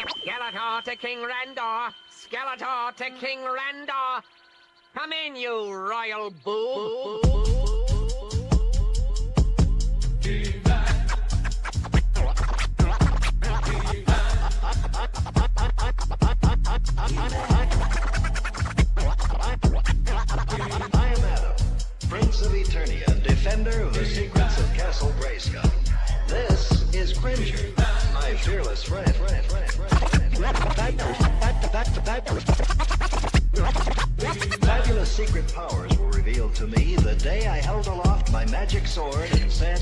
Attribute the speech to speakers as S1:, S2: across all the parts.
S1: Skeletor to King Randor. Skeletor to King Randor. Come in, you royal boob.
S2: I am Adam, Prince of Eternia, defender of the secrets of Castle Grayskull. This is Cringer, my fearless friend. Fabulous secret powers were revealed to me the day I held aloft my magic sword and said,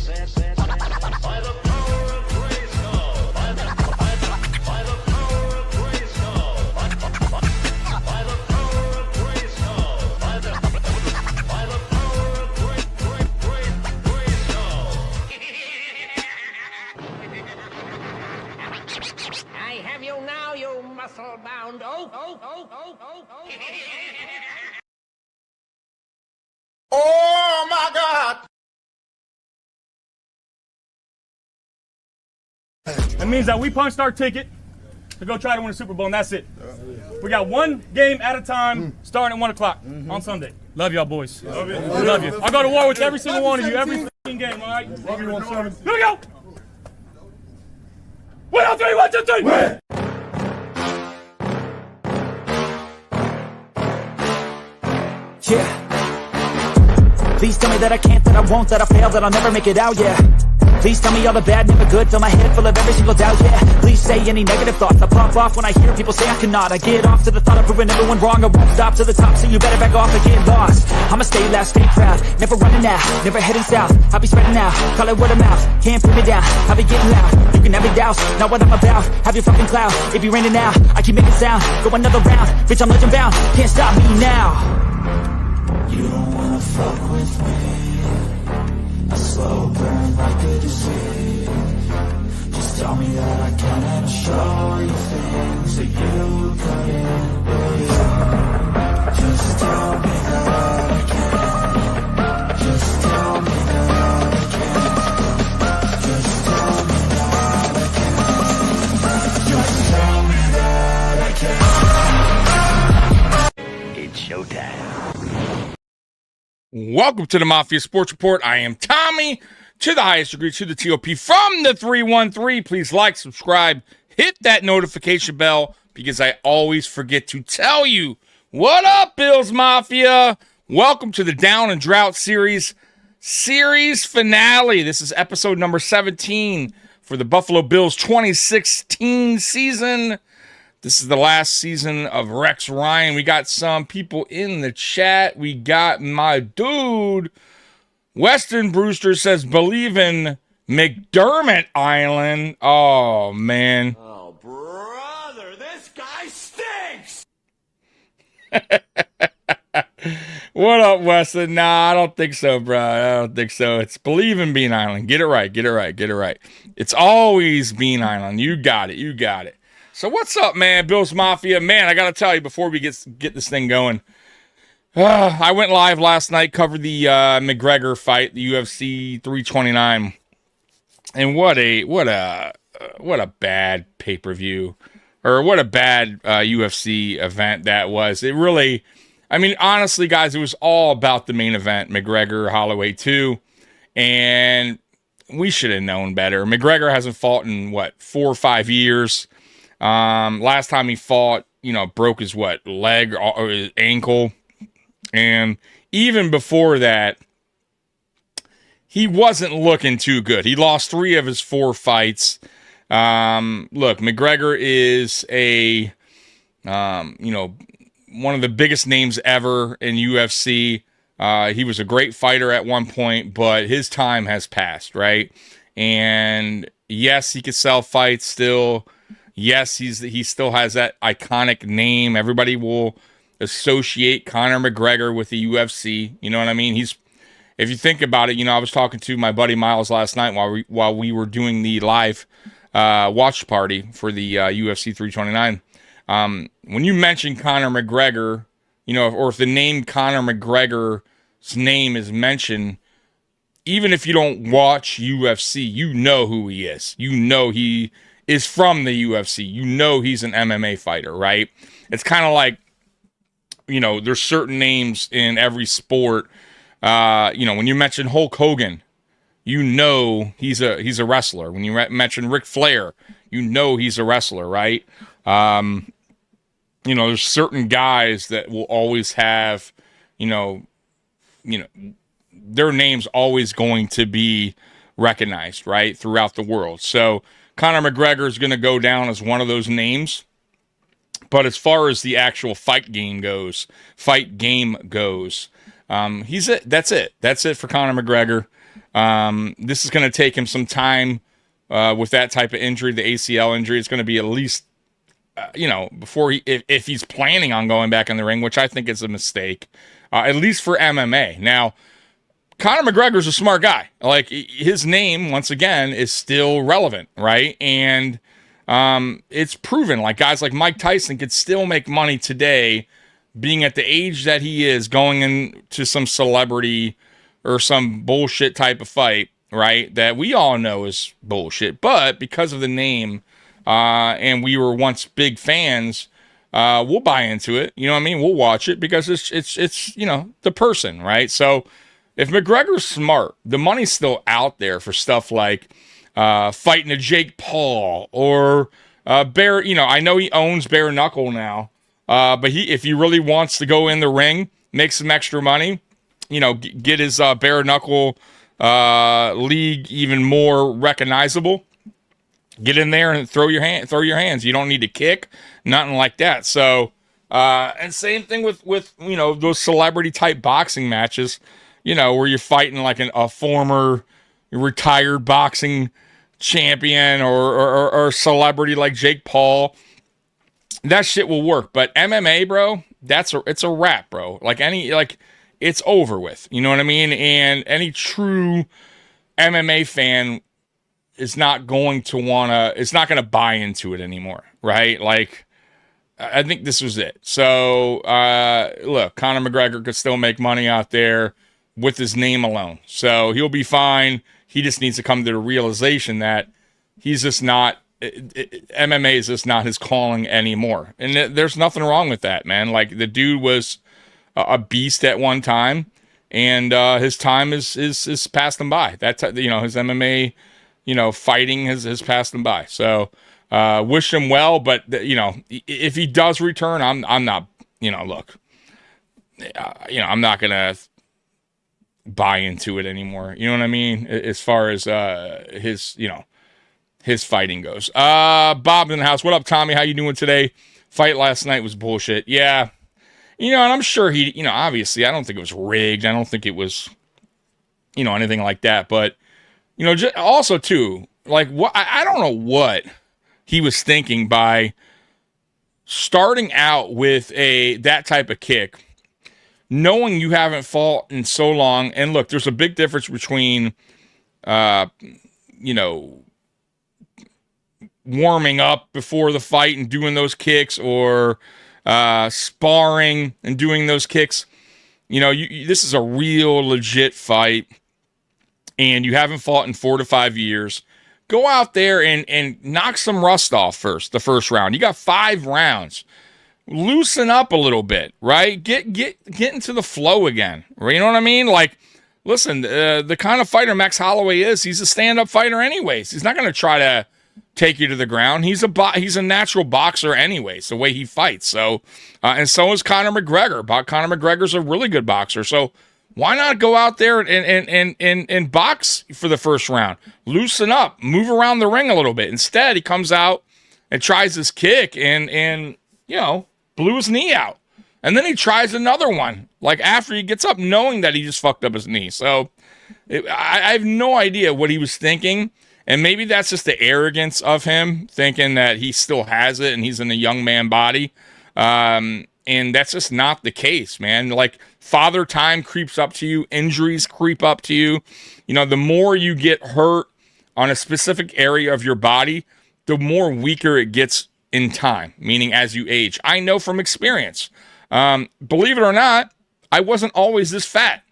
S2: by the power of Grayskull, by the power of Grayskull, by the power of Grayskull, by the power of Grayskull.
S1: I have you now, you muscle-bound oaf.
S3: Oh my God!
S4: That means that we punched our ticket to go try to win a Super Bowl, and that's it. We got one game at a time, starting at 1 o'clock on Sunday. Love y'all, boys. Love you. Love you. I'll go to war with every single one of you, every game, all right? Love you, 1-7. Here we go! 1, 2, 3, 1, 2, 3! Win!
S5: Yeah. Please tell me that I can't, that I won't, that I fail, that I'll never make it out, yeah. Please tell me all the bad, never good, fill my head full of every single doubt, yeah. Please say any negative thoughts, I pop off when I hear people say I cannot. I get off to the thought of proving everyone wrong, I won't stop to the top, so you better back off and get lost. I'ma stay loud, stay proud, never running out, never heading south. I'll be spreading out, call it word of mouth, can't put me down, I'll be getting loud. You can have your doubts, not what I'm about, have your fucking clout. It be raining now, I keep making sound, go another round, bitch I'm legend bound, can't stop me now. You don't wanna fuck with me, a slow burn like a disease. Just tell me that I can and I'll show you things that you couldn't believe. Just tell me that I can. Just tell me that I can. Just tell me that I can. Just tell me that I can.
S2: It's showtime.
S3: Welcome to the Mafia Sports Report. I am Tommy, to the highest degree, to the TOP from the 313. Please like, subscribe, hit that notification bell because I always forget to tell you. What up, Bills Mafia? Welcome to the Down Drought series finale. This is episode number 17 for the Buffalo Bills 2016 season. This is the last season of Rex Ryan. We got some people in the chat. We got my dude, Weston Brewster says, believe in McDermott Island. Oh, man.
S6: Oh, brother, this guy stinks!
S3: What up, Weston? Nah, I don't think so, bro. I don't think so. It's believe in Bean Island. Get it right. Get it right. Get it right. It's always Bean Island. You got it. You got it. So what's up, man? Bills Mafia. Man, I got to tell you before we get this thing going. I went live last night, covered the McGregor fight, the UFC 329. And what a bad pay-per-view, or what a bad UFC event that was. It really, I mean, honestly, guys, it was all about the main event, McGregor Holloway 2, and we should have known better. McGregor hasn't fought in 4 or 5 years. Last time he fought, broke his leg or his ankle, and even before that, he wasn't looking too good. He lost 3 of his 4 fights. Look, McGregor is one of the biggest names ever in UFC. He was a great fighter at one point, but his time has passed, right? And yes, he could sell fights still. Yes, he still has that iconic name. Everybody will associate Conor McGregor with the UFC. You know what I mean? If you think about it, I was talking to my buddy Miles last night while we were doing the live watch party for the UFC 329. When you mention Conor McGregor, or if the name Conor McGregor's name is mentioned, even if you don't watch UFC, you know who he is. You know he is from the UFC. You know he's an MMA fighter, right? It's kind of like, there's certain names in every sport. When you mention Hulk Hogan, he's a wrestler. When you mention Ric Flair, he's a wrestler, right? There's certain guys that will always have, their name's always going to be recognized, right, throughout the world. So Conor McGregor is going to go down as one of those names. But as far as the actual fight game goes, he's it. That's it. That's it for Conor McGregor. This is going to take him some time with that type of injury, the ACL injury. It's going to be at least, before if he's planning on going back in the ring, which I think is a mistake, at least for MMA. Now, Conor McGregor's a smart guy. Like, his name, once again, is still relevant, right? And it's proven. Like, guys like Mike Tyson could still make money today, being at the age that he is, going into some celebrity or some bullshit type of fight, right? That we all know is bullshit. But because of the name, and we were once big fans, we'll buy into it. You know what I mean? We'll watch it because it's the person, right? So if McGregor's smart, the money's still out there for stuff like fighting a Jake Paul or bare. I know he owns bare knuckle now, but if he really wants to go in the ring, make some extra money, get his bare knuckle league even more recognizable. Get in there and throw your hands. You don't need to kick, nothing like that. So, and same thing with those celebrity type boxing matches, where you're fighting like a former retired boxing champion or celebrity like Jake Paul. That shit will work. But MMA, bro, it's a wrap, bro. It's over with. You know what I mean? And any true MMA fan is not going to buy into it anymore, right? Like, I think this was it. So, look, Conor McGregor could still make money out there with his name alone. So he'll be fine. He just needs to come to the realization that he's just not, MMA is just not his calling anymore. And there's nothing wrong with that, man. Like, the dude was a beast at one time, and his time is passed him by. His MMA, fighting has passed him by. So wish him well, but if he does return, I'm not, look, I'm not gonna buy into it anymore. You know what I mean? As far as his fighting goes. Bob's in the house. What up, Tommy? How you doing today? Fight last night was bullshit. Yeah. And I'm sure he, obviously I don't think it was rigged. I don't think it was, anything like that. But, also too, like, what, I don't know what he was thinking by starting out with that type of kick, knowing you haven't fought in so long. And look, there's a big difference between, warming up before the fight and doing those kicks, or sparring and doing those kicks. This is a real legit fight, and you haven't fought in 4 to 5 years. Go out there and knock some rust off the first round. You got 5 rounds. Loosen up a little bit, right? Get into the flow again. You know what I mean? Like, listen, the kind of fighter Max Holloway is, he's a stand-up fighter anyways. He's not going to try to take you to the ground. He's a natural boxer anyways, the way he fights. So, and so is Conor McGregor. Conor McGregor's a really good boxer. So why not go out there and box for the first round? Loosen up, move around the ring a little bit. Instead, he comes out and tries his kick and blew his knee out. And then he tries another one, like after he gets up, knowing that he just fucked up his knee. So I have no idea what he was thinking. And maybe that's just the arrogance of him, thinking that he still has it and he's in a young man body. And that's just not the case, man. Like, father time creeps up to you. Injuries creep up to you. The more you get hurt on a specific area of your body, the more weaker it gets in time, meaning as you age. I know from experience. Believe it or not, I wasn't always this fat.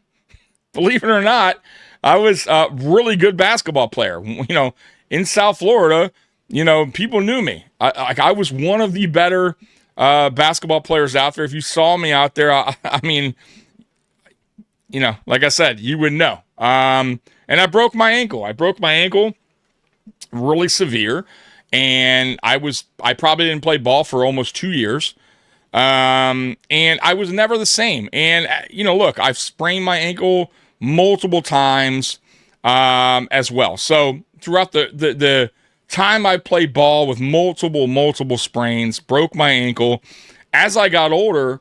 S3: Believe it or not, I was a really good basketball player. In South Florida, people knew me. I was one of the better basketball players out there. If you saw me out there, I mean, like I said, you would know. And I broke my ankle. Really severe. And I probably didn't play ball for almost 2 years. And I was never the same. And, look, I've sprained my ankle multiple times as well. So throughout the time I played ball with multiple sprains, broke my ankle. As I got older,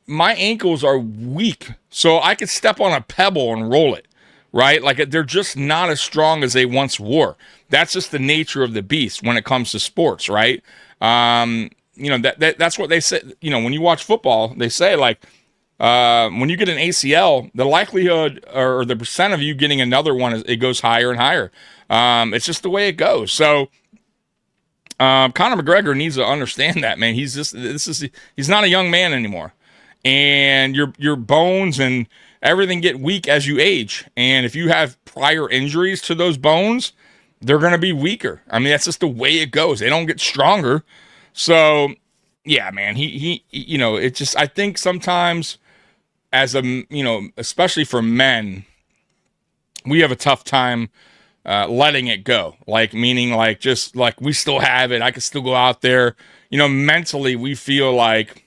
S3: my ankles are weak. So I could step on a pebble and roll it, right? Like they're just not as strong as they once were. That's just the nature of the beast when it comes to sports, right? That's what they say. When you watch football, they say like when you get an ACL, the likelihood or the percent of you getting another one it goes higher and higher. It's just the way it goes. So Conor McGregor needs to understand that, man. He's not a young man anymore, and your bones and everything get weak as you age. And if you have prior injuries to those bones, they're going to be weaker. I mean, that's just the way it goes. They don't get stronger. So, yeah, man, it's just, I think sometimes as especially for men, we have a tough time letting it go. Like, meaning like, just like we still have it. I can still go out there, mentally we feel like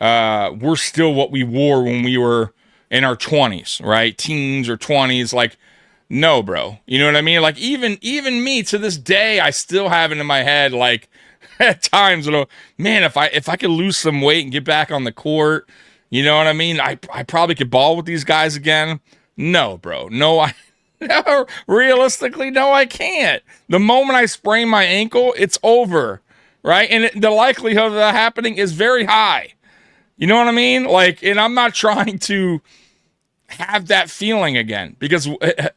S3: we're still what we wore when we were in our 20s, right? Teens or 20s. Like, no, bro. You know what I mean? Like even me to this day, I still have it in my head. Like at times, man, if I could lose some weight and get back on the court, you know what I mean? I probably could ball with these guys again. No, bro. No, realistically, no, I can't. The moment I sprain my ankle, it's over, right? And the likelihood of that happening is very high. You know what I mean? Like, and I'm not trying to have that feeling again because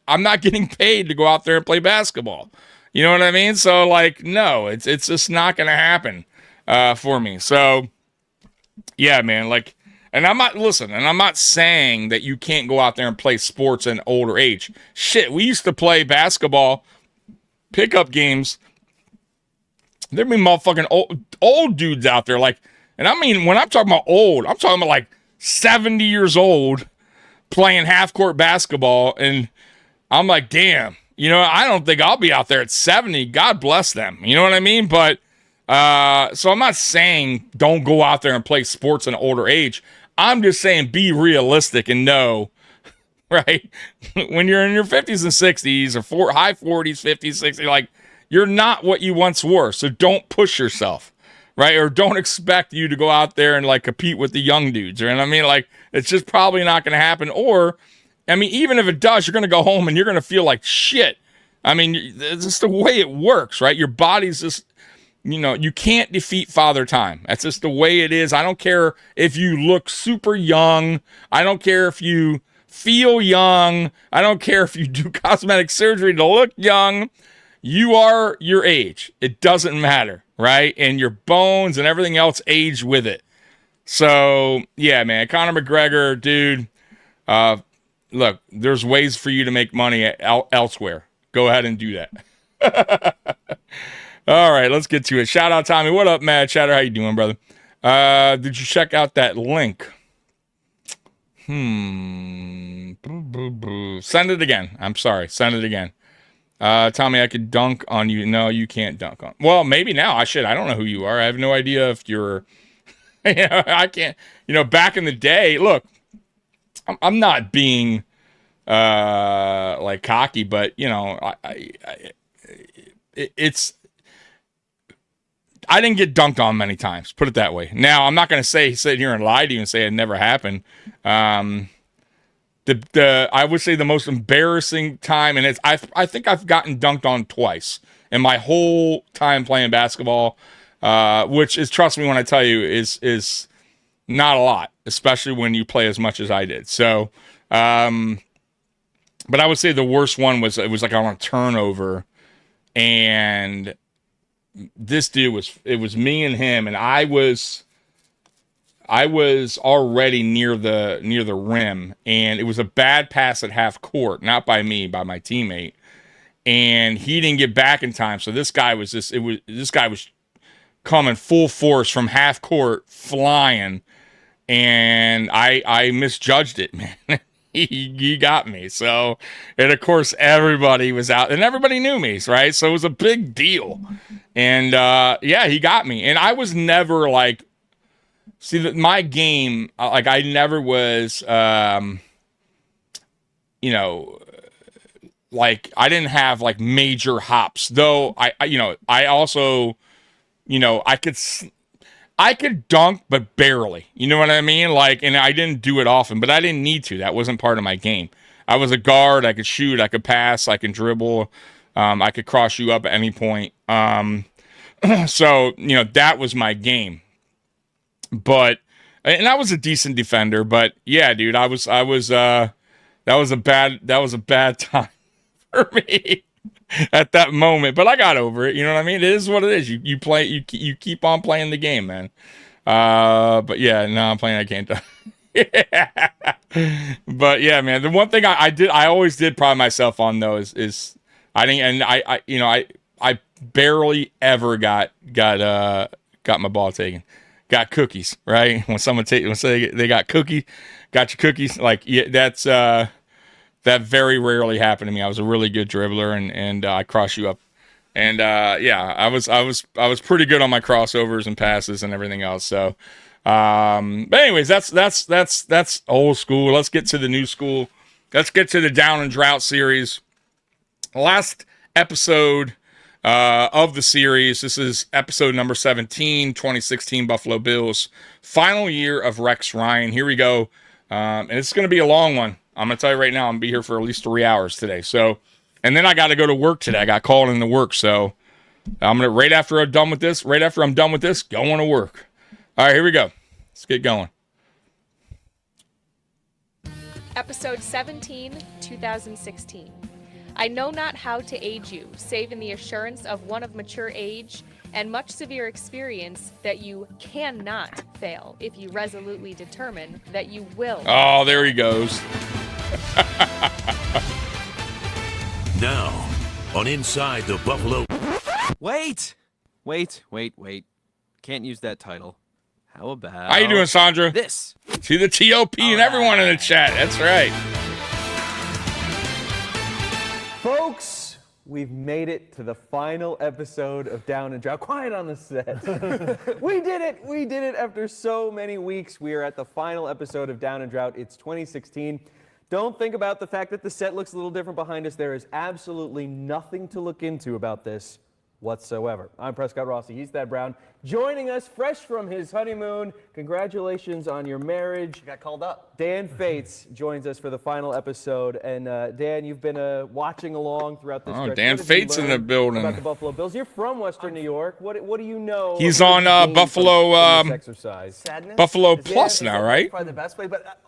S3: I'm not getting paid to go out there and play basketball. You know what I mean? So like, no, it's just not going to happen for me. So yeah, man, like, and I'm not saying that you can't go out there and play sports in older age. Shit, we used to play basketball pickup games. There'd be motherfucking old dudes out there. Like, and I mean, when I'm talking about old, I'm talking about like 70 years old playing half-court basketball, and I'm like, damn, I don't think I'll be out there at 70. God bless them. You know what I mean? But, so I'm not saying don't go out there and play sports in an older age. I'm just saying be realistic and know, right? When you're in your 50s and 60s or high 40s, 50s, 60s, like, you're not what you once were. So don't push yourself, right? Or don't expect you to go out there and like compete with the young dudes. Right? I mean, like, it's just probably not going to happen. Or, I mean, even if it does, you're going to go home and you're going to feel like shit. I mean, it's just the way it works, right? Your body's just, you can't defeat Father Time. That's just the way it is. I don't care if you look super young. I don't care if you feel young. I don't care if you do cosmetic surgery to look young. You are your age. It doesn't matter, right? And your bones and everything else age with it. So, yeah, man, Conor McGregor, dude, look, there's ways for you to make money elsewhere. Go ahead and do that. All right, let's get to it. Shout out, Tommy. What up, Mad Chatter? How you doing, brother? Did you check out that link? Send it again. I'm sorry. Send it again. Tommy, I could dunk on you. No, you can't dunk on. Well, maybe now. I don't know who you are. I have no idea if you're... I can't, back in the day, look, I'm not being, like cocky, but I didn't get dunked on many times, put it that way. Now, I'm not going to sit here and lie to you and say it never happened. I would say the most embarrassing time, and I think I've gotten dunked on twice in my whole time playing basketball. Which is, trust me when I tell you, is not a lot, especially when you play as much as I did. So, but I would say the worst one was like on a turnover, and this dude it was me and him, and I was already near the rim, and it was a bad pass at half court, not by me, by my teammate. and he didn't get back in time. So this guy was coming full force from half court, flying, and I misjudged it, man. He got me. So, and of course, everybody was out, and everybody knew me, right? So it was a big deal. And yeah, he got me. And I was never like, see, that my game, like I never was, you know, like I didn't have like major hops, though. I also, you know, I could dunk, but barely. You know what I mean? Like, and I didn't do it often, but I didn't need to. That wasn't part of my game. I was a guard. I could shoot. I could pass. I could dribble. I could cross you up at any point. So, you know, that was my game. But, and I was a decent defender. But yeah, dude, that was a bad time for me at that moment, but I got over it. You know what I mean? It is what it is. You play, you keep on playing the game, man. But yeah, no, I'm playing that game. Yeah. But yeah, man, the one thing I always did pride myself on though is I didn't, and I barely ever got my ball taken. Got cookies, right? When someone say they got your cookies, like, yeah, that's that very rarely happened to me. I was a really good dribbler, and I cross you up, and yeah, I was pretty good on my crossovers and passes and everything else. So, but anyways, that's old school. Let's get to the new school. Let's get to the Down and Drought series. Last episode of the series. This is episode number 17, 2016 Buffalo Bills. Final year of Rex Ryan. Here we go. And it's going to be a long one. I'm going to tell you right now, I'm going to be here for at least 3 hours today. So, and then I got to go to work today. I got called into work. So I'm going to, right after I'm done with this, going to work. All right, here we go. Let's get going.
S7: Episode 17, 2016. I know not how to aid you, save in the assurance of one of mature age and much severe experience that you cannot fail if you resolutely determine that you will.
S3: Oh, there he goes.
S8: Now, on Inside the Buffalo.
S9: Wait. Can't use that title. How about...
S3: How you doing, Sandra?
S9: This.
S3: See the TOP and everyone in the chat. That's right.
S10: Folks, we've made it to the final episode of Down and Drought. Quiet on the set. We did it after so many weeks. We are at the final episode of Down and Drought. It's 2016. Don't think about the fact that the set looks a little different behind us. There is absolutely nothing to look into about this whatsoever. I'm Prescott Rossi. He's Thad Brown. Joining us fresh from his honeymoon. Congratulations on your marriage.
S9: You got called up.
S10: Dan Fates joins us for the final episode. And Dan, you've been watching along throughout this.
S3: Oh, Dan Fates in the building.
S10: About the Buffalo Bills. You're from Western New York. What do you know?
S3: He's on Buffalo
S10: exercise.
S9: Sadness?
S3: Buffalo Plus now, right?
S9: Probably the best way. But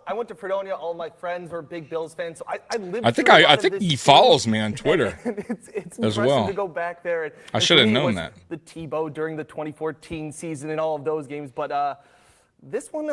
S9: I went to Fredonia. All my friends were big Bills fans. So I lived.
S3: I think he follows me on Twitter.
S9: It's
S3: as
S9: impressive
S3: well.
S9: to go back there. And
S3: I should have
S9: for me, it
S3: known
S9: was
S3: that.
S9: The Tebow during the 2014 season and all of those games. But this one,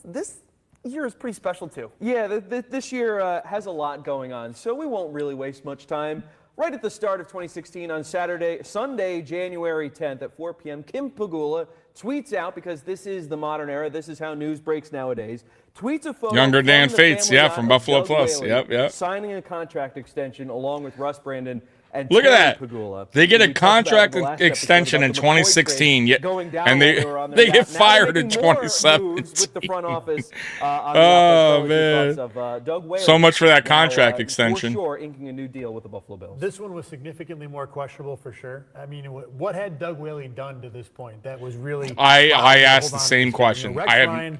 S9: this year is pretty special too.
S10: Yeah, this year has a lot going on, so we won't really waste much time. Right at the start of 2016 on Sunday, January 10th at 4 p.m., Kim Pagula tweets out, because this is the modern era, this is how news breaks nowadays, tweets a photo
S3: Younger
S10: from
S3: Dan
S10: the
S3: Fates,
S10: family
S3: yeah,
S10: yacht
S3: from
S10: of
S3: Buffalo
S10: Doug
S3: Plus.
S10: Whaley,
S3: Yep.
S10: signing a contract extension along with Russ Brandon and
S3: Look at
S10: Terry
S3: that.
S10: Pagula.
S3: They get a
S10: We talked about
S3: contract
S10: in the last
S3: extension in
S10: episode about the McCoy
S3: 2016,
S10: trade going down
S3: and
S10: while
S3: they
S10: were on their
S3: they
S10: yacht.
S3: get
S10: Now
S3: fired
S10: making
S3: in
S10: more
S3: 2017.
S10: moves with the front office on
S3: Oh,
S10: the
S3: man.
S10: thoughts of Doug Whaley.
S3: So much for that
S10: Now,
S3: contract extension.
S10: For sure, inking a new deal with the Buffalo Bills.
S11: This one was significantly more questionable for sure. I mean, what had Doug Whaley done to this point that was really...
S3: I asked the same question.
S11: Rex
S3: I have
S11: Ryan,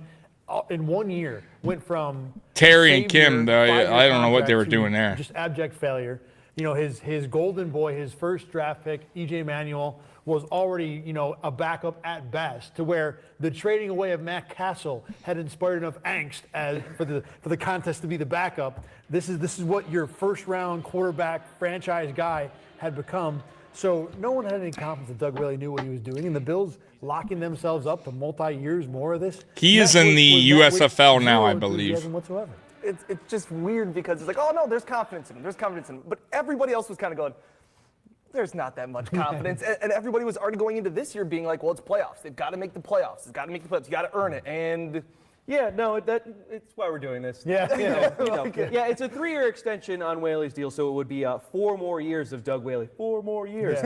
S11: in 1 year, went from
S3: Terry and Kim,
S11: savior,
S3: I don't know what they were
S11: contract
S3: doing
S11: to
S3: there.
S11: Just abject failure. You know, his golden boy, his first draft pick, E.J. Manuel, was already, a backup at best, to where the trading away of Matt Castle had inspired enough angst for the contest to be the backup. This is what your first round quarterback franchise guy had become. So no one had any confidence that Doug Whaley knew what he was doing, and the Bills locking themselves up to multi-years more of this.
S3: He is in the USFL now, I believe.
S11: Whatsoever.
S9: it's just weird because it's like, oh no, there's confidence in him. There's confidence in him. But everybody else was kind of going, there's not that much confidence. and everybody was already going into this year being like, well, it's playoffs. They've got to make the playoffs. They've got to make the playoffs. You got to earn it. And
S10: yeah, no, it's why we're doing this.
S11: Yeah.
S10: Yeah, it's a 3-year extension on Whaley's deal, so it would be 4 more years of Doug Whaley. 4 more years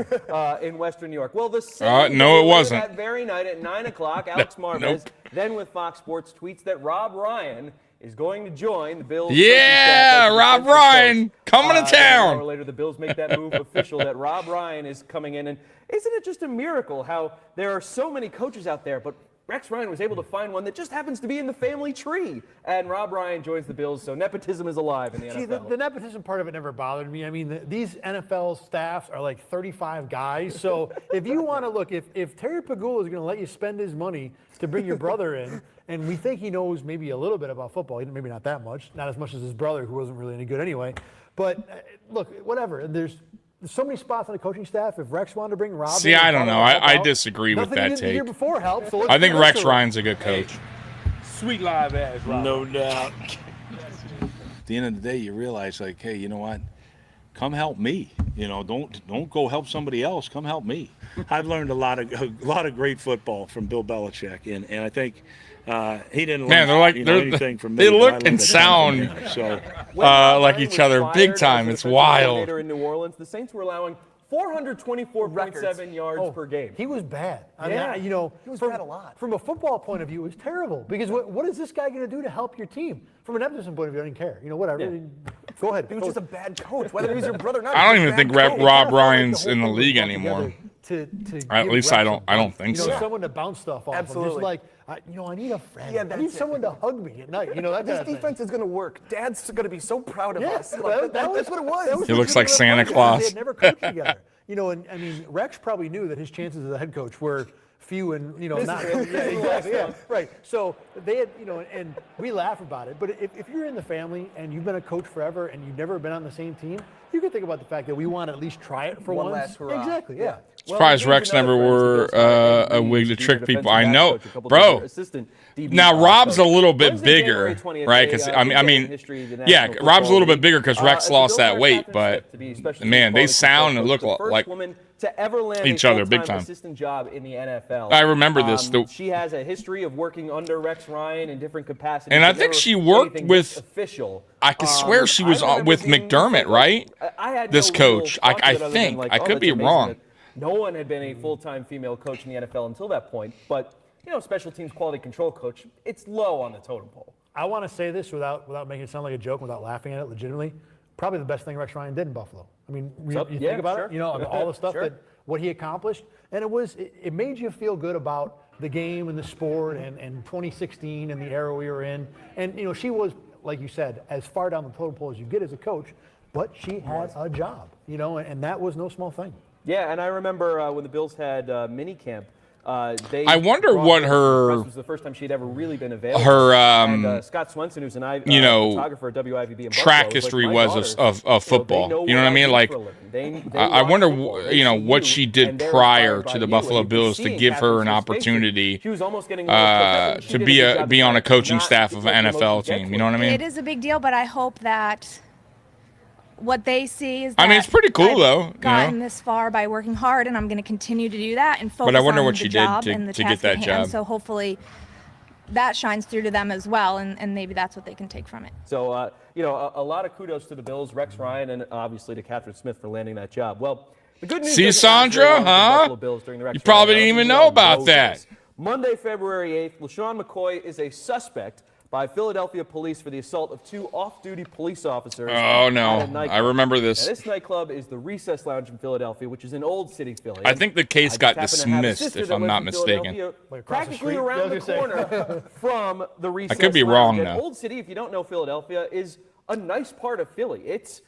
S10: in Western New York. Well, the same
S3: no, it wasn't.
S10: That very night at 9 o'clock, Alex Marvez, then with Fox Sports, tweets that Rob Ryan is going to join the Bills.
S3: Yeah, Rob Ryan coming to town.
S10: An hour later, the Bills make that move official that Rob Ryan is coming in. And isn't it just a miracle how there are so many coaches out there, but Rex Ryan was able to find one that just happens to be in the family tree. And Rob Ryan joins the Bills, so nepotism is alive in the NFL.
S11: See, the nepotism part of it never bothered me. I mean, these NFL staffs are like 35 guys. So if you want to look, if Terry Pagula is going to let you spend his money to bring your brother in, and we think he knows maybe a little bit about football, maybe not that much, not as much as his brother, who wasn't really any good anyway. But look, whatever. And there's so many spots on the coaching staff. If Rex wanted to bring Rob,
S3: see, I don't know. I disagree with that
S11: take. The year before helped. So
S3: I think Rex Ryan's a good coach.
S4: Sweet live ass, Rob.
S8: No doubt. At the end of the day, you realize, like, hey, you know what? Come help me. You know, don't go help somebody else. Come help me. I've learned a lot of great football from Bill Belichick, and I think he didn't learn anything from me.
S3: They look and sound like each other big time. It's wild.
S10: In New Orleans, the Saints were allowing 424.7 yards per game.
S11: He was bad. I mean,
S10: he was bad a lot.
S11: From a football point of view, it was terrible. Because what is this guy going to do to help your team? From an nepotism point of view, I didn't care. You know, whatever. Yeah. Go ahead.
S9: He was just a bad coach, whether he's your brother or not.
S3: I don't even think Rob Ryan's in the league anymore. At least I don't think so.
S11: Someone to bounce stuff off.
S9: Absolutely.
S11: Just like, I need a friend. Yeah, I need someone to hug me at night. You know, that
S9: this defense is going to work. Dad's going to be so proud of us. That's what it was.
S3: He looks like Santa Claus.
S11: They had never coached together. You know, and I mean, Rex probably knew that his chances as a head coach were few and, not. Exactly. Yeah, right. So they had, and we laugh about it. But if you're in the family and you've been a coach forever and you've never been on the same team, you can think about the fact that we want to at least try it for
S9: one
S11: once.
S9: last hurrah.
S11: Exactly. Yeah.
S3: Surprised Rex never wore a wig to trick people. I know, bro. Now Rob's a little bit bigger, right? Because Rob's a little bit bigger because Rex lost that weight. But man, they sound and look like
S10: to ever land
S3: each other big time.
S10: Assistant job in the NFL.
S3: I remember this.
S10: She has a history of working under Rex Ryan in different capacities.
S3: And I think she worked with
S10: official.
S3: I could swear she was with McDermott, right? This coach. I think. I could be wrong.
S10: No one had been a full-time female coach in the NFL until that point. But, special teams quality control coach, it's low on the totem pole.
S11: I want to say this without making it sound like a joke, without laughing at it legitimately. Probably the best thing Rex Ryan did in Buffalo. I mean, you think about it, all the stuff what he accomplished. And it made you feel good about the game and the sport and 2016 and the era we were in. And, she was, like you said, as far down the totem pole as you get as a coach, but she had a job, and that was no small thing.
S10: Yeah, and I remember when the Bills had mini camp.
S3: I wonder what her.
S10: This was the first time she'd ever really been available.
S3: Her,
S10: and Scott Swenson, who's an photographer at WIVB in
S3: track history was of football. You know what I mean? Like, I wonder, what she did prior to the Buffalo Bills to give her an opportunity to be on a coaching staff of an NFL team. You know what I mean?
S12: It is a big deal, but I hope that what they see is that
S3: it's pretty cool though.
S12: Gotten this far by working hard, and I'm going to continue to do that and focus
S3: but I wonder
S12: on
S3: what
S12: the
S3: she
S12: job
S3: did
S12: and the
S3: to
S12: task
S3: get that
S12: at
S3: job.
S12: hand. So hopefully that shines through to them as well, and maybe that's what they can take from it.
S10: So, a lot of kudos to the Bills, Rex Ryan, and obviously to Catherine Smith for landing that job. Well, the good news.
S3: See, Sandra, huh? You probably didn't even know about that.
S10: Monday, February 8th, LeSean McCoy is a suspect by Philadelphia police for the assault of 2 off-duty police officers.
S3: Oh, no. I remember this.
S10: Now, this nightclub is the Recess Lounge in Philadelphia, which is in Old City, Philly.
S3: I think the case got dismissed, if I'm not mistaken.
S10: Practically around the corner from the Recess Lounge.
S3: I could be wrong, though.
S10: Old City, if you don't know Philadelphia, is a nice part of Philly. It's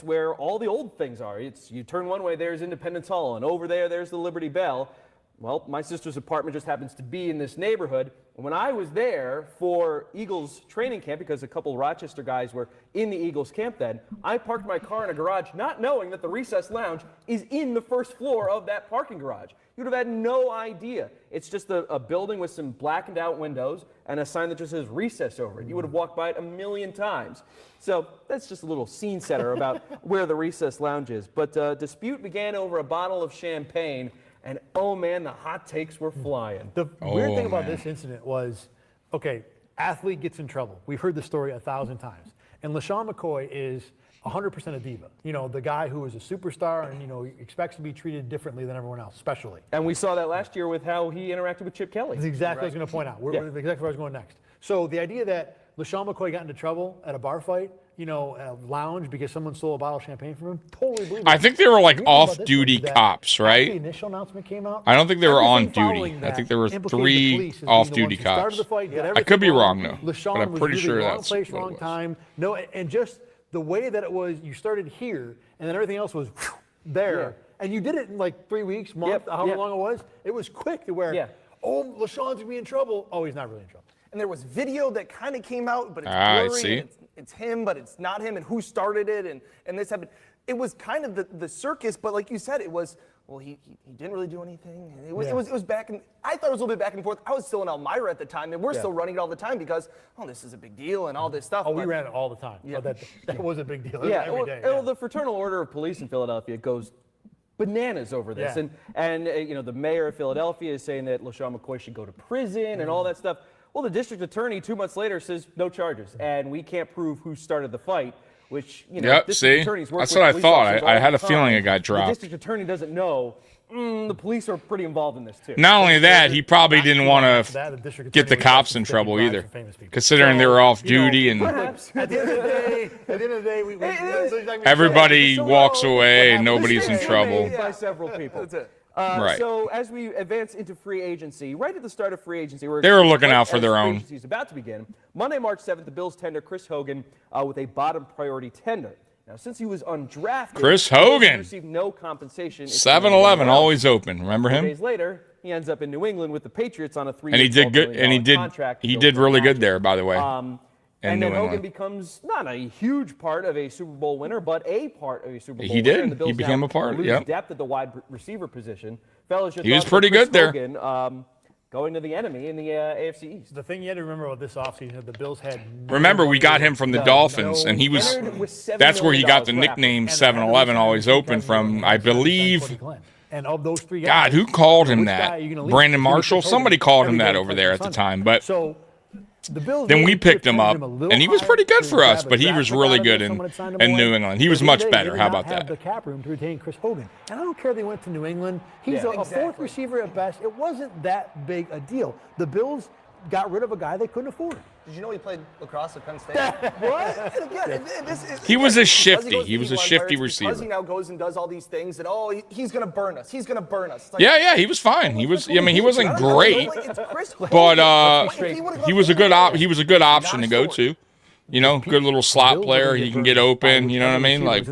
S10: where all the old things are. You turn one way, there's Independence Hall, and over there's the Liberty Bell. Well, my sister's apartment just happens to be in this neighborhood. And when I was there for Eagles training camp, because a couple of Rochester guys were in the Eagles camp then, I parked my car in a garage not knowing that the recess lounge is in the first floor of that parking garage. You would have had no idea. It's just a building with some blackened out windows and a sign that just says recess over it. You would have walked by it a million times. So that's just a little scene setter about where the recess lounge is. But dispute began over a bottle of champagne. And oh man, the hot takes were flying.
S11: The weird thing about this incident was, okay, athlete gets in trouble. We've heard the story 1,000 times. And LeSean McCoy is 100% a diva. You know, the guy who is a superstar and, you know, expects to be treated differently than everyone else, especially.
S10: And we saw that last year with how he interacted with Chip Kelly.
S11: That's exactly what I was going to point out. Exactly where I was going next. So the idea that LeSean McCoy got into trouble at a bar fight, you know, a lounge because someone stole a bottle of champagne from him, totally believe it.
S3: I think they were like off-duty cops, right?
S11: The initial announcement came out.
S3: I don't think they were on duty. I think there were 3 off-duty cops. I could be wrong though, but I'm pretty sure that's
S11: wrong place, wrong time. No, and just the way that it was, you started here, and then everything else was there, and you did it in like 3 weeks, month, however long it was. It was quick to where, oh, LeSean's gonna be in trouble. Oh, he's not really in trouble.
S9: And there was video that kind of came out, but it's blurry. And it's him, but it's not him, and who started it, and this happened. It was kind of the circus, but like you said, it was, well, he didn't really do anything. It was back and I thought it was a little bit back and forth. I was still in Elmira at the time, and we're still running it all the time because, oh, this is a big deal and all this stuff.
S11: Oh, we ran it all the time. Yeah. So that was a big deal every day.
S10: Well, the Fraternal Order of Police in Philadelphia goes bananas over this, and you know, the mayor of Philadelphia is saying that LeSean McCoy should go to prison and all that stuff. Well, the district attorney 2 months later says no charges, and we can't prove who started the fight, which, you know, district attorneys work
S3: that's
S10: with
S3: what I
S10: police
S3: thought.
S10: officers
S3: I
S10: all
S3: had
S10: the
S3: a feeling
S10: time.
S3: it got dropped.
S10: The district attorney doesn't know. The police are pretty involved in this too.
S3: Not only that, he probably didn't want to get the cops in trouble either, considering they were off duty and
S11: at the end of the day,
S3: everybody walks away and nobody's in trouble.
S10: By several people.
S9: That's it.
S3: Right.
S10: So as we advance into free agency, right at the start of free agency,
S3: they were looking out for their own.
S10: Agency is about to begin. Monday, March 7th, the Bills tender Chris Hogan with a bottom priority tender. Now, since he was undrafted,
S3: Chris Hogan
S10: he received no compensation.
S3: 7-Eleven always open. Remember him?
S10: 2 days later, he ends up in New England with the Patriots on a 3-year
S3: and he did good. And he did really good there, by the way.
S10: And then Hogan becomes not a huge part of a Super Bowl winner, but a part of a Super Bowl
S3: he
S10: winner.
S3: did.
S10: And the Bills
S3: He became a part.
S10: lose
S3: Yeah.
S10: depth at the wide receiver position. Fellas,
S3: he was pretty good there.
S10: Hogan, going to the enemy in the AFC East.
S11: The thing you had to remember about this offseason, the Bills had.
S3: Remember, we got him from the Dolphins, and he was. That's where he got the nickname 7-Eleven always open from, I believe.
S11: And of those 3 guys,
S3: God, who called him that? Brandon Marshall? Somebody called him that over there at the time, but. Then we picked him up, and he was pretty good for us, but he was really good in New England. He was much better. How about that?
S11: The cap room to retain Chris Hogan, and I don't care they went to New England. He's a fourth receiver at best. It wasn't that big a deal. The Bills got rid of a guy they couldn't afford.
S9: Did you know he played lacrosse at Penn State?
S11: What?
S9: And again,
S3: He was a shifty. He was a shifty receiver.
S9: Because he now goes and does all these things, and he's going to burn us. He's going to burn us.
S3: Like, yeah, he was fine. He was. I mean, he wasn't great, but he was a good option to go to. You know, good little slot player. He can get open. You know what I mean? Like,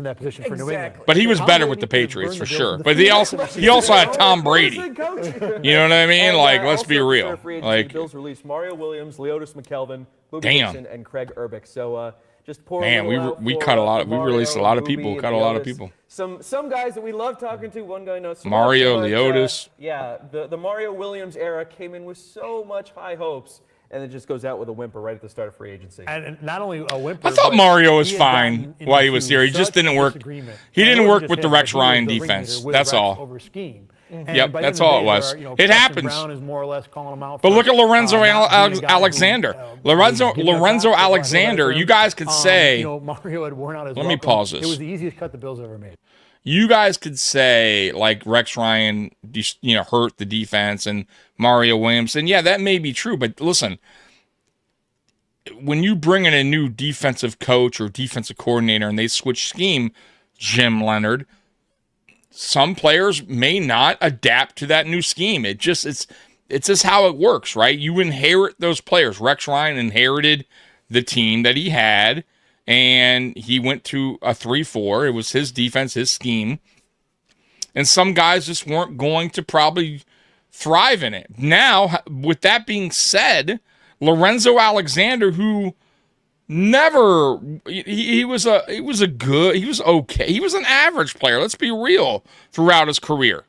S3: but he was better with the Patriots for sure. But he also had Tom Brady. You know what I mean? Like, let's be real. Like,
S10: the Bills released Mario Williams, Leotis McKelvin, Boogie Dixon, and Craig Urbick. So just poor.
S3: Man, we cut a lot. We released a lot of people. Cut a lot of people.
S10: Some guys that we love talking to. One guy knows
S3: Mario Leotis.
S10: Yeah, the Mario Williams era came in with so much high hopes. And it just goes out with a whimper right at the start of free agency.
S11: And not only a whimper.
S3: I thought Mario was fine while he was here. He just didn't work. He didn't work with the Rex Ryan defense. That's all. Yep, that's all it was. It happens. But look at Lorenzo Alexander. Lorenzo Alexander. You guys could say.
S11: Mario had worn out his
S3: let me pause this.
S11: It was the easiest cut the Bills ever made.
S3: You guys could say, like, Rex Ryan, hurt the defense and Mario Williams. And, yeah, that may be true. But, listen, when you bring in a new defensive coach or defensive coordinator and they switch scheme, Jim Leonard, some players may not adapt to that new scheme. It's just how it works, right? You inherit those players. Rex Ryan inherited the team that he had. And he went to a 3-4. It was his defense, his scheme. And some guys just weren't going to probably thrive in it. Now, with that being said, Lorenzo Alexander, who never he was okay. He was an average player. Let's be real. Throughout his career,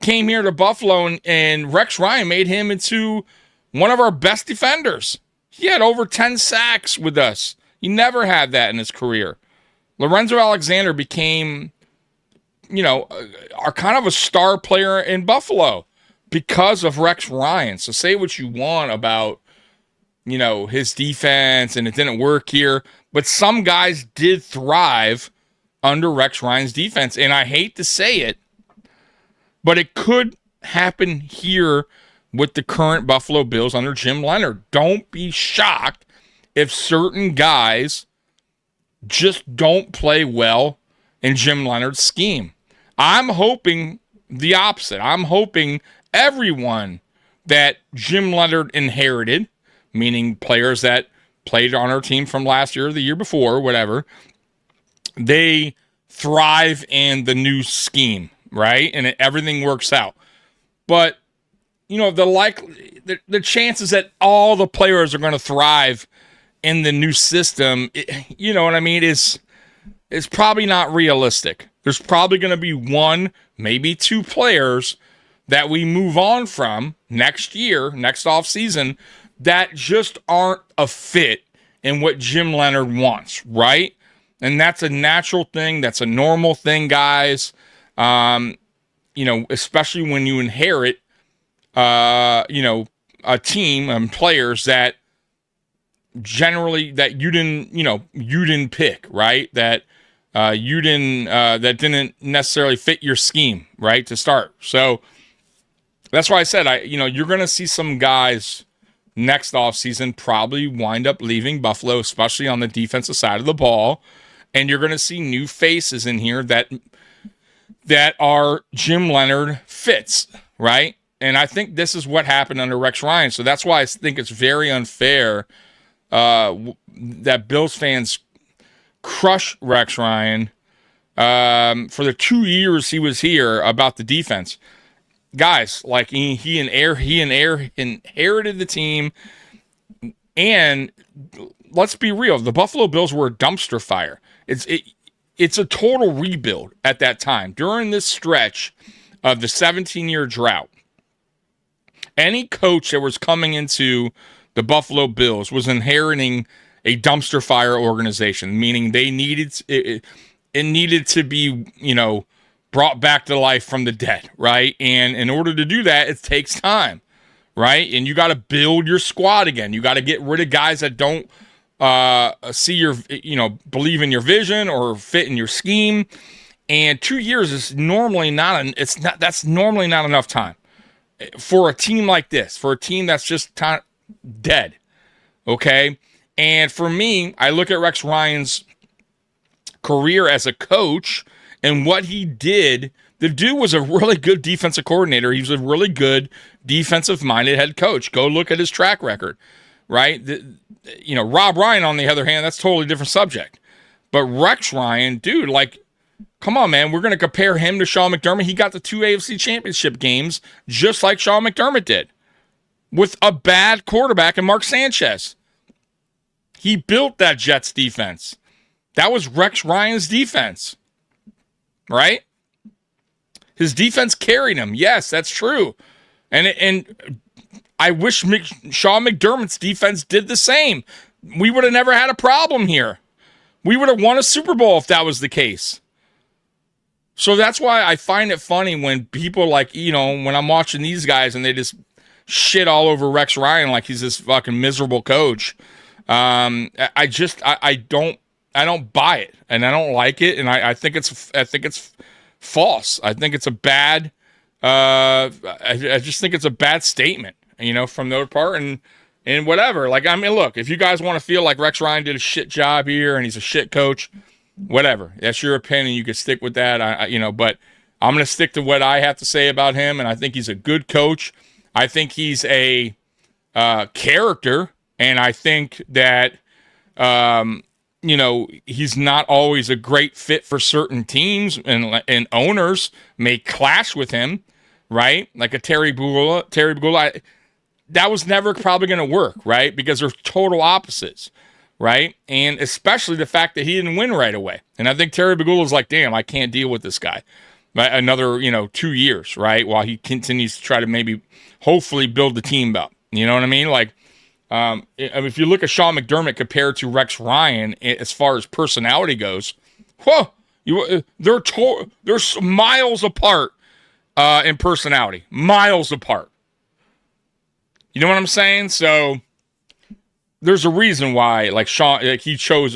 S3: came here to Buffalo, and Rex Ryan made him into one of our best defenders. He had over 10 sacks with us. He never had that in his career. Lorenzo Alexander became, our kind of a star player in Buffalo because of Rex Ryan. So say what you want about, his defense and it didn't work here, but some guys did thrive under Rex Ryan's defense. And I hate to say it, but it could happen here with the current Buffalo Bills under Jim Leonard. Don't be shocked if certain guys just don't play well in Jim Leonard's scheme. I'm hoping the opposite. I'm hoping everyone that Jim Leonard inherited, meaning players that played on our team from last year or the year before, whatever, they thrive in the new scheme, right? And everything works out. But, the chances that all the players are going to thrive in the new system, is probably not realistic. There's probably going to be one, maybe two players that we move on from next year, next offseason, that just aren't a fit in what Jim Leonard wants, right? And that's a natural thing. That's a normal thing, guys. Especially when you inherit, a team and players that generally that you didn't pick, right? That that didn't necessarily fit your scheme, right, to start. So that's why I said, you're going to see some guys next offseason probably wind up leaving Buffalo, especially on the defensive side of the ball. And you're going to see new faces in here that are Jim Leonard fits, right? And I think this is what happened under Rex Ryan. So that's why I think it's very unfair that Bills fans crush Rex Ryan for the 2 years he was here about the defense. Guys, like he inherited the team, and let's be real, the Buffalo Bills were a dumpster fire. It's a total rebuild at that time. During this stretch of the 17-year drought, any coach that was coming into the Buffalo Bills was inheriting a dumpster fire organization, meaning they needed it needed to be, brought back to life from the dead, right? And in order to do that, it takes time, right? And you got to build your squad again. You got to get rid of guys that don't see your, believe in your vision or fit in your scheme. And 2 years is normally that's normally not enough time for a team like this, for a team that's just dead, okay? And for me, I look at Rex Ryan's career as a coach and what he did. The dude was a really good defensive coordinator. He was a really good defensive-minded head coach. Go look at his track record, right? Rob Ryan, on the other hand, that's a totally different subject. But Rex Ryan, dude, come on, man. We're going to compare him to Sean McDermott. He got the 2 AFC championship games just like Sean McDermott did with a bad quarterback in Mark Sanchez. He built that Jets defense. That was Rex Ryan's defense, right? His defense carried him. Yes, that's true. And I wish Sean McDermott's defense did the same. We would have never had a problem here. We would have won a Super Bowl if that was the case. So that's why I find it funny when people when I'm watching these guys and they just shit all over Rex Ryan like he's this fucking miserable coach. I don't buy it, and I don't like it, and I think it's false. I think it's a bad. I just think it's a bad statement, from their part, and whatever. Look, if you guys want to feel like Rex Ryan did a shit job here and he's a shit coach, whatever. That's your opinion. You can stick with that. But I'm going to stick to what I have to say about him, and I think he's a good coach. I think he's a character, and I think that he's not always a great fit for certain teams, and owners may clash with him, right? Like a Terry Bugula. That was never probably going to work, right? Because they're total opposites, right? And especially the fact that he didn't win right away. And I think Terry Bugula's like, damn, I can't deal with this guy. Right? Another, 2 years, right? While he continues to try to maybe, hopefully build the team up. You know what I mean? Like, if you look at Sean McDermott compared to Rex Ryan as far as personality goes, whoa, they're miles apart in personality. Miles apart. You know what I'm saying? So there's a reason why, like he chose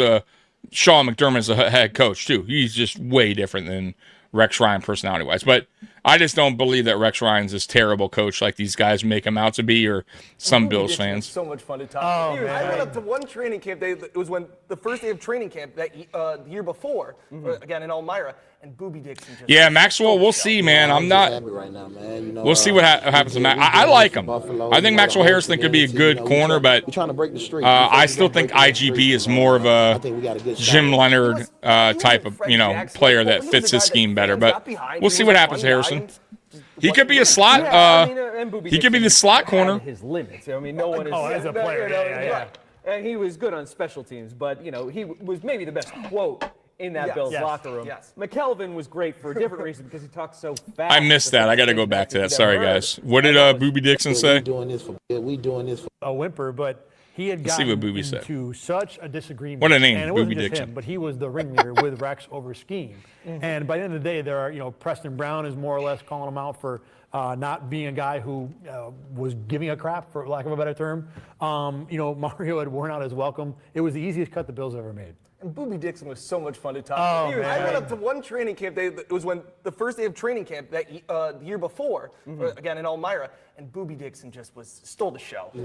S3: Sean McDermott as a head coach too. He's just way different than Rex Ryan personality-wise. But I just don't believe that Rex Ryan's this terrible coach like these guys make him out to be, or some Bills fans.
S9: So much fun to talk about. I went up to one training camp day. It was when the first day of training camp that the year before, again in Elmira, and Boobie Dixon.
S3: Yeah, Maxwell, we'll see, man. I'm not.
S13: Right now, man.
S3: We'll see what happens to Max. I like him. I think Maxwell Harrison could be a good corner, but I still think IGB is more of a Jim Leonard type of player that fits his scheme better. But we'll see what happens to Harrison. He could be a slot. He could be the slot corner.
S10: His limits. I mean, no one is.
S11: As a player, yeah.
S10: And he was good on special teams, but he was maybe the best quote in that Bills locker room.
S9: Yes.
S10: McKelvin was great for a different reason because he talked so fast.
S3: I missed that. I got to go back to that. Sorry, guys. What did Boobie Dixon say?
S13: We doing this for
S11: a whimper, but he had gotten into such a disagreement.
S3: What a name,
S11: and it wasn't
S3: Boobie
S11: just
S3: Dixon.
S11: him, but he was the ringleader with Rex over scheme. And by the end of the day, there are, Preston Brown is more or less calling him out for not being a guy who was giving a crap, for lack of a better term. Mario had worn out his welcome. It was the easiest cut the Bills ever made.
S9: And Boobie Dixon was so much fun to talk to. I went up to one training camp day. It was when the first day of training camp that the year before, again in Elmira, and Boobie Dixon just stole the show.
S3: He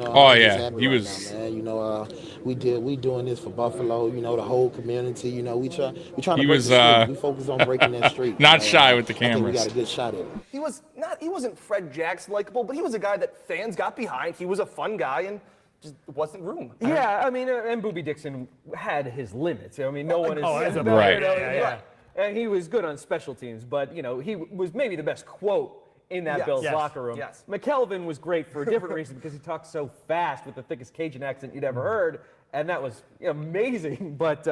S3: was.
S13: Now, we doing this for Buffalo. The whole community. We trying to
S3: He
S13: break
S3: was
S13: the streak. We focus on breaking that streak.
S3: Not shy with the
S13: I think
S3: cameras.
S13: we got a good shot at it.
S9: He wasn't Fred Jackson likable, but he was a guy that fans got behind. He was a fun guy and just wasn't room.
S10: Yeah, and Boobie Dixon had his limits. No one is.
S11: As a
S3: Right.
S11: player,
S10: And he was good on special teams, but he was maybe the best quote in that Bills locker room.
S9: Yes.
S10: McKelvin was great for a different reason because he talked so fast with the thickest Cajun accent you'd ever heard, and that was amazing. But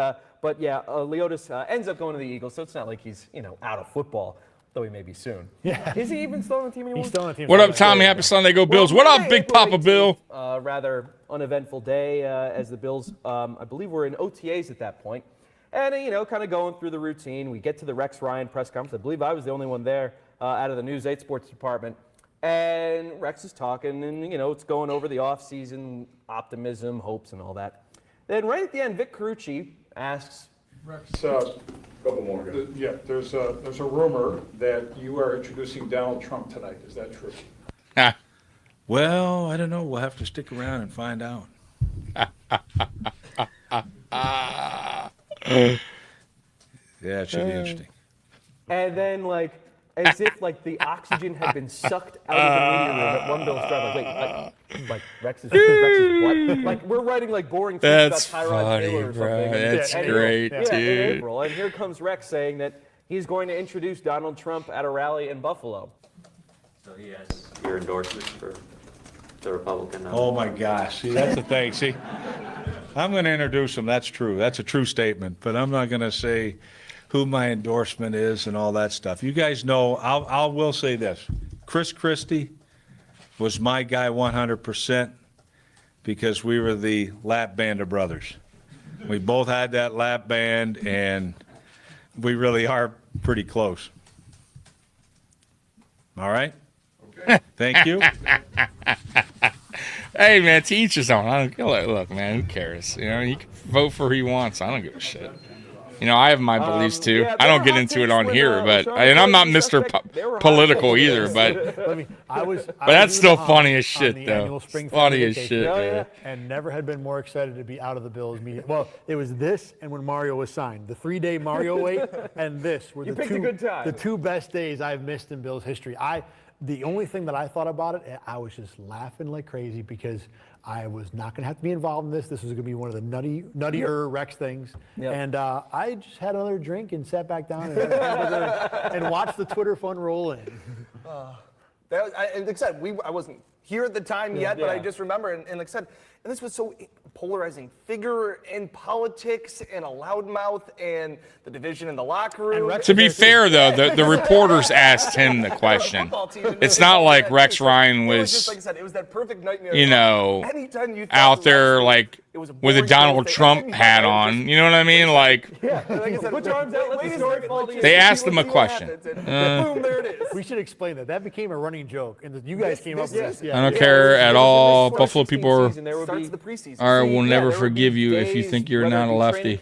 S10: Leotis ends up going to the Eagles, so it's not like he's out of football, though he may be soon.
S11: Yeah.
S10: Is he even still on the team anymore?
S11: He's still on the team.
S3: What up, Tommy? Happy Sunday, go Bills. What up, Big Papa Bill?
S10: Rather uneventful day as the Bills, I believe, were in OTAs at that point. And, kind of going through the routine. We get to the Rex Ryan press conference. I believe I was the only one there out of the News 8 Sports Department. And Rex is talking, and, it's going over the offseason optimism, hopes, and all that. Then right at the end, Vic Carucci asks,
S14: Rex, couple more. There's a rumor that you are introducing Donald Trump tonight. Is that true?
S8: Well, I don't know. We'll have to stick around and find out. Yeah, it should be interesting.
S10: and then, as if the oxygen had been sucked out of the media room at one Bill's drive. Wait, Rex is what? We're writing boring things about Tyrod Taylor or something.
S3: That's great, dude.
S10: In April, and here comes Rex saying that he's going to introduce Donald Trump at a rally in Buffalo.
S15: So he has your endorsement for the Republican.
S8: Oh my gosh! See, that's the thing. See, I'm going to introduce him. That's true. That's a true statement. But I'm not going to say who my endorsement is and all that stuff. You guys know. I will say this: Chris Christie was my guy 100% because we were the lap band of brothers. We both had that lap band, and we really are pretty close. All right. Okay. Thank you.
S3: Hey, man, to each his own. Look, man, who cares? He can vote for who he wants. I don't give a shit. I have my beliefs too. I don't get into it on here, but I'm not Mr. Political either. But but that's still funny as shit, though. Funny as shit, man.
S11: And never had been more excited to be out of the Bills media. Well, it was this and when Mario was signed. The 3-day Mario wait and this were the two best days I've missed in Bills history. The only thing that I thought about it, I was just laughing like crazy because I was not going to have to be involved in this. This was going to be one of the nuttier Rex things. Yep. And I just had another drink and sat back down and watched the Twitter fun roll in.
S9: That was, like I said, I wasn't here at the time yet, but I just remember, and like I said, and this was so polarizing figure in politics and a loudmouth and the division in the locker room.
S3: To be fair, though, the reporters asked him the question. It's not like Rex Ryan was,
S9: just, like I said, it was that perfect nightmare.
S3: you know,
S9: Anytime you
S3: out there like with a Donald Trump hat on. You know what I mean? Like,
S9: like I said, put your arms out, let the story fall to you.
S3: they asked him a question.
S9: Boom, there it is.
S11: We should explain that. That became a running joke, and you guys came up with this.
S3: I don't care at all. Buffalo people are,
S9: Starts the preseason.
S3: will never forgive you if you think you're not a lefty.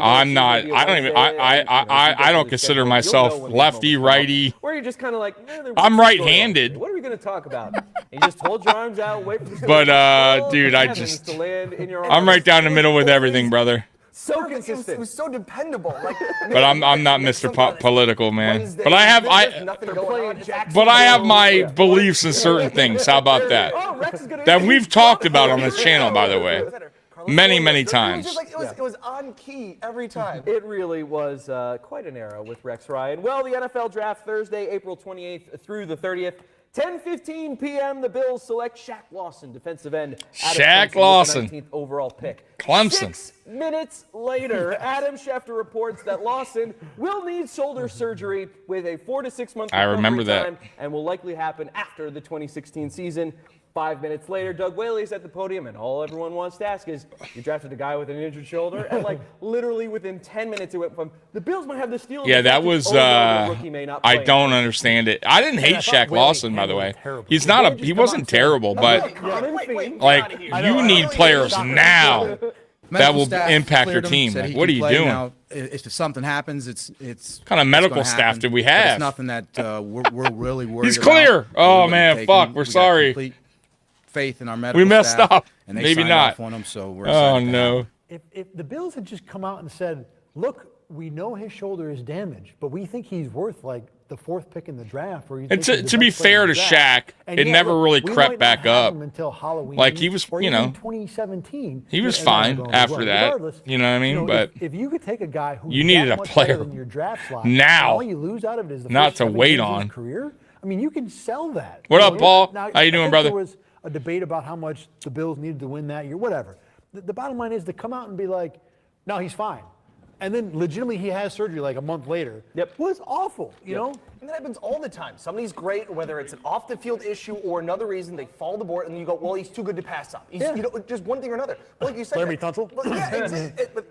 S3: I'm not. I don't even. I don't consider myself lefty, righty.
S10: Where you're just kind of like,
S3: I'm right-handed.
S10: What are we going to talk about? And you just hold your arms out, wait for the
S3: But dude, I'm right down the middle with everything, brother.
S9: So consistent. It was so dependable. Like,
S3: But I'm not Mr. Political, man.
S9: Wednesday,
S3: But I have
S9: nothing going on.
S3: But I have my beliefs in certain things. How about that? That we've talked about on this channel, by the way, many times.
S9: It was on key every time.
S10: It really was quite an era with Rex Ryan. Well, the NFL Draft Thursday, April 28th through the 30th. 10:15 p.m. The Bills select Shaq Lawson, defensive end.
S3: Shaq Lawson,
S10: 19th overall pick.
S3: Clemson.
S10: 6 minutes later, Adam Schefter reports that Lawson will need shoulder surgery with a 4 to 6 month
S3: I remember
S10: recovery
S3: that.
S10: time and will likely happen after the 2016 season. 5 minutes later, Doug Whaley's at the podium, and all everyone wants to ask is, you drafted a guy with an injured shoulder? And like literally within 10 minutes, it went from the Bills might have the steal.
S3: Yeah, that was. I don't understand it. I didn't hate Shaq Lawson, by the way. He's not He wasn't terrible, but like you need players now that will impact your team. Like, what are you doing?
S16: Now, if something happens, it's
S3: kind of medical staff did we have?
S16: It's nothing that we're really worried.
S3: He's clear.
S16: About.
S3: Oh man, fuck. We're sorry.
S16: Faith in our medical
S3: we messed
S16: staff,
S3: up.
S16: And they
S3: Maybe
S16: signed
S3: not.
S16: Off on him, so we're
S3: oh no.
S11: If the Bills had just come out and said, "Look, we know his shoulder is damaged, but we think he's worth like the 4th pick in the draft." Or
S3: and to be fair to Shaq, it never really crept back up
S11: until Halloween.
S3: Like he was,
S11: or 2017.
S3: He was fine after that. You know what I mean? But
S11: if you could take a guy who
S3: you needed a player
S11: in your draft slot,
S3: now,
S11: all you lose out of it is the
S3: not
S11: first
S3: to
S11: 7
S3: wait
S11: games of
S3: on.
S11: his career. I mean, you can sell that.
S3: What up, Paul?
S11: Now,
S3: how you doing, brother?
S11: There was a debate about how much the Bills needed to win that year, whatever. The bottom line is to come out and be like, no, he's fine. And then legitimately he has surgery like a month later.
S9: Yep.
S11: Well, it's awful, you know?
S9: And that happens all the time. Somebody's great, whether it's an off-the-field issue or another reason, they fall the board, and you go, well, he's too good to pass up. He's, you know, just one thing or another. But like you said,
S11: Larry Tunsil?
S9: But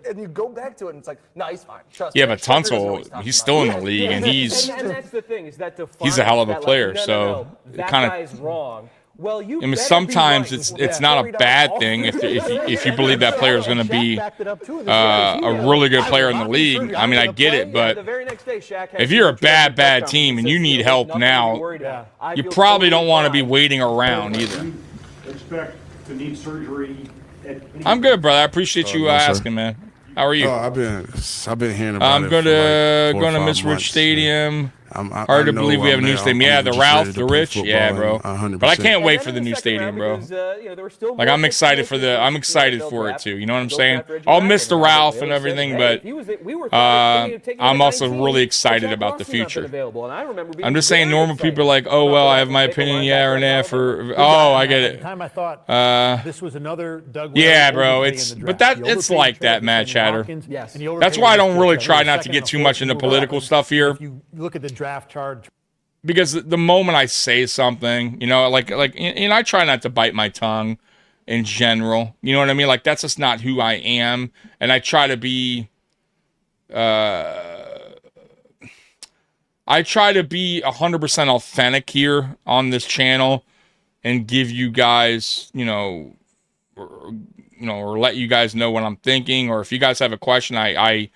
S9: and you go back to it, and it's like, no, he's fine. Trust
S3: yeah,
S9: me.
S3: but Tunsil, he's still in the league, and he's
S10: and that's the thing is that
S3: he's a hell of a
S10: that,
S3: player.
S10: like,
S3: so
S10: that
S3: kind
S10: guy's wrong. Well, you
S3: I mean, sometimes it's not a bad thing if you believe that player is going to be a really good player in the league. I mean, I get it, but if you're a bad team and you need help now, you probably don't want to be waiting around either.
S14: Expect to need surgery.
S3: I'm good, brother. I appreciate you asking, man. How are you?
S17: I've been hearing about
S3: I'm
S17: it.
S3: going to Miss Rich Stadium. Hard to believe we have a new stadium. Yeah, the Ralph, the Rich. Yeah, bro.
S17: 100%.
S3: But I can't wait for the new stadium, bro. Like I'm excited for it too. You know what I'm saying? I'll miss the Ralph and everything, but I'm also really excited about the future. I'm just saying, normal people are like, oh well, I have my opinion, yeah or nah. Oh, I get it.
S11: At the time I thought this was another Doug.
S3: Yeah, bro. It's it's like that, Matt Chatter. That's why I don't really try not to get too much into political stuff here.
S11: If you look at the draft chart,
S3: because the moment I say something, you know, like I try not to bite my tongue in general. You know what I mean? Like that's just not who I am, and I try to be 100% authentic here on this channel and give you guys, or let you guys know what I'm thinking, or if you guys have a question, I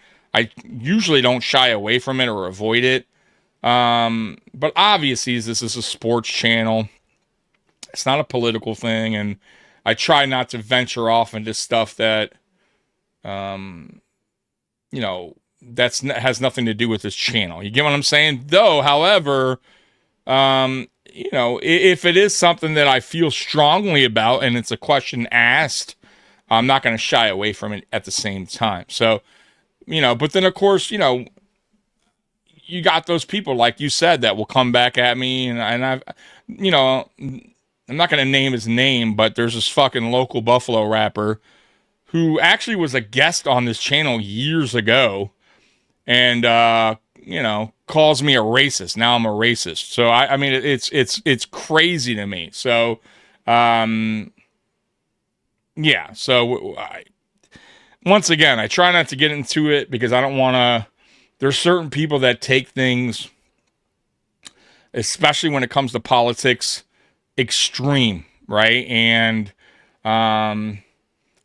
S3: usually don't shy away from it or avoid it. But obviously this is a sports channel. It's not a political thing. And I try not to venture off into stuff that, has nothing to do with this channel. You get what I'm saying? Though, however, if it is something that I feel strongly about and it's a question asked, I'm not going to shy away from it at the same time. So, but then of course, you got those people, like you said, that will come back at me, and I've, you know, I'm not going to name his name, but there's this fucking local Buffalo rapper who actually was a guest on this channel years ago, and you know, calls me a racist. Now I'm a racist. So I mean, it's crazy to me. So, yeah. So once again, I try not to get into it because I don't want to. There's certain people that take things, especially when it comes to politics, extreme, right? And I'm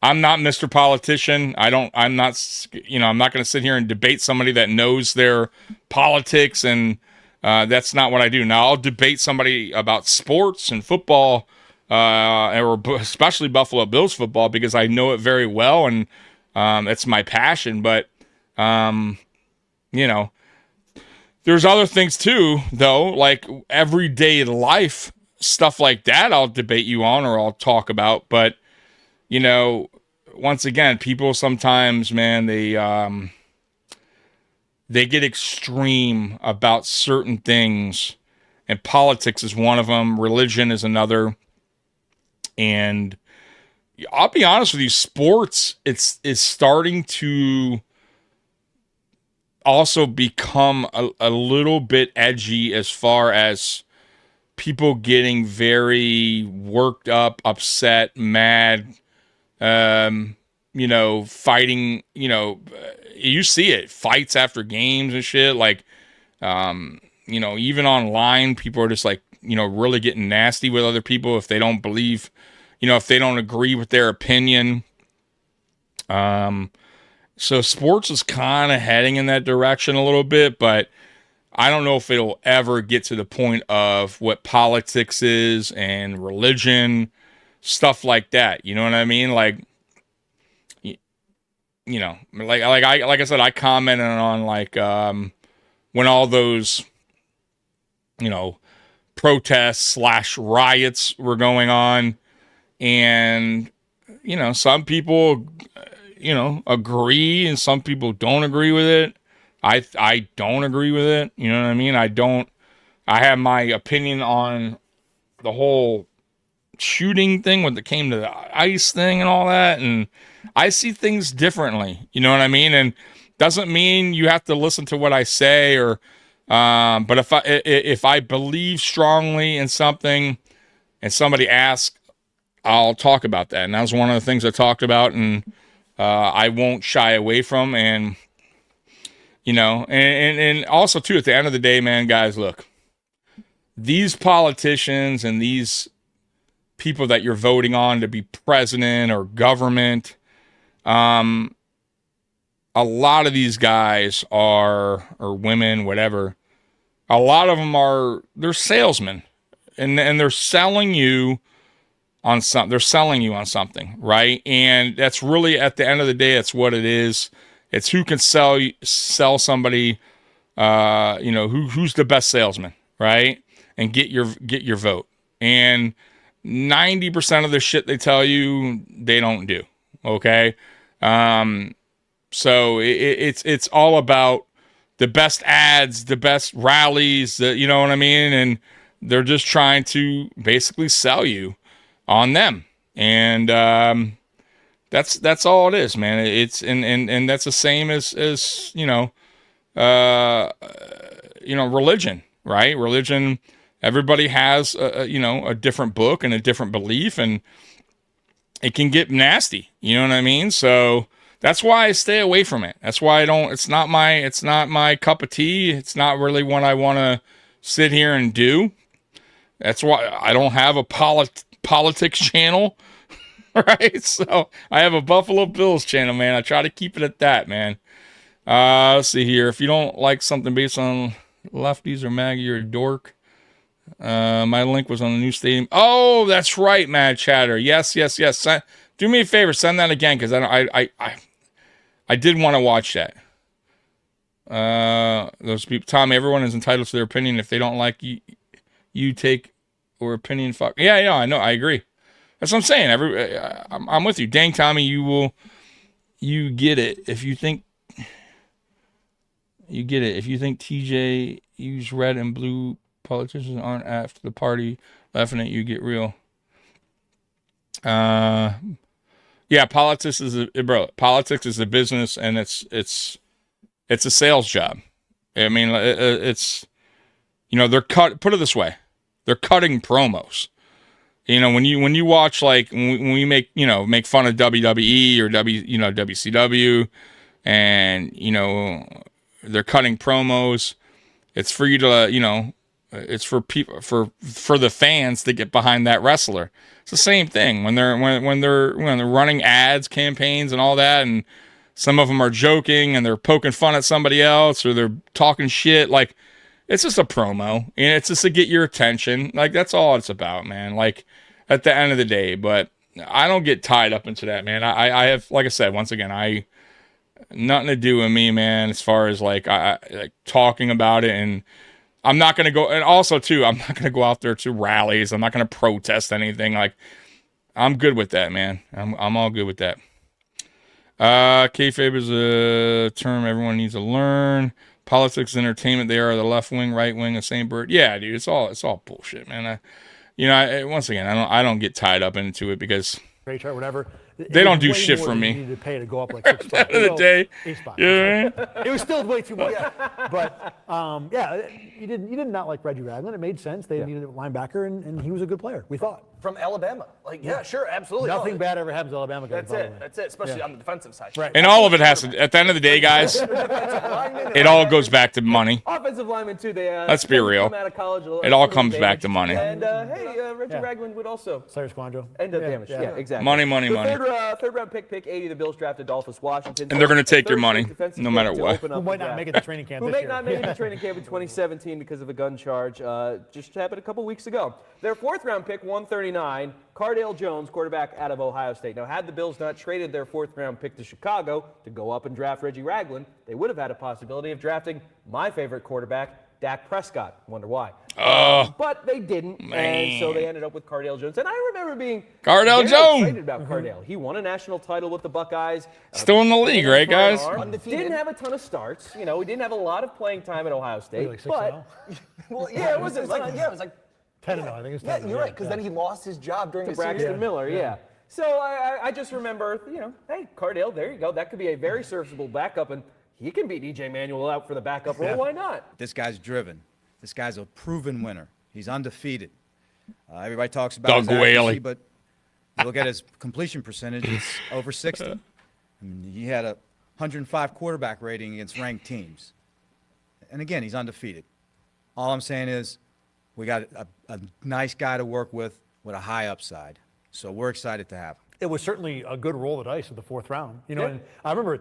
S3: not Mr. Politician. I'm not, you know, I'm not going to sit here and debate somebody that knows their politics, and that's not what I do. Now, I'll debate somebody about sports and football, or especially Buffalo Bills football, because I know it very well, and it's my passion. But, you know, there's other things too, though, like everyday life, stuff like that I'll debate you on or I'll talk about. But, you know, once again, people sometimes, man, they get extreme about certain things, and politics is one of them. Religion is another. And I'll be honest with you, sports, is starting to also become a little bit edgy as far as people getting very worked up, upset, mad, you know, fighting, you know, you see it, fights after games and shit. Like, you know, even online, people are just like, you know, really getting nasty with other people if they don't believe, you know, if they don't agree with their opinion. So sports is kind of heading in that direction a little bit, but I don't know if it'll ever get to the point of what politics is and religion, stuff like that. You know what I mean? Like, you know, like I said, I commented on like, when all those, you know, protests / riots were going on, and, you know, some people, you know, agree and some people don't agree with it. I don't agree with it. You know what I mean? I have my opinion on the whole shooting thing when it came to the ICE thing and all that. And I see things differently. You know what I mean? And doesn't mean you have to listen to what I say or, but if I believe strongly in something and somebody asks, I'll talk about that. And that was one of the things I talked about, and I won't shy away from. And, you know, and also too, at the end of the day, man, guys, look, these politicians and these people that you're voting on to be president or government, a lot of these guys are, or women, whatever, a lot of them they're salesmen, and they're selling you on something. They're selling you on something, right? And that's really, at the end of the day, that's what it is. It's who can sell somebody, you know, who's the best salesman, right? And get your vote. And 90% of the shit they tell you, they don't do. Okay. So it's all about the best ads, the best rallies, you know what I mean? And they're just trying to basically sell you on them. And, that's all it is, man. It's, and that's the same as, you know, religion, right? Religion, everybody has you know, a different book and a different belief, and it can get nasty. You know what I mean? So that's why I stay away from it. That's why it's not my cup of tea. It's not really what I want to sit here and do. That's why I don't have a politics channel, right? So I have a Buffalo Bills channel, man. I try to keep it at that, man. Let's see here. If you don't like something based on lefties or MAGA, you're a dork. My link was on the new stadium. Oh, that's right, Mad Chatter. Yes. Do me a favor, send that again, because I did want to watch that. Those people, Tommy, everyone is entitled to their opinion. If they don't like you take or opinion, fuck. Yeah, I know, I agree. That's what I'm saying. I'm with you. Dang, Tommy, you get it. If you think, You get it. If you think TJ used red and blue, politicians aren't after the party laughing at you, get real. Yeah, politics is a business, and it's a sales job. I mean, it's, you know, put it this way, they're cutting promos. You know, when you watch, like, when we make fun of WWE or WCW, and, you know, they're cutting promos, it's for you to, it's for people, for the fans to get behind that wrestler. It's the same thing when they're running ads, campaigns, and all that, and some of them are joking and they're poking fun at somebody else or they're talking shit. Like, it's just a promo, and it's just to get your attention. Like, that's all it's about, man. Like, at the end of the day. But I don't get tied up into that, man. I have, like I said, once again, nothing to do with me, man. As far as like talking about it, and I'm not going to go, and also too, I'm not going to go out there to rallies. I'm not going to protest anything. Like, I'm good with that, man. I'm all good with that. Kayfabe is a term everyone needs to learn. Politics, entertainment, they are the left wing, right wing, the same bird. Yeah, dude, it's all bullshit, man. Once again, I don't get tied up into it because
S11: Chart, whatever.
S3: They don't do shit for me.
S11: You needed to pay to go up like 6 spots.
S3: At the end of the day,
S11: it was still way too much. But yeah, you did not like Reggie Ragland. It made sense. They needed a linebacker, and he was a good player. We thought
S9: from Alabama. Like, yeah, sure, absolutely.
S11: Nothing bad ever happens to Alabama guys.
S9: That's it. Especially on the defensive side.
S11: Right.
S3: And all of it has to. At the end of the day, guys, it all goes back to money.
S9: Offensive linemen too. They
S3: let's be real.
S9: Come out of college,
S3: it all comes back to money.
S9: And Reggie Ragland would also
S11: Cyrus Quandro
S9: end up damaged. Yeah, exactly.
S3: Money.
S9: Third round pick 80. The Bills drafted Adolphus Washington.
S3: And they're going to take your money, no matter what.
S11: Who might not make it to training camp this year.
S9: Who might not make it to training camp in 2017 because of a gun charge. Just happened a couple weeks ago. Their fourth round pick, 139, Cardale Jones, quarterback out of Ohio State. Now, had the Bills not traded their fourth round pick to Chicago to go up and draft Reggie Ragland, they would have had a possibility of drafting my favorite quarterback, Dak Prescott. Wonder why. But they didn't, and so they ended up with Cardale Jones. And I remember being
S3: Cardale
S9: very
S3: Jones
S9: excited about Cardale. He won a national title with the Buckeyes.
S3: Still in the league, right, guys?
S9: Didn't have a ton of starts. He didn't have a lot of playing time at Ohio State.
S11: Like
S9: but well, yeah, it was like
S11: 10-0. I think it was 10-0.
S9: Yeah, you're right, because then he lost his job during the Braxton Miller. Yeah. So I just remember, hey, Cardale, there you go. That could be a very serviceable backup, and he can beat E.J. Manuel out for the backup role. Why not?
S16: This guy's driven. This guy's a proven winner. He's undefeated. Everybody talks about his accuracy, but you look at his completion percentage, it's over 60. I mean, he had a 105 quarterback rating against ranked teams. And again, he's undefeated. All I'm saying is we got a nice guy to work with a high upside. So we're excited to have him.
S11: It was certainly a good roll of the dice in the fourth round. And I remember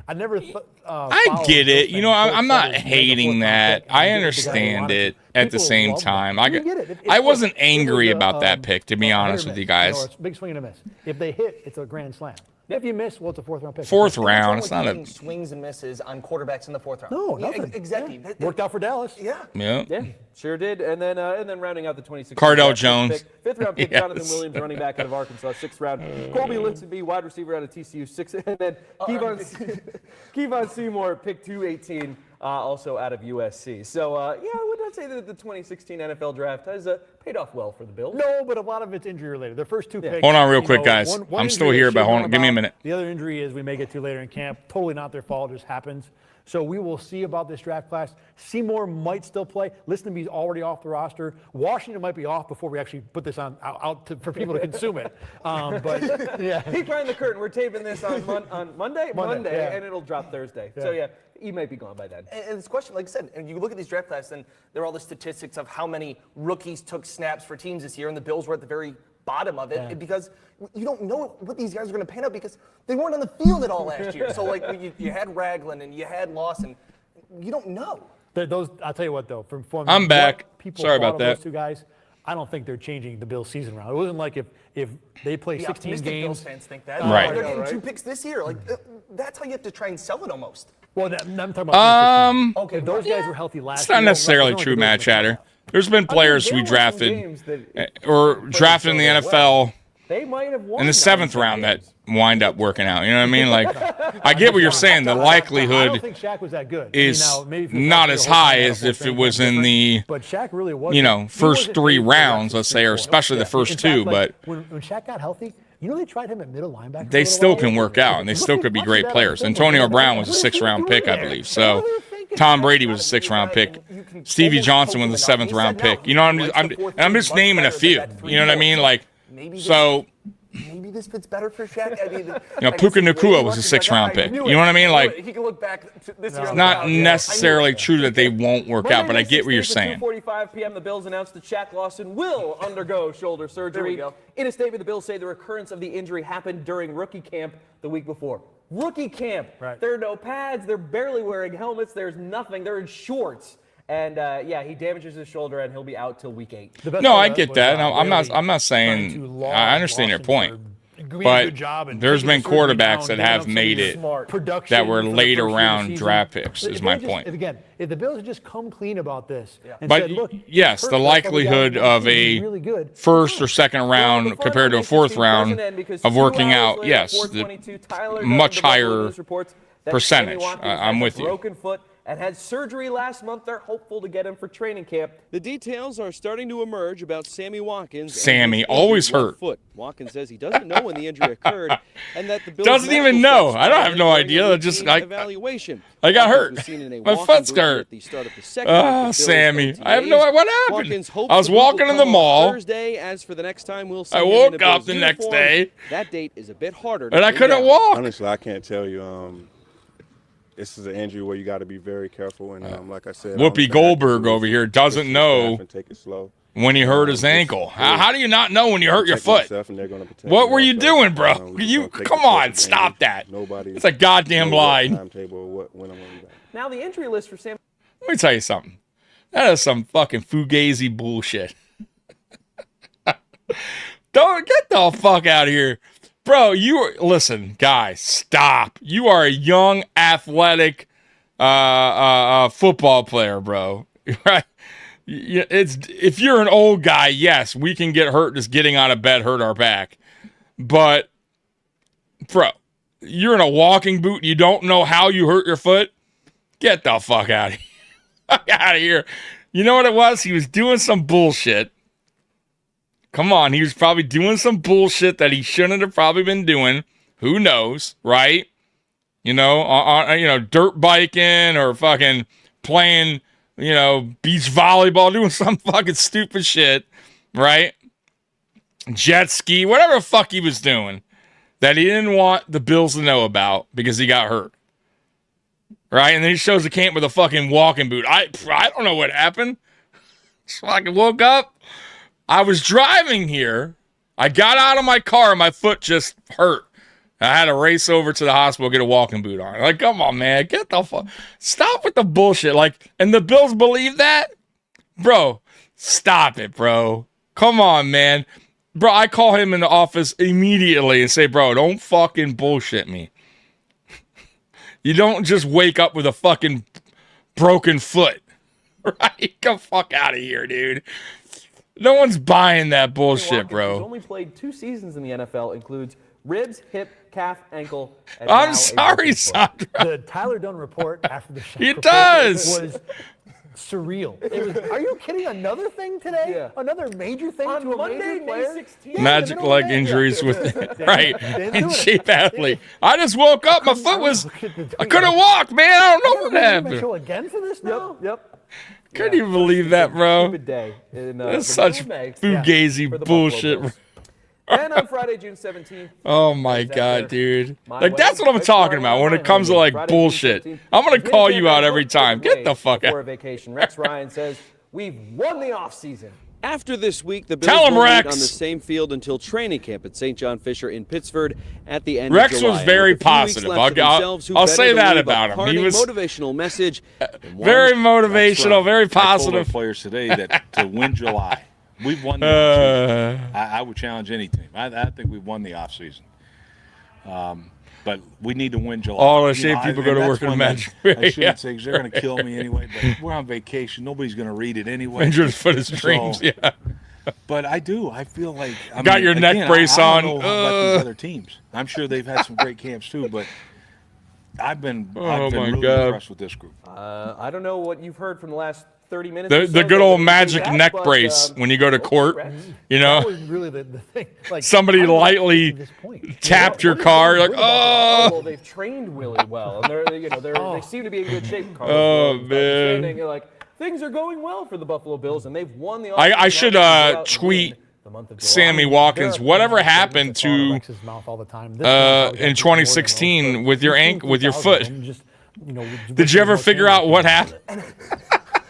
S11: I never
S3: I get it. I'm not hating that. I understand it at the same time. I wasn't angry about that pick, to be honest with you guys.
S11: It's a big swing and a miss. If they hit, it's a grand slam. If you miss, well, it's a fourth round pick.
S3: Fourth round. It's not a
S9: swings and misses on quarterbacks in the fourth round.
S11: No, nothing.
S9: Exactly.
S11: Yeah. Worked out for Dallas.
S9: Yeah, sure did. And then rounding out the 2016
S3: Cardale Jones,
S9: fifth round pick, Jonathan Williams, running back out of Arkansas. Sixth round, Colby Linsonby, wide receiver out of TCU. And then Kevon Seymour, pick 218. Also out of USC. So, I would not say that the 2016 NFL draft has paid off well for the Bills.
S11: No, but a lot of it's injury related. Their first two picks.
S3: Hold on real quick, guys. I'm still here, but hold on. Give me a minute.
S11: The other injury is we may get to later in camp. Totally not their fault. It just happens. So we will see about this draft class. Seymour might still play. Listenby's already off the roster. Washington might be off before we actually put this out for people to consume it. But yeah,
S9: peek behind the curtain. We're taping this on Monday, and it'll drop Thursday. So yeah, he might be gone by then. And this question, like I said, and you look at these draft classes, and there are all the statistics of how many rookies took snaps for teams this year, and the Bills were at the very bottom of it because you don't know what these guys are going to pan out because they weren't on the field at all last year. So like you had Ragland and you had Lawson, you don't know.
S11: Those I'll tell you what though, from
S3: I'm back. Sorry about that.
S11: Those two guys, I don't think they're changing the Bills season round. It wasn't like if they play 16 games.
S9: Bills fans think that.
S3: Right.
S9: They're getting 2 picks this year. Like that's how you have to try and sell it almost.
S11: Well, I'm talking about.
S9: Okay,
S11: if those guys were healthy last year.
S3: It's not necessarily true, Matt Chatter. There's been players we drafted or drafted in the NFL
S9: they might have won
S3: in the 7th round that wind up working out. You know what I mean? Like, I get what you're saying. The
S11: I don't
S3: likelihood
S11: think Shaq was that good.
S3: is
S11: maybe if he was
S3: not
S11: healthy
S3: as
S11: the whole
S3: high
S11: time,
S3: as
S11: the whole
S3: if it
S11: thing
S3: was
S11: might be
S3: in the,
S11: different. But Shaq really wasn't.
S3: you know,
S11: He
S3: first
S11: wasn't
S3: 3
S11: made for
S3: rounds,
S11: that
S3: let's say, or
S11: street
S3: especially the
S11: ball.
S3: first
S11: In
S3: 2.
S11: fact, like,
S3: But
S11: when Shaq got healthy, they tried him at middle linebacker.
S3: they still can work out, and they still could be great players. Antonio Brown was a 6th-round pick, I believe. So Tom Brady was a 6th-round pick. Stevie Johnson was a 7th-round pick. You know, I'm just naming a few. You know what I mean? Like, so.
S9: Maybe this fits better for Shaq. I mean,
S3: Puka Nacua was a 6th-round pick. You know what I mean? Like,
S9: he can look back this year.
S3: it's not necessarily true that they won't work out, but I get what you're saying.
S18: 2:45 p.m. The Bills announced that Shaq Lawson will undergo shoulder surgery. In a statement, the Bills say the recurrence of the injury happened during rookie camp the week before. Rookie camp. Right. There are no pads. They're barely wearing helmets. There's nothing. They're in shorts. And he damages his shoulder, and he'll be out till week 8.
S3: No, I get that. No, I'm not saying. I understand your point. But there's been quarterbacks that have made it that were later round draft picks. Is my point.
S11: Again, if the Bills had just come clean about this, and
S3: but
S11: said, look,
S3: yes, the likelihood of a 1st or 2nd round compared to a 4th round of working out, yes, much higher percentage. I'm with you.
S18: Broken foot and had surgery last month. They're hopeful to get him for training camp. The details are starting to emerge about Sammy Watkins.
S3: Sammy, always hurt.
S18: Foot. Watkins says he doesn't know when the injury occurred and that the Bills
S3: doesn't even know. I don't have no idea. I just
S18: evaluation.
S3: I got hurt. My foot's hurt. Oh, Sammy. I have no idea what happened. I was walking in the mall.
S18: Thursday. As for the next time we'll see
S3: I woke up the next day.
S18: That date is a bit harder.
S3: And I couldn't walk.
S17: Honestly, I can't tell you. This is an injury where you got to be very careful. And like I said,
S3: Whoopi Goldberg over here doesn't know
S17: take it slow.
S3: When he hurt his ankle. How do you not know when you hurt your foot? What were you doing, bro? You come on, stop that. It's a goddamn lie.
S18: Now the injury list for Sam.
S3: Let me tell you something. That is some fucking fugazi bullshit. Don't get the fuck out of here. Bro, listen, guys, stop. You are a young, athletic football player, bro. Right? If you're an old guy, yes, we can get hurt just getting out of bed, hurt our back. But, bro, you're in a walking boot. You don't know how you hurt your foot. Get the fuck out of here. Out of here. You know what it was? He was doing some bullshit. Come on, he was probably doing some bullshit that he shouldn't have probably been doing. Who knows, right? You know, dirt biking or fucking playing, beach volleyball, doing some fucking stupid shit, right? Jet ski, whatever the fuck he was doing that he didn't want the Bills to know about because he got hurt. Right? And then he shows the camp with a fucking walking boot. I don't know what happened. So I woke up. I was driving here. I got out of my car and my foot just hurt. I had to race over to the hospital, get a walking boot on. Like, come on, man. Get the fuck. Stop with the bullshit. Like, and the Bills believe that? Bro, stop it, bro. Come on, man. Bro, I call him in the office immediately and say, bro, don't fucking bullshit me. You don't just wake up with a fucking broken foot. Right? Get the fuck out of here, dude. No one's buying that bullshit, bro.
S18: He's only played 2 seasons in the NFL, includes ribs, hip, calf, ankle. And
S3: I'm sorry, Sandra.
S11: The Tyler Dunn report after the show was surreal. Are you kidding? Another thing today? Yeah. Another major thing
S18: on
S11: to a
S18: Monday,
S11: major player?
S18: May 16th.
S3: Magic leg injuries with in shape athlete. I just woke up. My foot was. I couldn't walk, man. I don't know what happened.
S11: Show again for this now?
S18: Yep.
S3: Couldn't even believe that, bro.
S18: Stupid day.
S3: That's such fugazi bullshit.
S18: And on Friday, June 17th.
S3: Oh my God, dude. Like, that's what I'm talking about when it comes to like bullshit. I'm going to call you out every time. Get the fuck out.
S18: Vacation. Rex Ryan says, we've won the offseason. After this week, the Bills
S3: Tell him,
S18: will
S3: Rex.
S18: meet on the same field until training camp at St. John Fisher in Pittsford at the end
S3: Rex
S18: of July.
S3: was very positive. I'll say that about him. He was
S18: motivational message.
S3: Very motivational, very positive.
S8: Players today that to win July. We've won the offseason. I would challenge any team. I think we've won the offseason. But we need to win July.
S3: All the same people go to work in the match.
S8: I shouldn't say because they're going to kill me anyway. But we're on vacation. Nobody's going to read it anyway.
S3: Injured foot his dreams. Yeah.
S8: But I do. I feel like
S3: Got your neck brace
S8: I
S3: on.
S8: don't know about these other teams. I'm sure they've had some great camps too, but I've been really impressed with this group.
S18: I don't know what you've heard from the last 30 minutes.
S3: The good old magic neck brace when you go to court, you know.
S11: That was really the thing. Like,
S3: somebody lightly tapped your car, like, oh.
S18: Well, they've trained really well, and they seem to be in good shape.
S3: Oh man.
S18: You're like, things are going well for the Buffalo Bills, and they've won the.
S3: I should tweet Sammy Watkins. Whatever happened to in 2016 with your foot? Did you ever figure out what happened?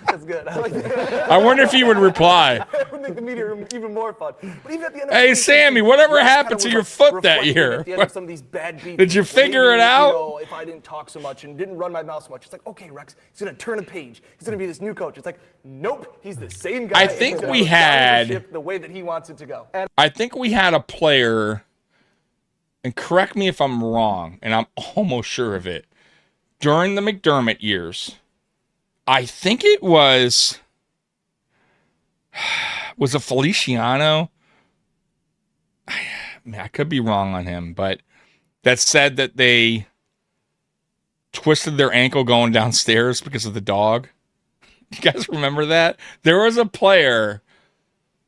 S9: That's good. I like that.
S3: I wonder if he would reply.
S9: That would make the media room even more fun. But even at the end of
S3: Hey, Sammy, whatever happened to your foot that year?
S9: At the end of some of these bad beats,
S3: Did you figure it out?
S9: If I didn't talk so much and didn't run my mouth so much, it's like, okay, Rex, he's going to turn a page. He's going to be this new coach. It's like, nope, he's the same guy.
S3: I think we had
S9: the way that he wants it to go.
S3: I think we had a player, and correct me if I'm wrong, and I'm almost sure of it, during the McDermott years. I think it was it Feliciano? I could be wrong on him, but that said that they twisted their ankle going downstairs because of the dog. You guys remember that? There was a player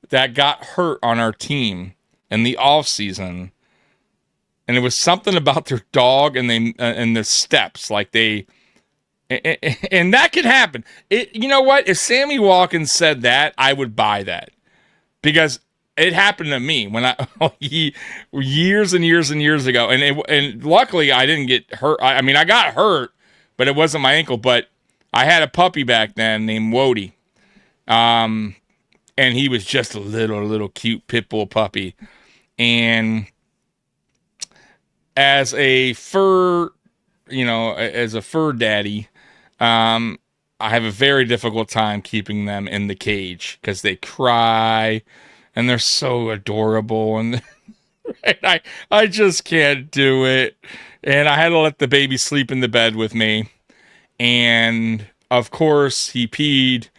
S3: that got hurt on our team in the offseason, and it was something about their dog and the steps, like they. And that could happen. You know what? If Sammy Watkins said that, I would buy that, because it happened to me when years and years and years ago. And luckily I didn't get hurt. I mean, I got hurt, but it wasn't my ankle. But I had a puppy back then named Wody, and he was just a little cute pit bull puppy. And as a fur daddy. I have a very difficult time keeping them in the cage because they cry and they're so adorable, and I just can't do it. And I had to let the baby sleep in the bed with me, and of course he peed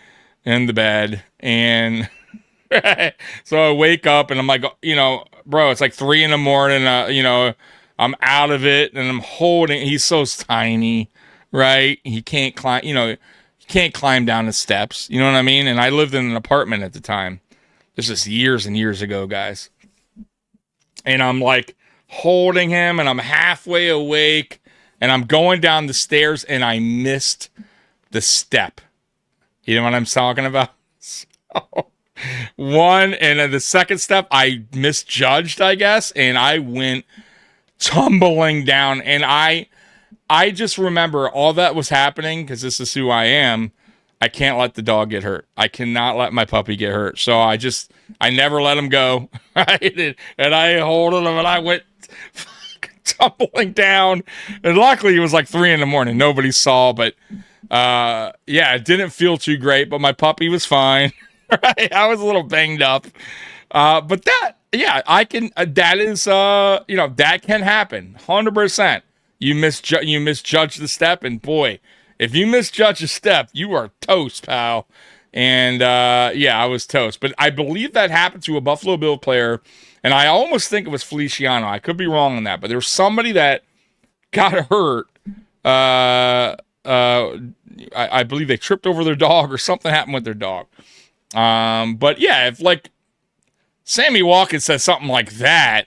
S3: in the bed, and so I wake up and I'm like, bro, it's like 3 a.m. I'm out of it, and I'm holding. He's so tiny. Right? He can't climb, he can't climb down the steps. You know what I mean? And I lived in an apartment at the time. This is years and years ago, guys. And I'm like holding him, and I'm halfway awake, and I'm going down the stairs, and I missed the step. You know what I'm talking about? So, one, and then the second step, I misjudged, I guess, and I went tumbling down, and I just remember all that was happening because this is who I am. I can't let the dog get hurt. I cannot let my puppy get hurt. So I never let him go. And I hold him, and I went tumbling down. And luckily it was like 3 a.m. Nobody saw, but it didn't feel too great, but my puppy was fine. Right? I was a little banged up. But that can happen. 100%. You misjudge the step, and boy, if you misjudge a step, you are toast, pal. And I was toast. But I believe that happened to a Buffalo Bill player, and I almost think it was Feliciano. I could be wrong on that, but there was somebody that got hurt. I believe they tripped over their dog, or something happened with their dog. But yeah, if like Sammy Watkins said something like that,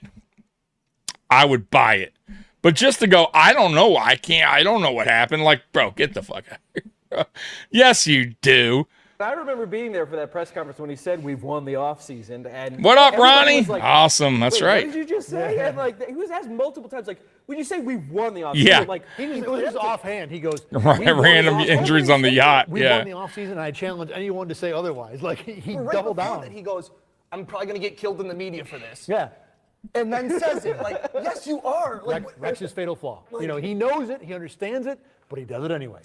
S3: I would buy it. But just to go, I don't know. I don't know what happened. Like, bro, get the fuck out of here. Yes, you do.
S18: I remember being there for that press conference when he said we've won the offseason. And
S3: what up, Ronnie?
S18: Like,
S3: awesome. That's right.
S18: What did you just say? Yeah. And like, he was asked multiple times, like, when you say we've won the offseason,
S3: yeah.
S18: Like,
S11: it was just offhand. He goes,
S3: random injuries on the yacht.
S11: We won the offseason, and I challenge anyone to say otherwise. Like, he doubled down.
S9: He goes, I'm probably going to get killed in the media for this.
S11: Yeah.
S9: And then says it. Like, yes, you are. Like,
S11: Rex's fatal flaw. He knows it, he understands it, but he does it anyway.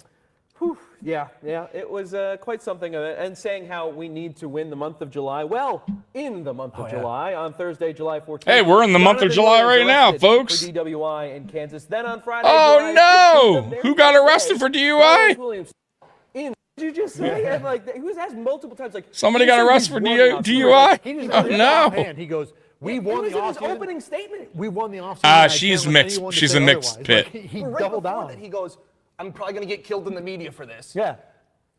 S18: Whew. Yeah, it was quite something. And saying how we need to win the month of July. Well, in the month of July, on Thursday, July 14th.
S3: Hey, we're in the month of July right now, folks.
S18: For DWI in Kansas. Then on Friday,
S3: oh, no! Who got arrested for DUI?
S18: you just say? And like he was asked multiple times, like
S3: Somebody
S18: he
S3: got
S18: said
S3: arrested
S18: he's
S3: for
S18: won the
S3: DUI?
S11: He just
S3: Oh, no.
S11: offhand, he goes, "We won the
S18: It was in his
S11: offseason.
S18: opening statement.
S11: We won the offseason."
S3: She's mixed. She's a mixed pit.
S11: He
S9: Right
S11: doubled
S9: before
S11: down.
S9: that, he goes, "I'm probably gonna get killed in the media for this."
S11: Yeah.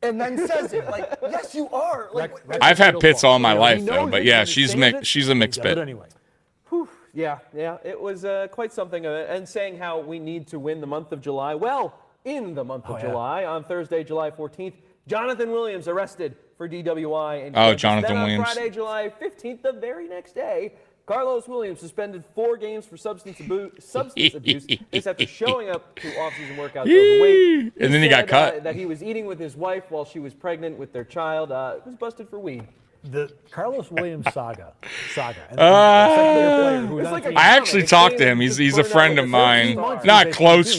S9: And then says it like, "Yes, you are." Like,
S3: I've had pits all my life
S11: He
S3: though,
S11: knows
S3: but
S11: it,
S3: yeah,
S11: he
S3: she's
S11: understands
S3: mixed.
S11: it,
S3: She's a mixed
S11: he does
S3: pit.
S11: it anyway.
S18: Yeah, it was quite something. And saying how we need to win the month of July. Well, in the month of July, on Thursday, July 14th, Jonathan Williams arrested for DWI. And
S3: Jonathan
S18: then
S3: Williams.
S18: On Friday, July 15th, the very next day, Carlos Williams suspended 4 games for substance abuse. This after showing up to off-season workouts overweight.
S3: And then he got cut.
S18: That he was eating with his wife while she was pregnant with their child. Was busted for weed.
S11: The Carlos Williams saga. And the secondary player who was on the team.
S3: I actually talked to him. He's a friend of mine. Not close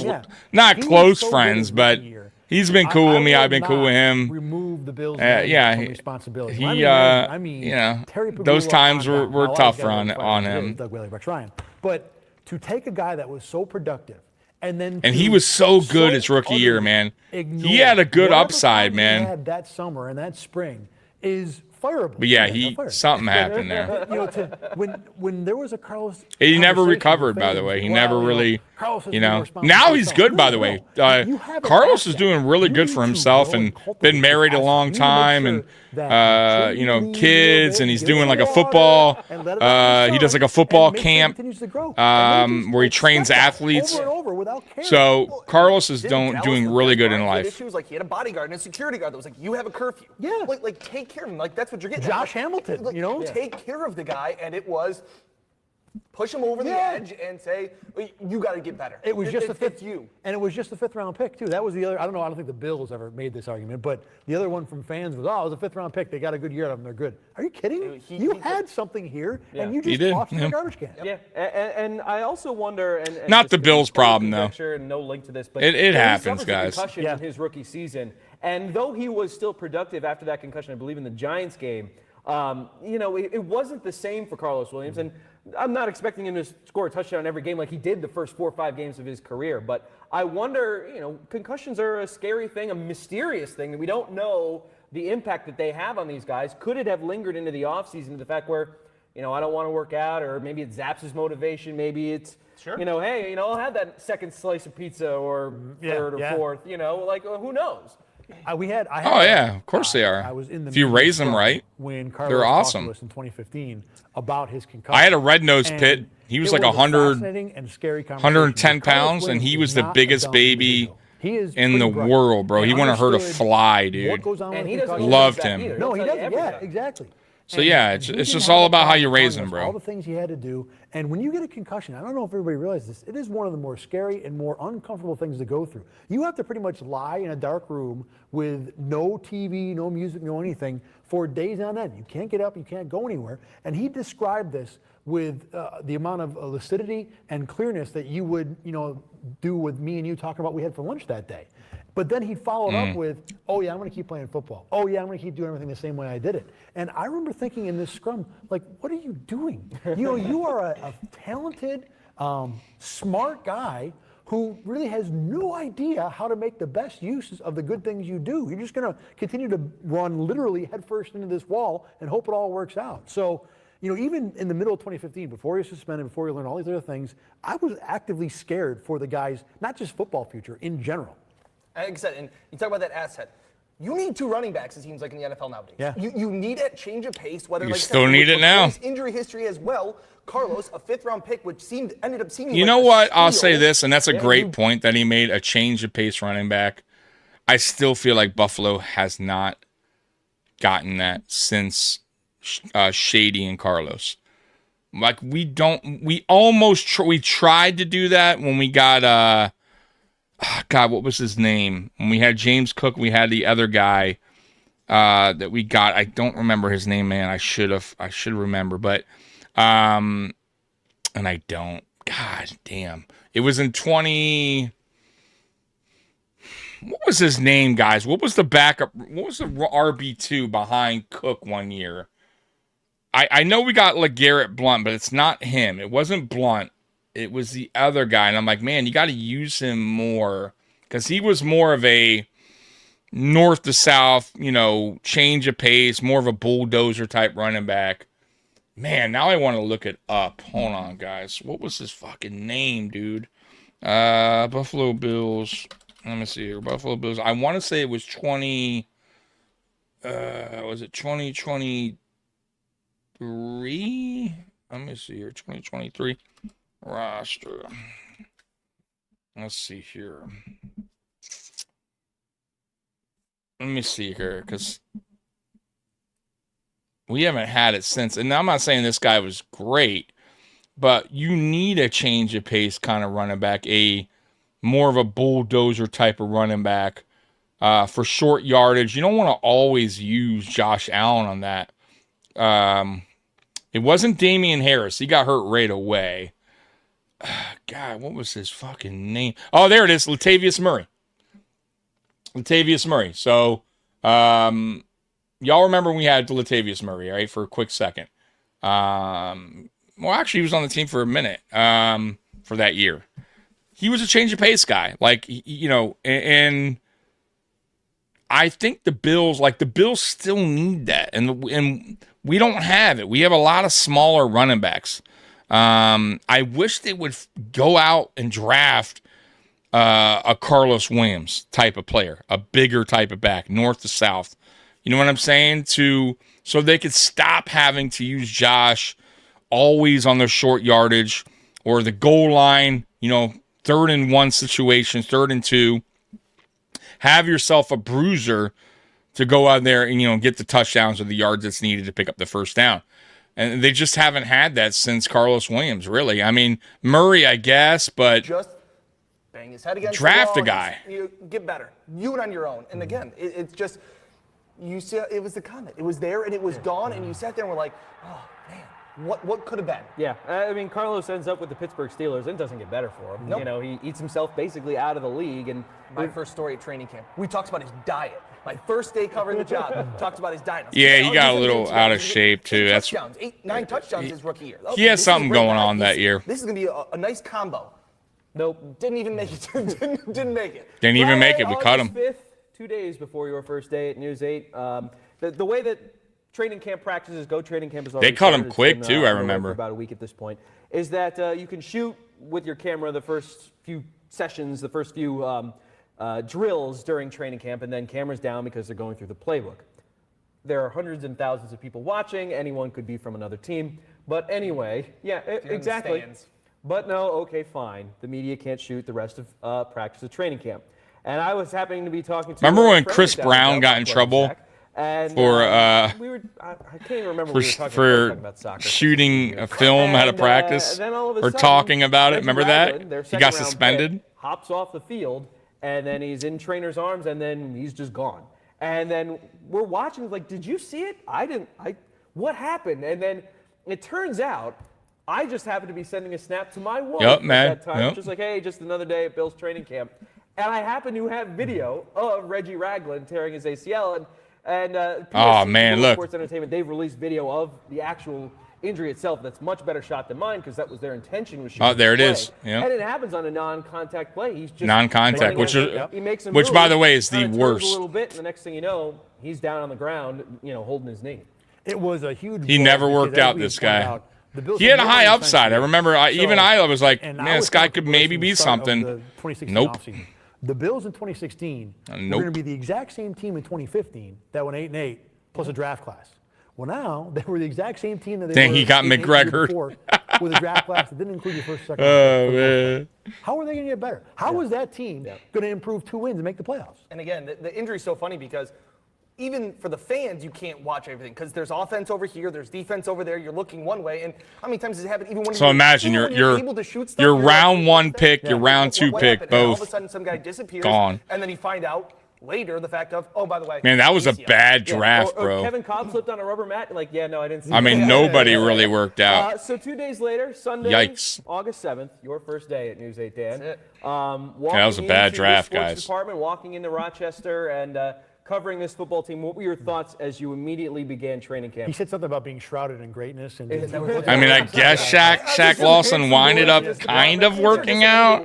S3: friends, but he's been cool with me. I've been cool with him.
S11: Remove the Bills' responsibility.
S3: Those times were tough on him.
S11: Doug Whaley, Rex Ryan. But to take a guy that was so productive and
S3: he was so good his rookie year, man. He had a good upside, man.
S11: He had that summer and that spring is fireable.
S3: But yeah, something happened there.
S11: When there was a Carlos,
S3: he never recovered, by the way. He never really, Now he's good, by the way. Carlos is doing really good for himself and been married a long time, and kids, and he's doing like a football. He does like a football camp where he trains athletes. So Carlos is doing really good in life.
S9: Issues like he had a bodyguard and a security guard that was like, "You have a curfew."
S11: Yeah.
S9: Like take care of him. Like that's what you're getting.
S11: Josh Hamilton,
S9: take care of the guy, and it was push him over the edge and say, "You got to get better."
S11: It was just a fifth
S9: you,
S11: and it was just a 5th round pick too. That was the other. I don't think the Bills ever made this argument, but the other one from fans was, "Oh, it was a 5th round pick. They got a good year out of them. They're good." Are you kidding? You had something here, and you just tossed it in the garbage can.
S18: Yeah, and I also wonder, and
S3: not the Bills' problem though.
S18: And no link to this, but
S3: it happens,
S18: he
S3: guys.
S18: Concussion in his rookie season, and though he was still productive after that concussion, I believe in the Giants game. It wasn't the same for Carlos Williams, and I'm not expecting him to score a touchdown every game like he did the first 4 or 5 games of his career. But I wonder, concussions are a scary thing, a mysterious thing, and we don't know the impact that they have on these guys. Could it have lingered into the offseason to the fact where, I don't want to work out, or maybe it zaps his motivation, maybe it's, hey, I'll have that second slice of pizza or third or fourth, who knows?
S3: Of course they are.
S11: I was in the
S3: if you raise them right,
S11: when Carlos
S3: they're awesome.
S11: Talked to us in 2015 about his concussion.
S3: I had a red-nosed pit. He was like 100,
S11: and scary
S3: 110 pounds, and he was the biggest baby in the world, bro. He wanted her to fly, dude. Loved him.
S11: No, he doesn't. Yeah, exactly.
S3: So yeah, it's just all about how you raise them, bro.
S11: All the things he had to do, and when you get a concussion, I don't know if everybody realizes this, it is one of the more scary and more uncomfortable things to go through. You have to pretty much lie in a dark room with no TV, no music, no anything for days on end. You can't get up, you can't go anywhere. And he described this with the amount of lucidity and clearness that you would, do with me and you talking about we had for lunch that day. But then he followed up with, "Oh yeah, I'm going to keep playing football. Oh yeah, I'm going to keep doing everything the same way I did it." And I remember thinking in this scrum, like, what are you doing? You are a talented, smart guy who really has no idea how to make the best uses of the good things you do. You're just going to continue to run literally headfirst into this wall and hope it all works out. So, even in the middle of 2015, before he was suspended, before he learned all these other things, I was actively scared for the guy's, not just football future, in general.
S9: Like I said, and you talk about that asset. You need 2 running backs, it seems like, in the NFL nowadays.
S11: Yeah.
S9: You need a change of pace. Whether
S3: you still need it now.
S9: His injury history as well. Carlos, a 5th-round pick, which ended up seeming.
S3: You know what? I'll say this, and that's a great point that he made. A change of pace running back. I still feel like Buffalo has not gotten that since Shady and Carlos. Like we tried to do that when we got God, what was his name? When we had James Cook, we had the other guy that we got. I don't remember his name, man. I should remember, but and I don't. God damn. It was in 20. What was his name, guys? What was the backup? What was the RB2 behind Cook one year? I know we got LeGarrette Blount, but it's not him. It wasn't Blount. It was the other guy. And I'm like, man, you got to use him more. Because he was more of a north to south, change of pace, more of a bulldozer type running back. Man, now I want to look it up. Hold on, guys. What was his fucking name, dude? Buffalo Bills. Let me see here. Buffalo Bills. I want to say it was 2023? Let me see here. 2023 roster. Let's see here. Let me see here, because we haven't had it since. And I'm not saying this guy was great, but you need a change of pace kind of running back, a more of a bulldozer type of running back for short yardage. You don't want to always use Josh Allen on that. It wasn't Damian Harris. He got hurt right away. God, what was his fucking name? Oh, there it is. Latavius Murray. So, y'all remember when we had Latavius Murray, right, for a quick second. Well, actually, he was on the team for a minute for that year. He was a change of pace guy. And I think the Bills still need that. And we don't have it. We have a lot of smaller running backs. I wish they would go out and draft a Carlos Williams type of player, a bigger type of back, north to south. You know what I'm saying? So they could stop having to use Josh always on their short yardage or the goal line, 3rd and 1 situations, 3rd and 2. Have yourself a bruiser to go out there and, get the touchdowns or the yards that's needed to pick up the first down. And they just haven't had that since Carlos Williams, really. I mean, Murray, I guess, but
S9: just bang his head against
S3: draft
S9: the
S3: a
S9: wall,
S3: guy.
S9: You get better. You and on your own. And again, it's just, you see, it was the comment. It was there and it was gone, and you sat there and were like, oh, man. What could have been?
S18: Yeah, I mean, Carlos ends up with the Pittsburgh Steelers, and it doesn't get better for him.
S9: Nope.
S18: He eats himself basically out of the league. And
S9: my first story at training camp, we talked about his diet. My first day covering the job, talked about his diet.
S3: Yeah, he got a little out of shape too.
S9: That's 9 touchdowns his rookie year.
S3: He had something going on that year.
S9: This is gonna be a nice combo. Nope, didn't even make it. didn't make it.
S3: Didn't even make it. We cut him.
S18: August 5th, 2 days before your first day at News 8. The way that training camp practices go, training camp is already
S3: they cut him
S18: started.
S3: quick
S18: It's
S3: too.
S18: been,
S3: I remember
S18: for about a week at this point. Is that you can shoot with your camera the first few sessions, the first few drills during training camp, and then cameras down because they're going through the playbook. There are hundreds and thousands of people watching. Anyone could be from another team. But anyway, yeah, exactly. But no, okay, fine. The media can't shoot the rest of practice of training camp. And I was happening to be talking to.
S3: Remember when Chris Brown got in trouble for
S18: I can't even remember what we were talking about soccer.
S3: shooting a film out of practice or talking about it? Remember that? He got suspended.
S18: Hops off the field, and then he's in trainer's arms, and then he's just gone. And then we're watching, like, did you see it? I didn't. What happened? And then it turns out I just happened to be sending a snap to my wife at that time, just like, hey, just another day at Bill's training camp. And I happen to have video of Reggie Ragland tearing his ACL. And PSC, Sports Entertainment, they've released video of the actual injury itself. That's much better shot than mine because that was their intention. Was
S3: oh, there it is.
S18: Yeah. And it happens on a non-contact play. He's just
S3: non-contact, which by the way is the worst.
S18: A little bit, and the next thing you know, he's down on the ground, holding his knee.
S11: It was a huge.
S3: He never worked out. This guy. He had a high upside. I remember. I was like, man, this guy could maybe be something. Nope.
S11: The Bills in 2016 were going to be the exact same team in 2015 that went 8-8 plus a draft class. Well, now they were the exact same team that they were.
S3: He got McGregor
S11: with a draft class that didn't include your first, second.
S3: Oh man!
S11: How are they going to get better? How was that team going to improve 2 wins and make the playoffs?
S9: And again, the injury's so funny because even for the fans, you can't watch everything because there's offense over here, there's defense over there. You're looking one way, and how many times has it happened? Even when
S3: imagine you're
S9: able to shoot stuff,
S3: your round one pick, your round two pick, both
S9: all of a sudden some guy disappears,
S3: gone,
S9: and then you find out later the fact of, oh, by the way,
S3: man, that was a bad draft, bro.
S18: Kevin Cobb slipped on a rubber mat. Like, I didn't see.
S3: I mean, nobody really worked out.
S18: So 2 days later, Sunday, August 7th, your first day at News 8, Dan.
S3: That was a bad draft, guys.
S18: Department, walking into Rochester and. covering this football team. What were your thoughts as you immediately began training camp?
S11: He said something about being shrouded in greatness. And
S3: I mean, I guess Shaq Lawson winded up kind of working out.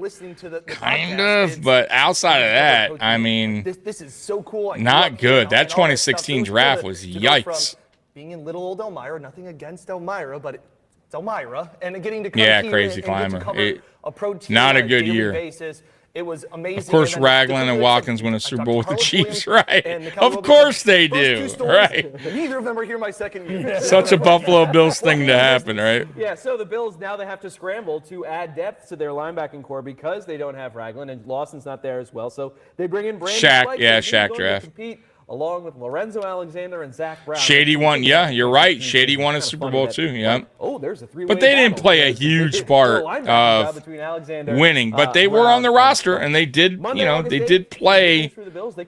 S3: Kind of. But outside of that, I mean,
S9: this is so cool.
S3: Not good. That 2016 draft was yikes.
S9: Being in little old Elmira, nothing against Elmira, but it's Elmira, and getting to come here
S3: crazy
S9: and
S3: climber.
S9: get to cover a pro team
S3: Not a
S9: on
S3: good
S9: daily
S3: year.
S9: basis. It was amazing.
S3: Of course,
S9: And then
S3: Ragland and Watkins win a Super Bowl with the Chiefs, right?
S9: and
S3: Of course they do, right?
S9: Neither of them are here my second year.
S3: Such a Buffalo Bills thing to happen, right?
S18: Yeah, so the Bills, now they have to scramble to add depth to their linebacking core because they don't have Ragland, and Lawson's not there as well. So they bring in Brandon
S3: Shaq,
S18: Flight,
S3: yeah,
S18: who's
S3: Shaq
S18: going to
S3: draft.
S18: compete along with Lorenzo Alexander and Zach Brown.
S3: Shady won, yeah, you're right. Shady won a Super Bowl too, yeah.
S18: Oh, there's a three-way
S3: But they didn't
S18: battle.
S3: play a huge part of
S18: between Alexander,
S3: winning. But they were on the roster, and they did, they did play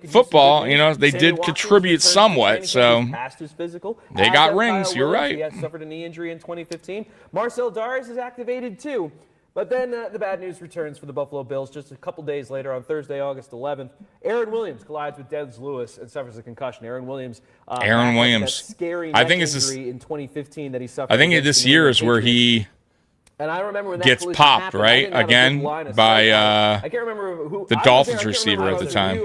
S3: football. They did contribute somewhat. So they got rings. You're right.
S18: He had suffered a knee injury in 2015. Marcel Darius is activated too. But then the bad news returns for the Buffalo Bills just a couple days later on Thursday, August 11th. Aaron Williams collides with Dez Lewis and suffers a concussion. Aaron Williams. That scary
S3: I think
S18: neck
S3: it's this.
S18: injury in 2015 that he suffered.
S3: I think this year is where he
S18: and I remember when that
S3: gets
S18: collision
S3: popped,
S18: happened, I
S3: right?
S18: didn't have a good
S3: Again
S18: line of
S3: by
S18: sight. I can't remember who.
S3: the
S18: I was
S3: Dolphins
S18: there, I can't
S3: receiver
S18: remember
S3: at the
S18: who
S3: time.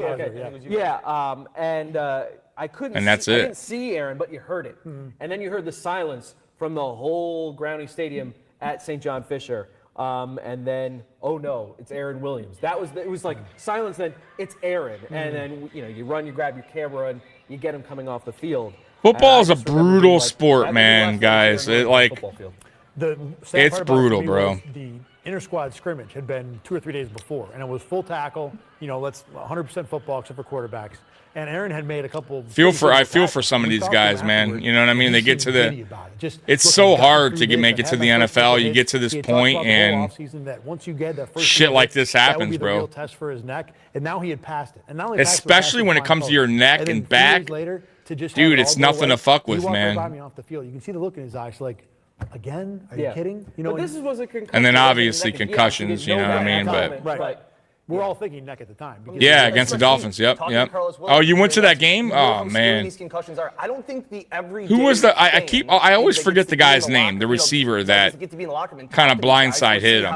S18: it was. I couldn't.
S3: And that's
S18: I
S3: it.
S18: didn't see Aaron, but you heard it, and then you heard the silence from the whole Groundy Stadium at St. John Fisher. And then, oh no, it's Aaron Williams. It was like silence. Then it's Aaron, and then you run, you grab your camera, and you get him coming off the field.
S3: Football is a brutal sport, man, guys.
S11: The sad
S3: it's
S11: part about it for
S3: brutal,
S11: me
S3: bro.
S11: was the inter-squad scrimmage had been 2 or 3 days before, and it was full tackle. Let's 100% football except for quarterbacks. And Aaron had made a couple.
S3: I feel for some of these guys, man. You know what I mean? They get to the. It's so hard to make it to the NFL. You get to this point, and shit like this happens, bro.
S11: Real test for his neck, and now he had passed it. And not only
S3: especially when it comes to your neck and back, dude, it's nothing to fuck with, man.
S11: Off the field. You can see the look in his eyes, like, again? Are you kidding?
S18: But this was a concussion.
S3: And then obviously concussions, you know what I mean? But
S11: right. We're all thinking neck at the time.
S3: Yeah, against the Dolphins. Yep. Oh, you went to that game? Oh man.
S9: These concussions are. I don't think the
S3: Who was the? I always forget the guy's name. The receiver that kind of blindside hit him.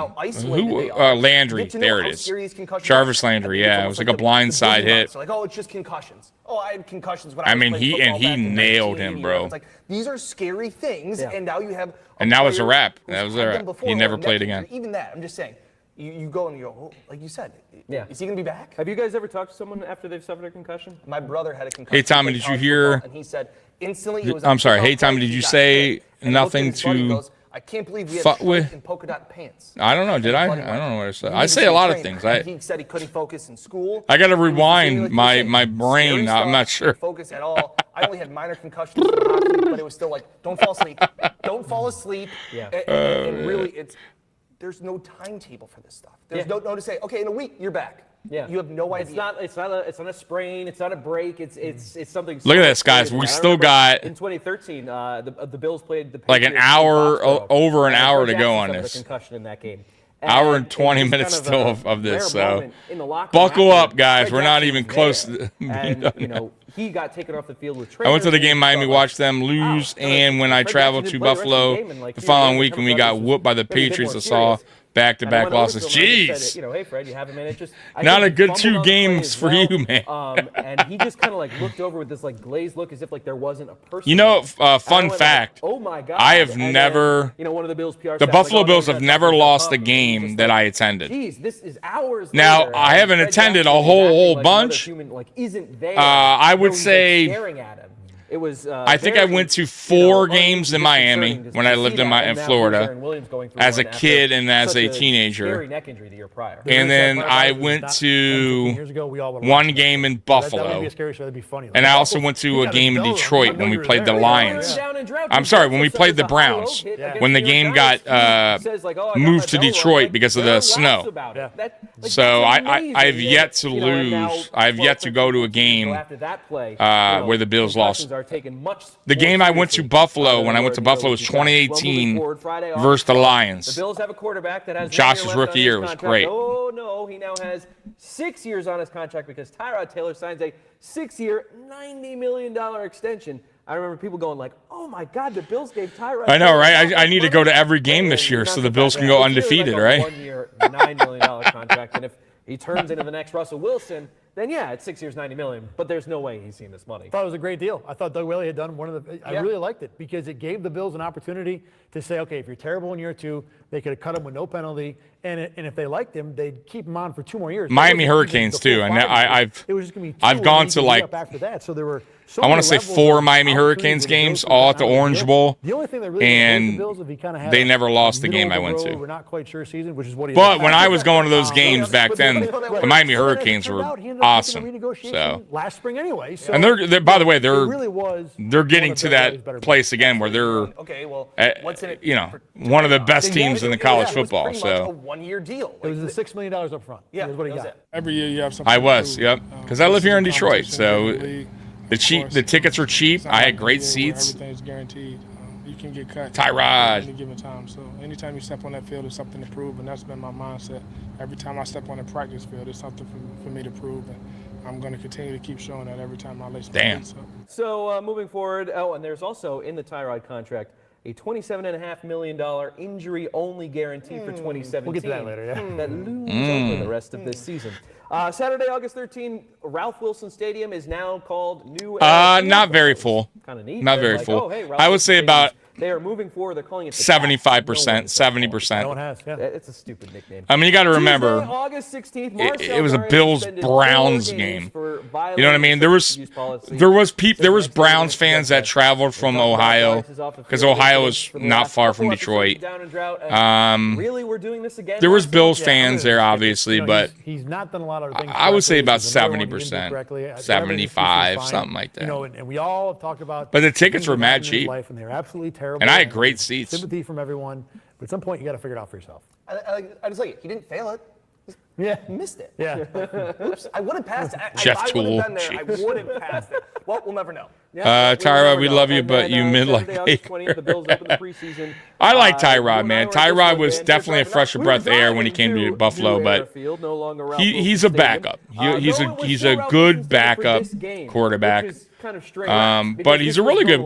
S3: Who? Landry. There it is. Jarvis Landry. Yeah, it was like a blindside hit.
S9: Like, oh, it's just concussions. Oh, I had concussions when
S3: I mean, he nailed him, bro.
S9: It's like these are scary things, and now you have.
S3: And now it's a wrap. That was a wrap. He never played again.
S9: Even that, I'm just saying. You go and you go, oh, like you said, is he going to be back?
S18: Have you guys ever talked to someone after they've suffered a concussion?
S9: My brother had a concussion.
S3: Hey, Tommy, did you hear?
S9: And he said instantly it was
S3: I'm sorry. Hey, Tommy, did you say nothing to
S9: I can't believe we had
S3: with?
S9: in polka dot pants.
S3: I don't know. Did I? I don't know what I said. I say a lot of things.
S9: He said he couldn't focus in school.
S3: I got to rewind my brain. I'm not sure.
S9: Focus at all. I only had minor concussions from hockey, but it was still like, don't fall asleep. Don't fall asleep.
S18: Yeah.
S9: And really, there's no timetable for this stuff. There's no to say, okay, in a week you're back.
S18: Yeah.
S9: You have no idea.
S18: It's not a sprain. It's not a break. It's something.
S3: Look at this, guys. We still got
S18: in 2013. The Bills played the
S3: like an hour, over an hour to go on this.
S18: Concussion in that game.
S3: Hour and 20 minutes still of this. So buckle up, guys. We're not even close to being done.
S18: He got taken off the field with.
S3: I went to the game Miami, watched them lose, and when I traveled to Buffalo the following week, when we got whooped by the Patriots, I saw back-to-back losses. Jeez.
S18: Hey Fred, you have a minute? Just
S3: not a good 2 games for you, man.
S18: And he just kind of like looked over with this like glazed look, as if like there wasn't a person.
S3: You know, fun fact.
S18: Oh my God!
S3: I have never.
S18: One of the Bills PR.
S3: The Buffalo Bills have never lost a game that I attended.
S18: Jeez, this is hours.
S3: Now I haven't attended a whole bunch. I would say.
S18: It was.
S3: I think I went to 4 games in Miami when I lived in Florida as a kid and as a teenager. And then I went to 1 game in Buffalo. And I also went to a game in Detroit when we played the Lions. I'm sorry, when we played the Browns. When the game got moved to Detroit because of the snow. So I have yet to lose. I have yet to go to a game where the Bills lost
S18: are taken much.
S3: The
S18: more
S3: game I went to
S18: seriously
S3: Buffalo,
S18: than
S3: when I
S18: they
S3: went
S18: were
S3: to
S18: in the
S3: Buffalo,
S18: early
S3: was
S18: 2000s. Well, moving
S3: 2018
S18: forward, Friday,
S3: versus the
S18: August 12th,
S3: Lions.
S18: The Bills have a quarterback that has
S3: Josh's
S18: 1 year left
S3: rookie
S18: on
S3: year
S18: his
S3: was
S18: contract.
S3: great.
S18: Oh no, he now has 6 years on his contract because Tyrod Taylor signs a 6-year, $90 million extension. I remember people going like, "Oh my God, the Bills gave Tyrod."
S3: I know,
S18: Taylor
S3: right?
S18: that
S3: I need to
S18: much
S3: go
S18: money."
S3: to every game this year so the Bills can go undefeated,
S18: It's really
S3: right?
S18: like a 1 year, $9 million contract, and if he turns into the next Russell Wilson, then yeah, it's 6 years, $90 million. But there's no way he's seen this money.
S11: I thought it was a great deal. I thought Doug Whaley had done one of the. I really liked it because it gave the Bills an opportunity to say, okay, if you're terrible in year 2, they could have cut him with no penalty, and if they liked him, they'd keep him on for 2 more years.
S3: Miami Hurricanes too, and I've gone to like
S11: after that, so there were. So
S3: I want to say 4 Miami Hurricanes games, all at the Orange Bowl,
S11: the only thing that really
S3: and
S11: the Bills, if he kind of had
S3: they never lost the game I went to.
S11: We're not quite sure season, which is what he.
S3: But when I was going to those games back then, the Miami Hurricanes were awesome. So
S11: last spring anyway. So
S3: and they're by the way,
S11: really
S3: they're getting to that place again where they're one of the best teams in the college football. So
S9: a 1-year deal.
S11: It was the $6 million up front.
S9: Yeah,
S11: was what he got.
S14: Every year you have something.
S3: I was, yep, because I live here in Detroit, so the tickets are cheap. I had great seats.
S14: Everything's guaranteed. You can get cut
S3: Tyrod.
S14: at any given time. So anytime you step on that field, there's something to prove, and that's been my mindset. Every time I step on the practice field, there's something for me to prove, and I'm going to continue to keep showing that every time I lace my boots up.
S18: So moving forward, and there's also in the Tyrod contract a $27.5 million injury-only guarantee for 2017.
S11: We'll get to that later, yeah.
S18: That looms over the rest of this season. Saturday, August 13, Ralph Wilson Stadium is now called New.
S3: Not very full.
S18: Kind of neat.
S3: Not
S18: They're
S3: very
S18: like,
S3: full.
S18: oh, hey, Ralph
S3: I would
S18: Wilson
S3: say about
S18: they are moving forward. They're calling it
S3: 75%, 70%.
S11: No one has. Yeah.
S18: It's a stupid nickname.
S3: I mean, you got to remember,
S18: Tuesday, August 16th,
S3: it was a
S18: Marcel
S3: Bills
S18: suspended
S3: Browns
S18: 4
S3: game.
S18: games for
S3: You know what I mean?
S18: violating
S3: There was Browns fans that traveled from Ohio because Ohio is not far from Detroit.
S18: Really, we're doing this again.
S3: There was Bills fans there, obviously, but
S11: he's not done a lot of things.
S3: I would say about
S11: correctly.
S3: 70%, 75, something like that.
S11: You know, and we all have talked about.
S3: But the tickets were
S11: things
S3: mad
S11: that happened in his
S3: cheap.
S11: life, and they're absolutely terrible.
S3: And I had great seats.
S11: Sympathy from everyone, but at some point you got to figure it out for yourself.
S9: I just like it. He didn't fail it.
S11: Yeah.
S9: Missed it.
S11: Yeah.
S9: Oops. I would have passed it.
S3: Jeff
S9: if I would
S3: Toole.
S9: have been there, I would have passed it. Well, we'll never know.
S3: Tyrod, we love you, but you mid like Baker. I like Tyrod, man. Tyrod was definitely a fresher breath of air when he came to Buffalo, but he's a backup. He's a good backup quarterback. But he's a really good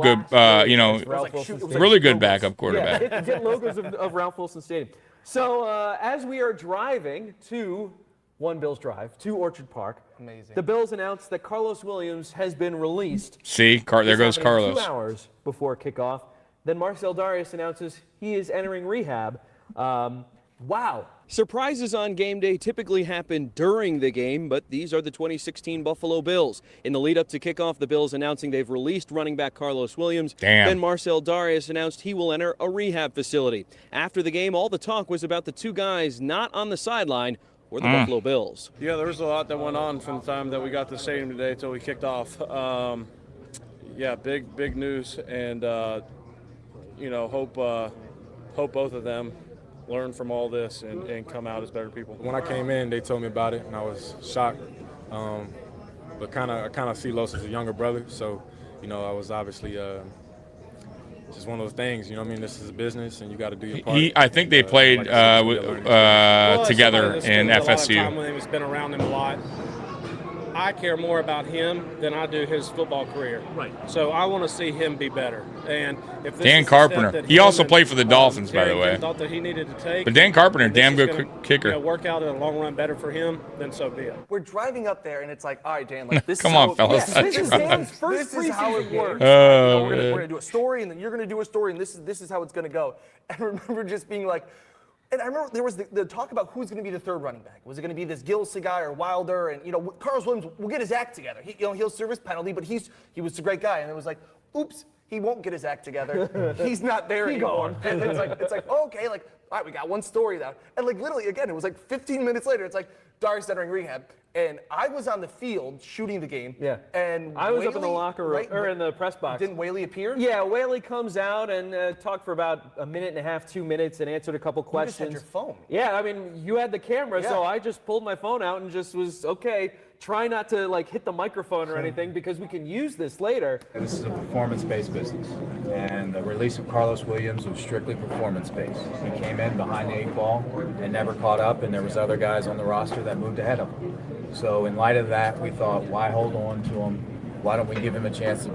S3: really good backup quarterback.
S18: Yeah, get logos of Ralph Wilson Stadium. So as we are driving to One Bills Drive to Orchard Park,
S9: amazing.
S18: The Bills announced that Carlos Williams has been released.
S3: See, there goes Carlos.
S18: 2 hours before kickoff. Then Marcel Darius announces he is entering rehab. Wow. Surprises on game day typically happen during the game, but these are the 2016 Buffalo Bills. In the lead up to kickoff, the Bills announcing they've released running back Carlos Williams. Then Marcel Darius announced he will enter a rehab facility. After the game, all the talk was about the 2 guys not on the sideline or the Buffalo Bills.
S19: Yeah, there was a lot that went on from the time that we got to the stadium today until we kicked off. Yeah, big news, and hope both of them learn from all this and come out as better people.
S20: When I came in, they told me about it, and I was shocked. But I kind of see Los as a younger brother, so I was obviously just one of those things. You know what I mean? This is a business, and you got to do your part.
S3: I think they played together in FSU.
S19: He's been around him a lot. I care more about him than I do his football career. Right. So I want to see him be better. And if this
S3: Dan
S19: is
S3: Carpenter, he also played for the Dolphins, by the way.
S19: Thought that he needed to take.
S3: But Dan Carpenter, damn good kicker.
S19: Work out in the long run better for him, then so be it.
S9: We're driving up there, and it's like, all right, Dan, like this.
S3: Come on, fellas.
S9: This is Dan's first. This is how it works. We're gonna do a story, and then you're gonna do a story, and this is how it's gonna go. And I remember just being like. And I remember there was the talk about who's going to be the 3rd running back. Was it going to be this Gilson guy or Wilder? And Carlos Williams will get his act together. He'll serve his penalty, but he was a great guy. And it was like, oops, he won't get his act together. He's not there anymore. And it's like, oh, okay, like, all right, we got one story now. And like literally, again, it was like 15 minutes later. It's like Darius entering rehab. And I was on the field shooting the game.
S18: Yeah.
S9: And
S18: I was up in the locker room, or in the press box.
S9: Didn't Whaley appear?
S18: Yeah, Whaley comes out and talked for about a minute and a half, 2 minutes, and answered a couple questions.
S9: You just had your phone.
S18: Yeah, I mean, you had the camera, so I just pulled my phone out and just was, okay, try not to like hit the microphone or anything because we can use this later.
S16: This is a performance-based business, and the release of Carlos Williams was strictly performance-based. He came in behind the 8 ball and never caught up, and there was other guys on the roster that moved ahead of him. So in light of that, we thought, why hold on to him? Why don't we give him a chance to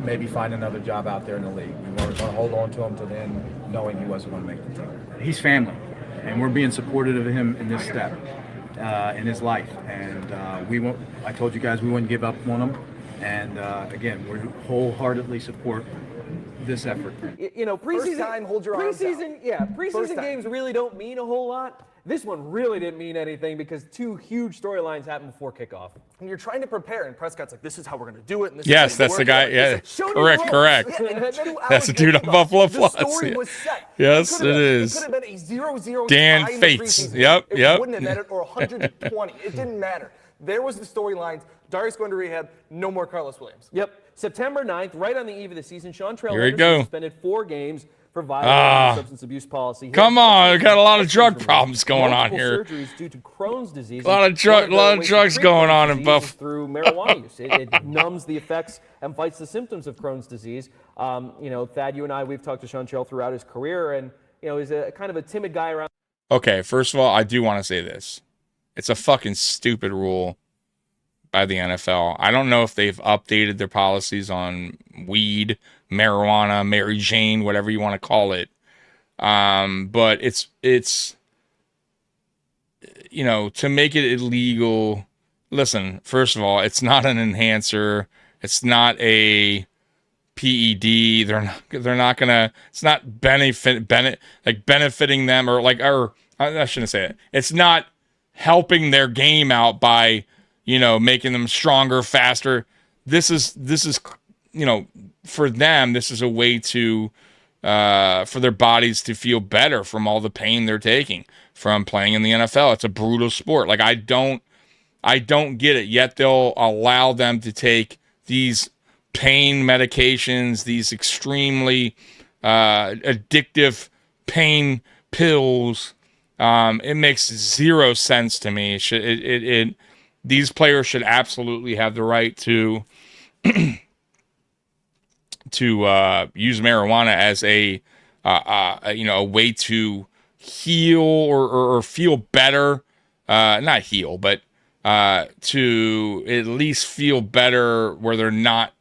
S16: maybe find another job out there in the league? We weren't going to hold on to him till then, knowing he wasn't going to make the team. He's family, and we're being supportive of him in this step. In his life, and I told you guys we wouldn't give up on him, and again, we wholeheartedly support this effort.
S18: You know, preseason,
S9: First time, hold your arms
S18: preseason,
S9: out.
S18: yeah,
S9: First
S18: preseason
S9: time.
S18: games really don't mean a whole lot. This one really didn't mean anything because 2 huge storylines happened before kickoff.
S9: And you're trying to prepare, and Prescott's like, this is how we're going to do it. And this
S3: Yes,
S9: is how
S3: that's the guy. Yeah, correct.
S9: Yeah, and 2 hours
S3: That's the dude on
S9: before
S3: Buffalo
S9: the
S3: Plus.
S9: story
S3: Yeah.
S9: was set.
S3: Yes,
S9: it
S3: it is.
S9: It could have been a 0-0
S3: Dan
S9: tie in the
S3: Fates.
S9: preseason.
S3: Yep,
S9: It
S3: yep.
S9: wouldn't have mattered, or 120. It didn't matter. There was the storylines. Darius going to rehab. No more Carlos Williams.
S18: Yep. September 9th, right on the eve of the season, Seantrell
S3: Here we
S18: Henderson
S3: go.
S18: suspended 4 games for violating the substance abuse policy.
S3: Come on, we've got a lot of drug problems going on here.
S18: Surgeries due to Crohn's disease.
S3: A lot of drugs going on in Buff.
S18: Through marijuana use. It numbs the effects and fights the symptoms of Crohn's disease. You know, Thad, you and I, we've talked to Seantrell throughout his career, and you know, he's a kind of a timid guy around.
S3: Okay, first of all, I do want to say this. It's a fucking stupid rule by the NFL. I don't know if they've updated their policies on weed, marijuana, Mary Jane, whatever you want to call it. But it's you know, to make it illegal. Listen, first of all, it's not an enhancer. It's not a PED. They're not gonna. It's not benefiting them or I shouldn't say it. It's not helping their game out by, you know, making them stronger, faster. This is you know, for them, this is a way to for their bodies to feel better from all the pain they're taking from playing in the NFL. It's a brutal sport. Like I don't get it. Yet they'll allow them to take these pain medications, these extremely addictive pain pills. It makes zero sense to me. These players should absolutely have the right to use marijuana as a way to heal or feel better. Not heal, but to at least feel better where they're not,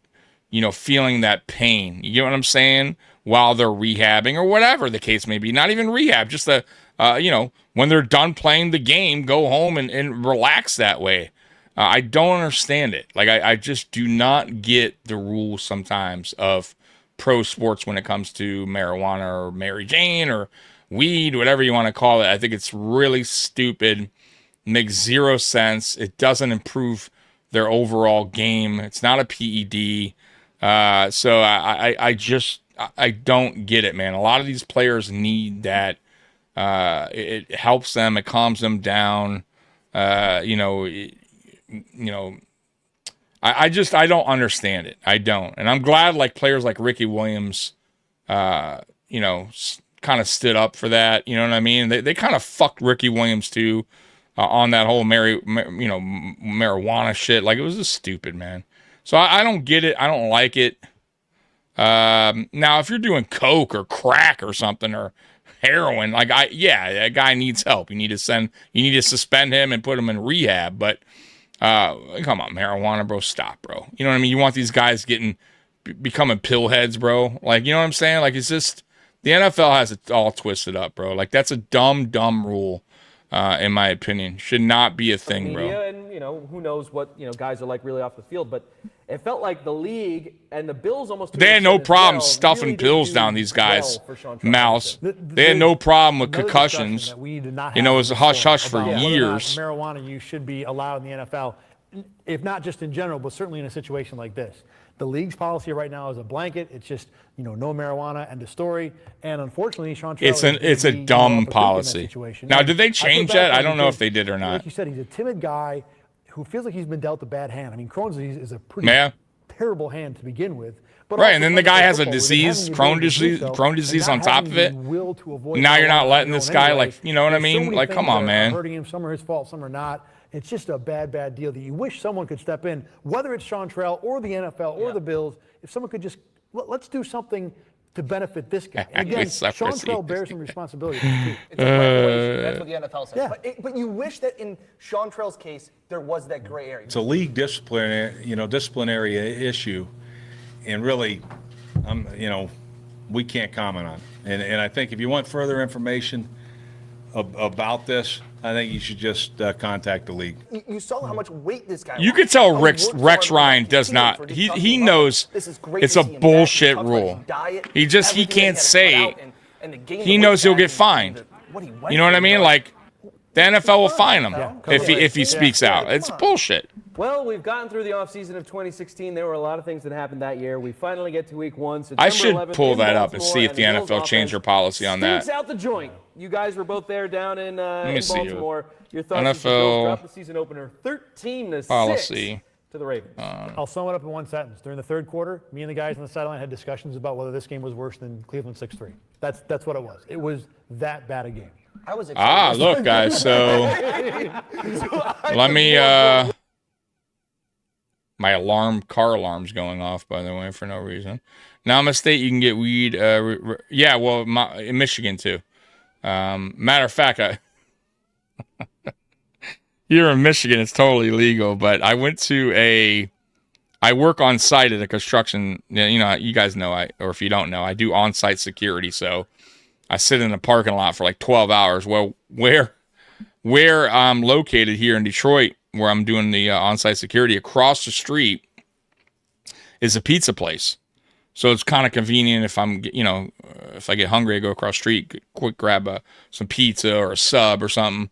S3: you know, feeling that pain. You know what I'm saying? While they're rehabbing or whatever the case may be. Not even rehab, just you know, when they're done playing the game, go home and relax that way. I don't understand it. Like, I just do not get the rules sometimes of pro sports when it comes to marijuana or Mary Jane or weed, whatever you want to call it. I think it's really stupid. Makes zero sense. It doesn't improve their overall game. It's not a PED. So I don't get it, man. A lot of these players need that. It helps them. It calms them down. You know, I don't understand it. I don't. And I'm glad like players like Ricky Williams, you know, kind of stood up for that. You know what I mean? They kind of fucked Ricky Williams too, on that whole marijuana shit. Like, it was just stupid, man. So I don't get it. I don't like it. Now, if you're doing coke or crack or something or heroin, like that guy needs help. You need to suspend him and put him in rehab. But come on, marijuana, bro, stop, bro. You know what I mean? You want these guys becoming pill heads, bro? Like, you know what I'm saying? Like, it's just the NFL has it all twisted up, bro. Like, that's a dumb rule. In my opinion, should not be a thing, bro.
S18: And you know, who knows what, you know, guys are like really off the field, but it felt like the league and the Bills almost.
S3: They had no problem stuffing pills down these guys' mouths. They had no problem with concussions. You know, it was a hush hush for years.
S11: Marijuana use should be allowed in the NFL, if not just in general, but certainly in a situation like this. The league's policy right now is a blanket. It's just, you know, no marijuana, end of story. And unfortunately, Seantrell
S3: it's a dumb policy. Now, did they change that? I don't know if they did or not.
S11: Like you said, he's a timid guy who feels like he's been dealt a bad hand. I mean, Crohn's disease is a pretty terrible hand to begin with. But
S3: Right,
S11: also
S3: and then the
S11: Sunday
S3: guy has a
S11: football, where they
S3: disease,
S11: have the
S3: Crohn's
S11: ability to do
S3: disease,
S11: so,
S3: Crohn's
S11: and
S3: disease
S11: not
S3: on top
S11: having
S3: of it.
S11: the will to avoid
S3: Now you're
S11: that
S3: not
S11: on
S3: letting
S11: their
S3: this
S11: own
S3: guy,
S11: anyway.
S3: like, you know what I
S11: There's so
S3: mean?
S11: many
S3: Like, come
S11: things
S3: on,
S11: that are
S3: man.
S11: hurting him. Some are his fault, some are not. It's just a bad deal that you wish someone could step in, whether it's Chantrell or the NFL or the Bills. If someone could just let's do something to benefit this guy. And again, Chantrell bears some responsibility.
S9: It's a regulation. That's what the NFL says. But you wish that in Chantrell's case there was that gray area.
S8: It's a league disciplinary issue, and really, we can't comment on it. And I think if you want further information about this, I think you should just contact the league.
S9: You saw how much weight this guy.
S3: You could tell Rex Ryan does not. He knows it's a bullshit rule. He can't say. He knows he'll get fined. You know what I mean? Like the NFL will fine him if he speaks out. It's bullshit.
S18: Well, we've gotten through the offseason of 2016. There were a lot of things that happened that year. We finally get to week 1.
S3: I should pull that up and see if the NFL changed their policy on that.
S18: Stinks out the joint. You guys were both there down in Baltimore. Your thoughts
S3: NFL
S18: as the Bills dropped the season opener 13-6
S3: policy
S18: to the Ravens.
S11: I'll sum it up in one sentence. During the third quarter, me and the guys on the sideline had discussions about whether this game was worse than Cleveland 6-3. That's what it was. It was that bad a game.
S9: I was excited.
S3: Look, guys. So let me. My car alarm's going off, by the way, for no reason. Now, I'm a state you can get weed. In Michigan, too. Matter of fact, here in Michigan, it's totally legal, but I went to I work on site at a construction, you guys know, or if you don't know, I do on-site security, so I sit in a parking lot for like 12 hours. Well, where I'm located here in Detroit, where I'm doing the on-site security, across the street is a pizza place. So it's kind of convenient if if I get hungry, I go across the street, quick grab some pizza or a sub or something.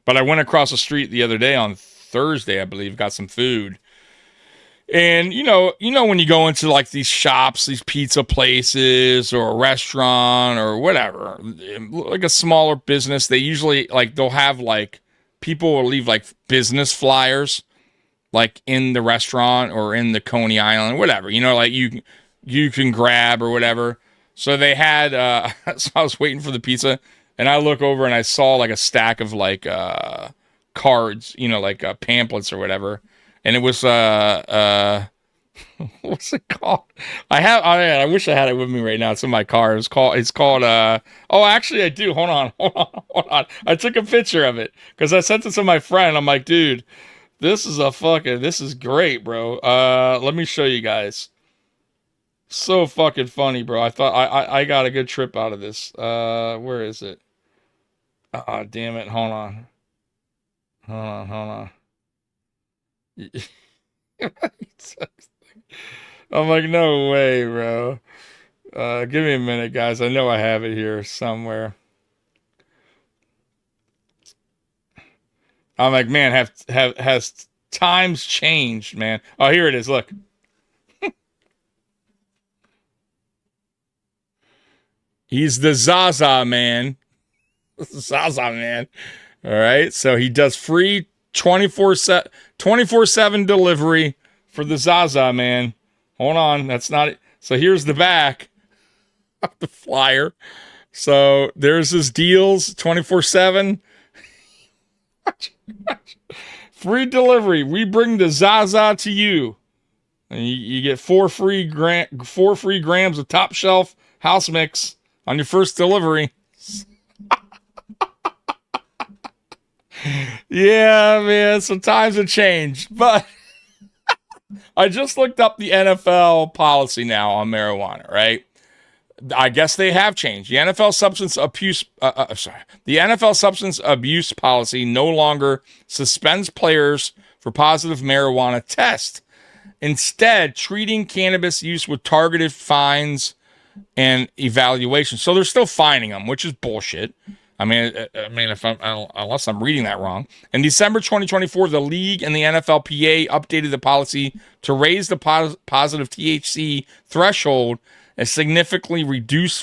S3: But I went across the street the other day on Thursday, I believe, got some food. And you know when you go into like these shops, these pizza places or a restaurant or whatever, like a smaller business, they usually they'll have people will leave business flyers in the restaurant or in the Coney Island, whatever, you can grab or whatever. So they had, so I was waiting for the pizza and I look over and I saw a stack of cards, pamphlets or whatever. And it was, what's it called? I wish I had it with me right now. It's in my car. It's called, actually I do. Hold on. I took a picture of it because I sent it to my friend. I'm like, dude, this is great, bro. Let me show you guys. So fucking funny, bro. I thought I got a good trip out of this. Where is it? Damn it. Hold on. I'm like, no way, bro. Give me a minute, guys. I know I have it here somewhere. I'm like, man, has times changed, man? Oh, here it is. Look. He's the Zaza man. Zaza man. All right. So he does free 24/7 delivery for the Zaza man. Hold on. That's not it. So here's the back of the flyer. So there's his deals 24/7. Free delivery. We bring the Zaza to you. And you get 4 free grams of top shelf house mix on your first delivery. Yeah, man, some times have changed. But I just looked up the NFL policy now on marijuana, right? I guess they have changed. The NFL substance abuse policy no longer suspends players for positive marijuana tests. Instead, treating cannabis use with targeted fines and evaluation. So they're still fining them, which is bullshit. I mean, unless I'm reading that wrong. In December 2024, the league and the NFLPA updated the policy to raise the positive THC threshold and significantly reduce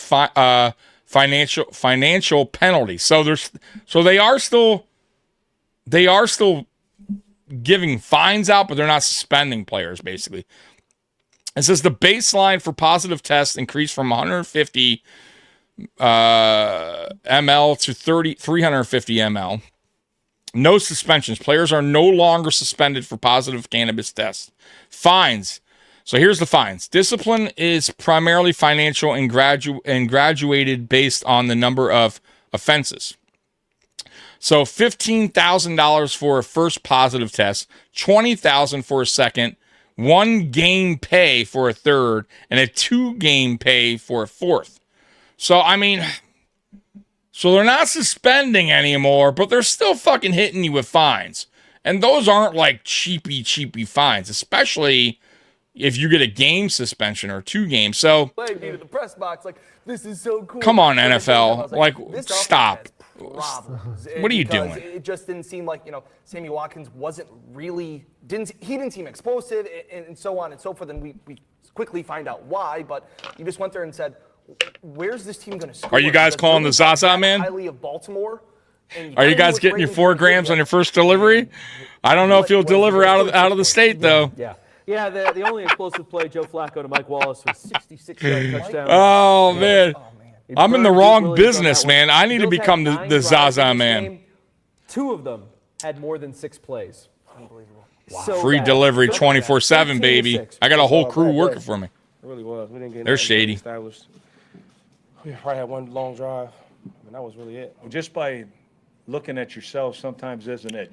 S3: financial penalties. So they are still giving fines out, but they're not suspending players, basically. It says the baseline for positive tests increased from 150 ml to 350 ml. No suspensions. Players are no longer suspended for positive cannabis tests. Fines. So here's the fines. Discipline is primarily financial and graduated based on the number of offenses. So $15,000 for a first positive test, $20,000 for a second, 1 game pay for a third, and a 2 game pay for a fourth. So, I mean, so they're not suspending anymore, but they're still fucking hitting you with fines. And those aren't like cheapy fines, especially if you get a game suspension or 2 games. So,
S9: Played me to the press box, like, this is so cool.
S3: come on,
S9: I was
S3: NFL. Like,
S9: this
S3: stop.
S9: problems.
S3: What are you
S9: Because
S3: doing?
S9: It just didn't seem like, Sammy Watkins wasn't really, he didn't seem explosive and so on and so forth. And we quickly find out why, but you just went there and said, where's this team going to score?
S3: Are you guys
S9: Because
S3: calling the
S9: really
S3: Zaza man?
S9: highly of Baltimore. And
S3: Are you
S9: kinda
S3: guys
S9: knew
S3: getting your
S9: Ravens
S3: 4
S9: were
S3: grams
S9: good.
S3: on your first delivery? I don't know if you'll deliver out of the state, though.
S18: Yeah, the only explosive play, Joe Flacco to Mike Wallace, was 66-yard touchdown.
S3: Oh, man. I'm in the wrong
S18: Williams on
S3: business,
S18: that one.
S3: man. I need to
S18: Bills had
S3: become
S18: 9
S3: the
S18: drives
S3: Zaza
S18: in this
S3: man.
S18: game. 2 of them had more than 6 plays. Unbelievable. So
S3: Free
S18: bad.
S3: delivery
S18: So bad.
S3: 24/7, baby.
S18: 13-6.
S3: I got a whole crew working for me.
S14: It really was. We didn't get
S3: They're
S14: nothing
S3: shady.
S14: established. We probably had one long drive, and that was really it.
S8: Just by looking at yourself sometimes isn't it.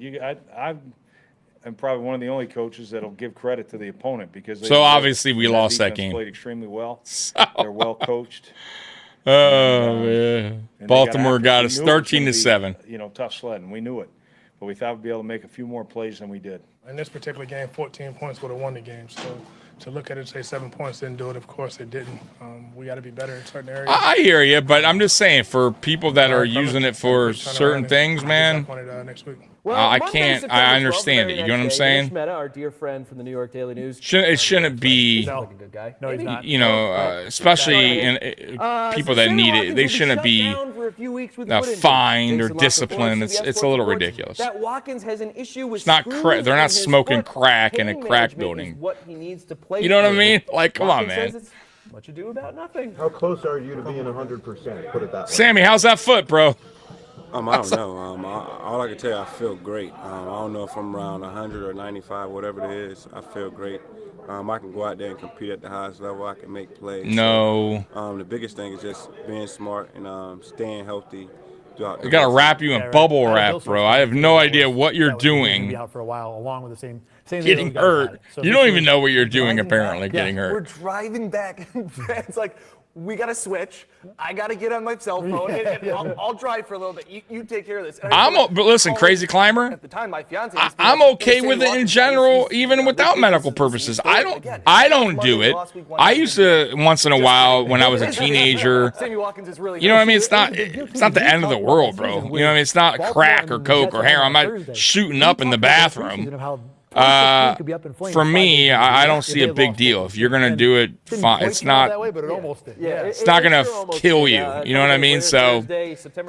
S8: I'm probably one of the only coaches that'll give credit to the opponent because they
S3: obviously we lost that
S8: defense
S3: game.
S8: Played extremely well. They're well coached.
S3: Oh, man.
S8: And
S3: Baltimore
S8: they
S3: got
S8: after-
S3: us
S8: we knew it was gonna
S3: 13-7.
S8: be, tough sledding. We knew it, but we thought we'd be able to make a few more plays than we did.
S14: In this particular game, 14 points would have won the game. So to look at it and say 7 points didn't do it, of course it didn't. We got to be better in certain areas.
S3: I hear you, but I'm just saying, for people that are using it for certain things, man,
S14: next week.
S3: I can't. I understand it. You know what I'm saying?
S18: Mehta, our dear friend from the New York Daily News.
S3: It shouldn't be,
S18: He's like a good guy.
S11: No, he's not.
S3: especially in people that need it. They shouldn't be fined or disciplined. It's a little ridiculous.
S18: That Watkins has an issue with
S3: It's not crack. They're not smoking crack in a crack building.
S18: What he needs to play.
S3: You know what I mean? Like, come on,
S18: Watkins
S3: man.
S18: says it's much ado about nothing.
S21: How close are you to being 100%? Put it that way.
S3: Sammy, how's that foot, bro?
S22: I don't know. All I can tell you, I feel great. I don't know if I'm around 100 or 95, whatever it is. I feel great. I can go out there and compete at the highest level. I can make plays.
S3: No.
S22: So, the biggest thing is just being smart and staying healthy.
S3: I gotta wrap you in bubble wrap, bro. I have no idea what you're doing.
S11: Be out for a while, along with the same
S3: Getting hurt. You don't even know what you're doing, apparently, getting
S9: We're
S3: hurt.
S9: driving back, and it's like, we got to switch. I got to get on my cell phone, and I'll drive for a little bit. You take care of this.
S3: But listen, Crazy Climber,
S9: At the time, my fiance.
S3: I'm okay with it in general, even without medical purposes. I don't do it. I used to once in a while when I was a teenager.
S9: Sammy Watkins is really.
S3: You know what I mean? It's not the end of the world, bro. You know what I mean? It's not crack or coke or heroin. I'm not shooting up in the bathroom. For me, I don't see a big deal. If you're gonna do it, fine. It's not. It's not gonna kill you. You know what I mean? So,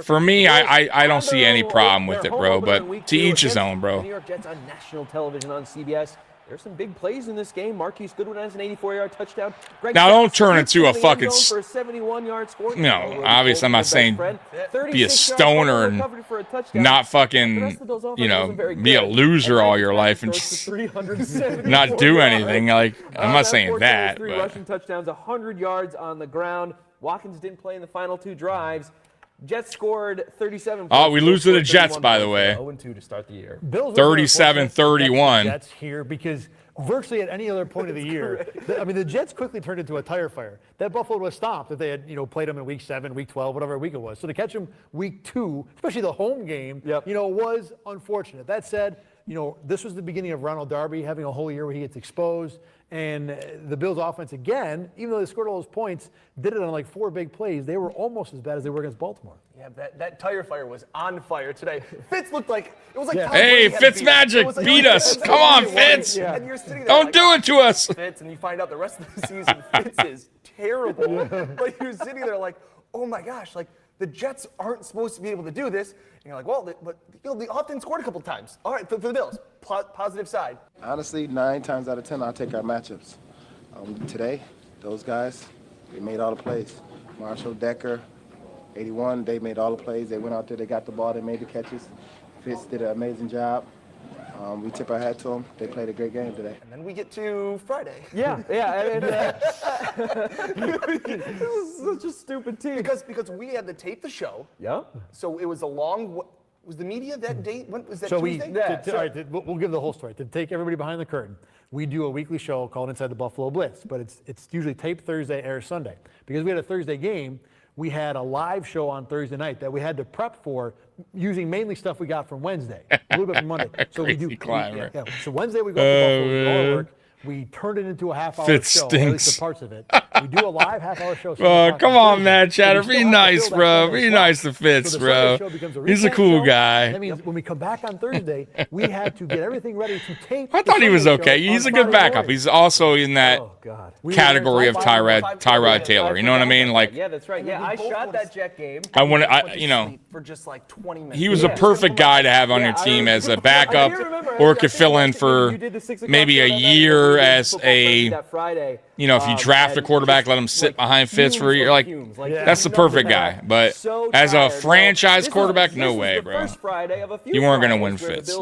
S3: for me, I don't see any problem with it, bro. But to each his own,
S18: The
S3: bro.
S18: New York Jets on national television on CBS. There's some big plays in this game. Marquise Goodwin has an 84-yard touchdown.
S3: Now, don't turn into a fucking.
S18: For a 71-yard score.
S3: No, obviously, I'm not saying be a stoner and not fucking, be a loser all your life and just not do anything. Like, I'm not saying that.
S18: 3
S3: But
S18: rushing touchdowns, 100 yards on the ground. Watkins didn't play in the final 2 drives. Jets scored 37 points.
S3: Oh, we lose to the Jets, by the way.
S18: 0-2 to start the year.
S3: 37-31.
S11: Jets here because virtually at any other point of the year, the Jets quickly turned into a tire fire. That Buffalo was stopped if they had played them in week 7, week 12, whatever week it was. So to catch them week 2, especially the home game, was unfortunate. That said, this was the beginning of Ronald Darby having a whole year where he gets exposed. And the Bills' offense, again, even though they scored all those points, did it on like 4 big plays. They were almost as bad as they were against Baltimore.
S9: Yeah, that tire fire was on fire today. Fitz looked like it was like.
S11: Yeah.
S9: Tom
S3: Hey,
S9: Brady had
S3: Fitz
S9: beat us.
S3: magic,
S9: It was like-
S3: beat us. Come on, Fitz.
S9: Yeah. And you're sitting there
S3: Don't
S9: like,
S3: do it to us.
S9: Fitz, and you find out the rest of the season, Fitz is terrible. Like you're sitting there like, oh my gosh, like the Jets aren't supposed to be able to do this. And you're like, well, but the offense scored a couple times. All right, for the Bills, positive side.
S21: Honestly, 9 times out of 10, I'll take our matchups.
S1: Today, those guys, they made all the plays. Marshall, Decker, 81, they made all the plays. They went out there, they got the ball, they made the catches. Fitz did an amazing job. We tip our hat to them. They played a great game today.
S9: And then we get to Friday.
S18: Yeah. This is such a stupid team.
S9: Because we had to tape the show.
S18: Yeah.
S9: So it was a long. Was the media that day? When was that?
S11: So
S9: Tuesday?
S11: all right, we'll give the whole story. To take everybody behind the curtain, we do a weekly show called Inside the Buffalo Blitz, but it's usually taped Thursday, airs Sunday. Because we had a Thursday game, we had a live show on Thursday night that we had to prep for using mainly stuff we got from Wednesday, a little bit from Monday. So we do. So Wednesday we go to Buffalo, we do all our work. We turned it into a half-hour
S3: Fitz
S11: show,
S3: stinks.
S11: at least the parts of it. We do a live half-hour show.
S3: Oh, come on, Matt Chatter. Be nice, bro. Be nice to Fitz, bro. He's a cool guy.
S11: That means when we come back on Thursday, we had to get everything ready to tape.
S3: I thought he was okay. He's a good backup. He's also in that category of Tyrod Taylor. You know what I mean? Like,
S18: Yeah, that's right. Yeah, I shot that Jet game.
S9: For just like 20 minutes.
S3: he was a perfect guy to have on your team as a backup, or could fill in for maybe a year as a, if you draft a quarterback, let him sit behind Fitz for a year. Like, that's the perfect guy. But as a franchise quarterback, no way, bro. You weren't going to win Fitz.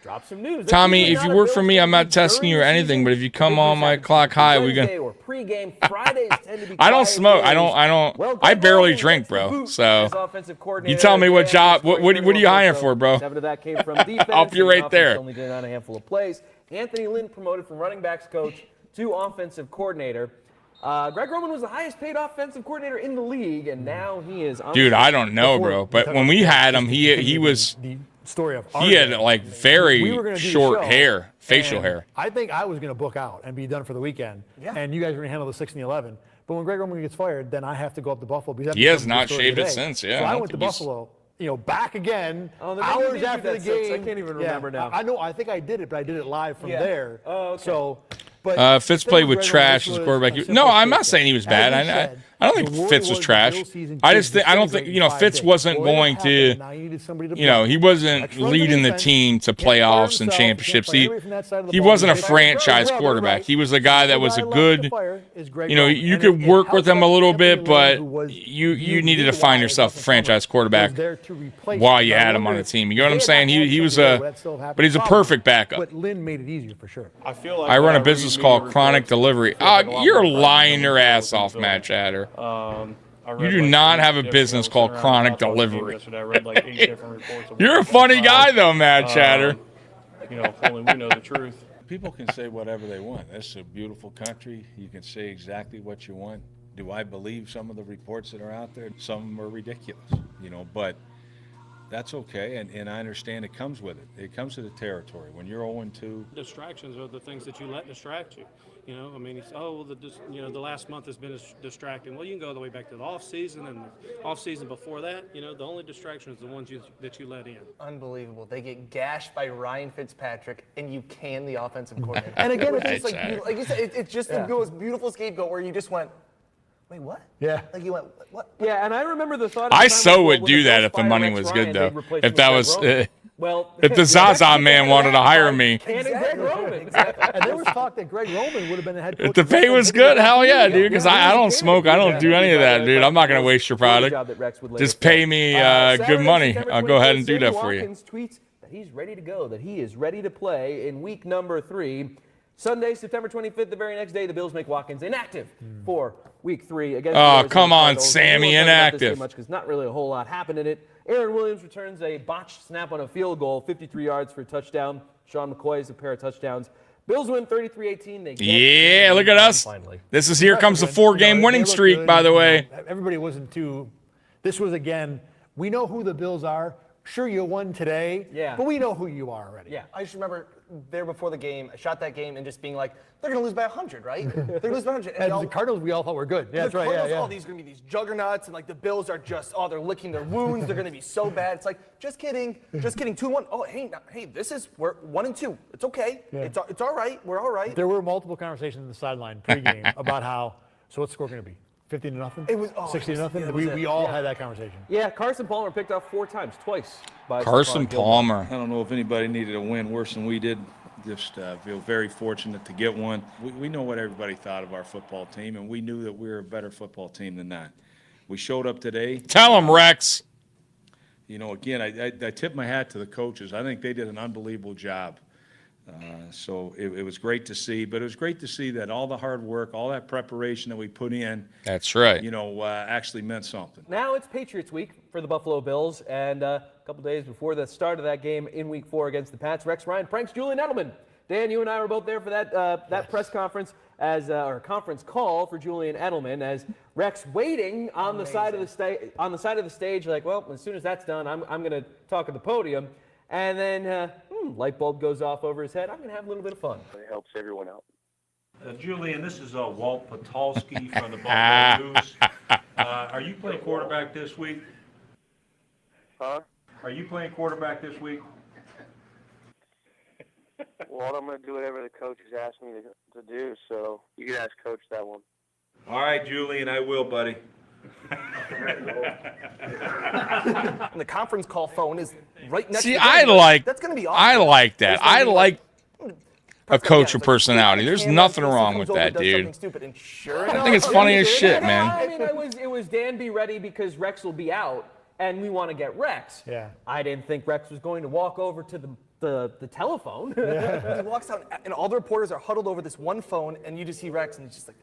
S18: Drop some news.
S3: Tommy, if you work for me, I'm not testing you or anything, but if you come on my clock high, we gonna. I don't smoke. I barely drink, bro. So you tell me what job. What are you hiring for, bro?
S18: 7 of that came from defense.
S3: I'll be right there.
S18: Only did on a handful of plays. Anthony Lynn promoted from running backs coach to offensive coordinator. Greg Roman was the highest paid offensive coordinator in the league, and now he is.
S3: Dude, I don't know, bro. But when we had him, he was.
S11: Story of
S3: he had like very short hair, facial hair.
S11: I think I was going to book out and be done for the weekend, and you guys were going to handle the 6 and the 11. But when Greg Roman gets fired, then I have to go up to Buffalo. Because
S3: he has not shaved it since. Yeah,
S11: so I went to Buffalo. Back again, hours after the game.
S18: I can't even remember now.
S11: I know. I think I did it, but I did it live from there.
S18: Oh, okay.
S11: So,
S3: Fitz played with trash as quarterback. No, I'm not saying he was bad. I don't think Fitz was trash. I don't think Fitz wasn't going to, he wasn't leading the team to playoffs and championships. He wasn't a franchise quarterback. He was a guy that was a good, you could work with him a little bit, but you needed to find yourself a franchise quarterback while you had him on the team. You know what I'm saying? He was but he's a perfect backup.
S11: But Lynn made it easier for sure.
S22: I feel like
S3: I run a business called Chronic Delivery. You're lying your ass off, Matt Chatter. You do not have a business called Chronic Delivery. You're a funny guy, though, Matt Chatter.
S22: Only we know the truth. People can say whatever they want. It's a beautiful country. You can say exactly what you want. Do I believe some of the reports that are out there? Some of them are ridiculous, but that's okay, and I understand it comes with it. It comes to the territory. When you're 0-2.
S5: Distractions are the things that you let distract you. The last month has been distracting. Well, you can go all the way back to the off season and the off season before that. The only distraction is the ones that you let in.
S9: Unbelievable. They get gashed by Ryan Fitzpatrick, and you can the offensive coordinator. And again, it's just like you said, it's just the most beautiful scapegoat where you just went, wait, what?
S11: Yeah.
S9: Like you went, what?
S18: Yeah, and I remember the thought.
S3: I would do that if the money was good, though. If that was. If the Zaza man wanted to hire me.
S11: And there was talk that Greg Roman would have been the head coach.
S3: If the pay was good, hell yeah, dude. Because I don't smoke. I don't do any of that, dude. I'm not going to waste your product. Just pay me good money. I'll go ahead and do that for you.
S18: Tweets that he's ready to go, that he is ready to play in week number 3. Sunday, September 25th, the very next day, the Bills make Watkins inactive for week 3 against.
S3: Oh, come on, Sammy, inactive.
S18: Because not really a whole lot happened in it. Aaron Williams returns a botched snap on a field goal, 53 yards for a touchdown. LeSean McCoy has a pair of touchdowns. Bills win 33-18.
S3: Yeah, look at us.
S18: Finally.
S3: Here comes the 4-game winning streak, by the way.
S11: Everybody wasn't too. This was, again, we know who the Bills are. Sure, you won today, but we know who you are already.
S9: Yeah, I just remember there before the game, I shot that game and just being like, they're going to lose by 100, right? They're going to lose by 100.
S11: And the Cardinals, we all thought were good. Yeah, that's right.
S9: Cardinals, these are going to be these juggernauts, and like the Bills are just, they're licking their wounds. They're going to be so bad. It's like, just kidding. 2-1. Oh, hey, we're 1-2. It's okay. Yeah. It's all right. We're all right.
S11: There were multiple conversations in the sideline pregame about how, so what's the score going to be? 50-0?
S9: It was
S11: 60-0.
S9: Yeah,
S11: we all had that conversation.
S18: Yeah, Carson Palmer picked off 4 times, twice.
S3: By Carson Palmer.
S22: I don't know if anybody needed a win worse than we did Just feel very fortunate to get one. We know what everybody thought of our football team, and we knew that we were a better football team than that. We showed up today.
S3: Tell them, Rex.
S22: You know, again, I tip my hat to the coaches. I think they did an unbelievable job. So it was great to see, but it was great to see that all the hard work, all that preparation that we put in,
S3: that's right,
S22: you know, actually meant something.
S18: Now it's Patriots week for the Buffalo Bills, and a couple days before the start of that game in Week 4 against the Pats, Rex Ryan pranks Julian Edelman. Dan, you and I were both there for that press conference or conference call for Julian Edelman, as Rex waiting on the side of the stage, like, well, as soon as that's done, I'm going to talk at the podium, and then light bulb goes off over his head. I'm going to have a little bit of fun.
S2: It helps everyone out.
S6: Julian, this is Walt Patulski from the Buffalo News. Are you playing quarterback this week?
S2: Huh?
S6: Are you playing quarterback this week?
S2: Well, I'm going to do whatever the coaches ask me to do, so you can ask Coach that one.
S6: All right, Julian, I will, buddy.
S9: And the conference call phone is right next
S3: See,
S9: to
S3: I
S9: that's going to be awesome.
S3: I like that. I like a coach with personality. There's nothing wrong with that, dude. I think it's funny as shit, man.
S18: I mean, it was Dan, be ready because Rex will be out, and we want to get Rex.
S11: Yeah.
S18: I didn't think Rex was going to walk over to the telephone.
S9: He walks out, and all the reporters are huddled over this one phone, and you just see Rex, and he's just like,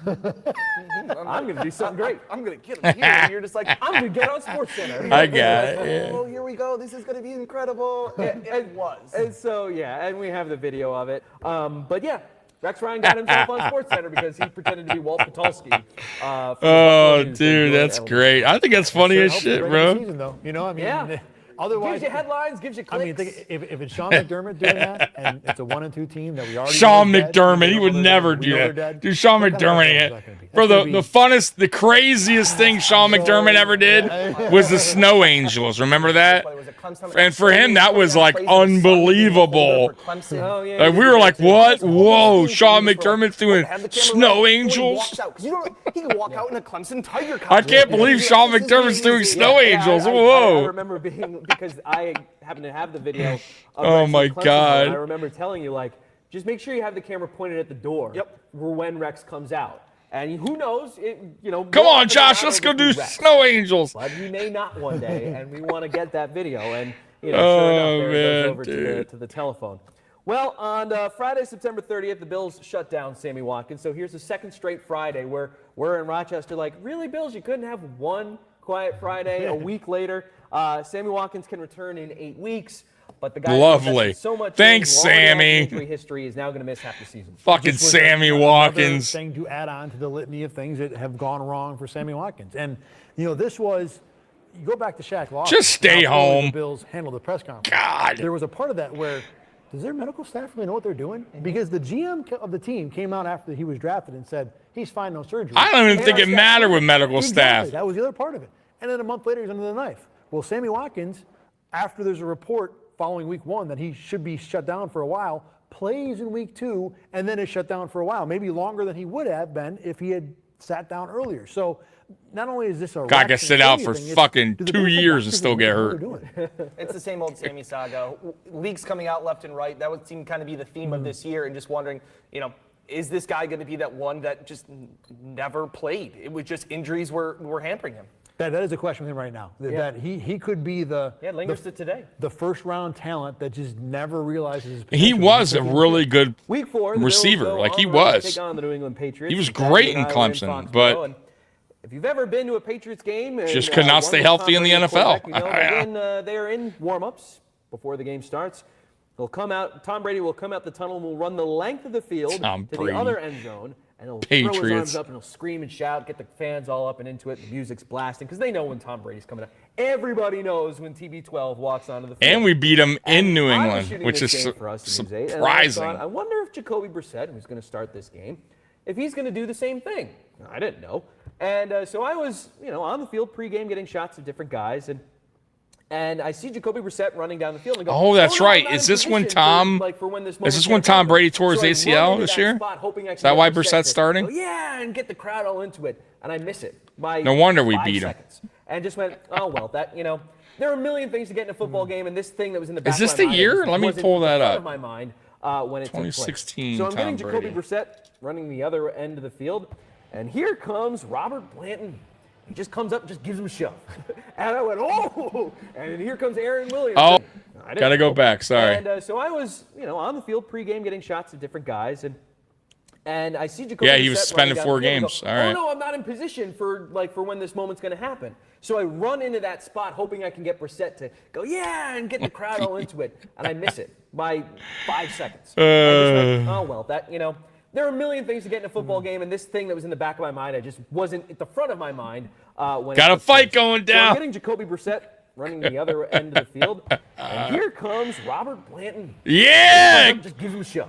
S18: I'm going to do something great.
S9: I'm going to get him here. And you're just like,
S18: I'm going to get on SportsCenter.
S3: I got it. Yeah.
S9: Oh, here we go. This is going to be incredible. It was.
S18: And so, yeah, and we have the video of it. But, yeah, Rex Ryan got himself on SportsCenter because he pretended to be Walt Patulski.
S3: Oh, dude, that's great. I think that's funny as shit, bro.
S11: Season, though. You know, I mean,
S18: yeah.
S11: Otherwise,
S18: gives you headlines, gives you clicks.
S11: I mean, think if it's Sean McDermott doing that, and it's a 1-2 team that we already
S3: Sean
S11: know is dead,
S3: McDermott, he would never do that. Dude, Sean McDermott, bro, the funnest, the craziest thing Sean McDermott ever did was the Snow Angels. Remember that? And for him, that was like unbelievable. Like, we were like, what? Whoa, Sean McDermott's doing Snow Angels?
S9: He can walk out in a Clemson Tiger costume.
S3: I can't believe Sean McDermott's doing Snow Angels.
S18: I
S3: Whoa.
S18: remember being, because I happen to have the video of
S3: Oh
S18: Rex
S3: my
S18: in Clemson,
S3: God.
S18: and I remember telling you, like, just make sure you have the camera pointed at the door when Rex comes out. And who knows,
S3: Come on, Josh, let's go do Snow Angels.
S18: But he may not one day, and we want to get that video. And, sure
S3: Oh,
S18: enough, there it goes
S3: man,
S18: over to the telephone. Well, on Friday, September 30th, the Bills shut down Sammy Watkins. So here's the second straight Friday where we're in Rochester like, really, Bills, you couldn't have one quiet Friday a week later? Sammy Watkins can return in 8 weeks. But the guy
S3: Lovely.
S18: So much
S3: Thanks, Sammy.
S18: Injury history is now going to miss half the season.
S3: Fucking Sammy Watkins.
S11: Thing to add on to the litany of things that have gone wrong for Sammy Watkins. And, this was, you go back to Shaq Lawson.
S3: Just stay home.
S11: The Bills handled the press conference.
S3: God.
S11: There was a part of that where, does their medical staff really know what they're doing? Because the GM of the team came out after he was drafted and said, he's fine, no surgery.
S3: I don't even think it mattered with medical staff.
S11: That was the other part of it. And then a month later, he's under the knife. Well, Sammy Watkins, after there's a report following week 1 that he should be shut down for a while, plays in week 2 and then is shut down for a while, maybe longer than he would have been if he had sat down earlier. So not only is this a
S3: guy can sit out for fucking 2 years and still get hurt.
S9: It's the same old Sammy saga. Leaks coming out left and right. That would seem kind of be the theme of this year, and just wondering, is this guy going to be that one that just never played? It was just injuries were hampering him.
S11: That is a question with him right now. That he could be
S18: lingers to today.
S11: The first round talent that just never realizes his potential.
S3: He was a really good
S18: Week 4,
S3: receiver. Like he
S18: to
S3: was.
S18: take on the New England Patriots.
S3: He was great in Clemson, but
S18: if you've ever been to a Patriots game, and,
S3: just could not stay healthy in the NFL.
S18: They're in warm-ups before the game starts. Tom Brady will come out the tunnel and will run the length of the field to the other end zone. And he'll throw his arms up and he'll scream and shout, get the fans all up and into it. The music's blasting because they know when Tom Brady's coming out. Everybody knows when TB12 walks onto the field.
S3: And we beat him in New England, which is surprising.
S18: I wonder if Jacoby Brissett, who's going to start this game, if he's going to do the same thing. I didn't know. And so I was, on the field pregame getting shots of different guys, and I see Jacoby Brissett running down the field and go,
S3: oh, that's right. Is this when Tom Brady tore his ACL this year? Is that why Brissett's starting?
S18: Yeah, and get the crowd all into it, and I miss it by
S3: no wonder we
S18: 5
S3: beat him.
S18: seconds. And just went, oh well, there are a million things to get in a football game, and this thing that was in the back
S3: is this
S18: of
S3: the
S18: my
S3: year?
S18: mind
S3: Let me pull that up.
S18: in my mind. when it took place.
S3: 2016
S18: So I'm getting
S3: Tom
S18: Jacoby
S3: Brady.
S18: Brissett running the other end of the field, and here comes Robert Blanton. He just comes up and just gives him a shove. And I went, oh! And here comes Aaron Williams.
S3: Oh,
S18: I didn't
S3: gotta go
S18: know.
S3: back. Sorry.
S18: And so I was, on the field pregame getting shots of different guys, and I see Jacoby.
S3: Yeah, he was
S18: Brissett
S3: suspended
S18: running
S3: 4
S18: down the field
S3: games.
S18: and go,
S3: All right.
S18: Oh no, I'm not in position for when this moment's going to happen. So I run into that spot hoping I can get Brissett to go, yeah, and get the crowd all into it, and I miss it by 5 seconds. I just went, oh well, there are a million things to get in a football game, and this thing that was in the back of my mind, I just wasn't at the front of my mind when.
S3: Got a fight going
S18: So
S3: down.
S18: I'm getting Jacoby Brissett running the other end of the field, and here comes Robert Blanton.
S3: Yeah!
S18: Just gives him a shove.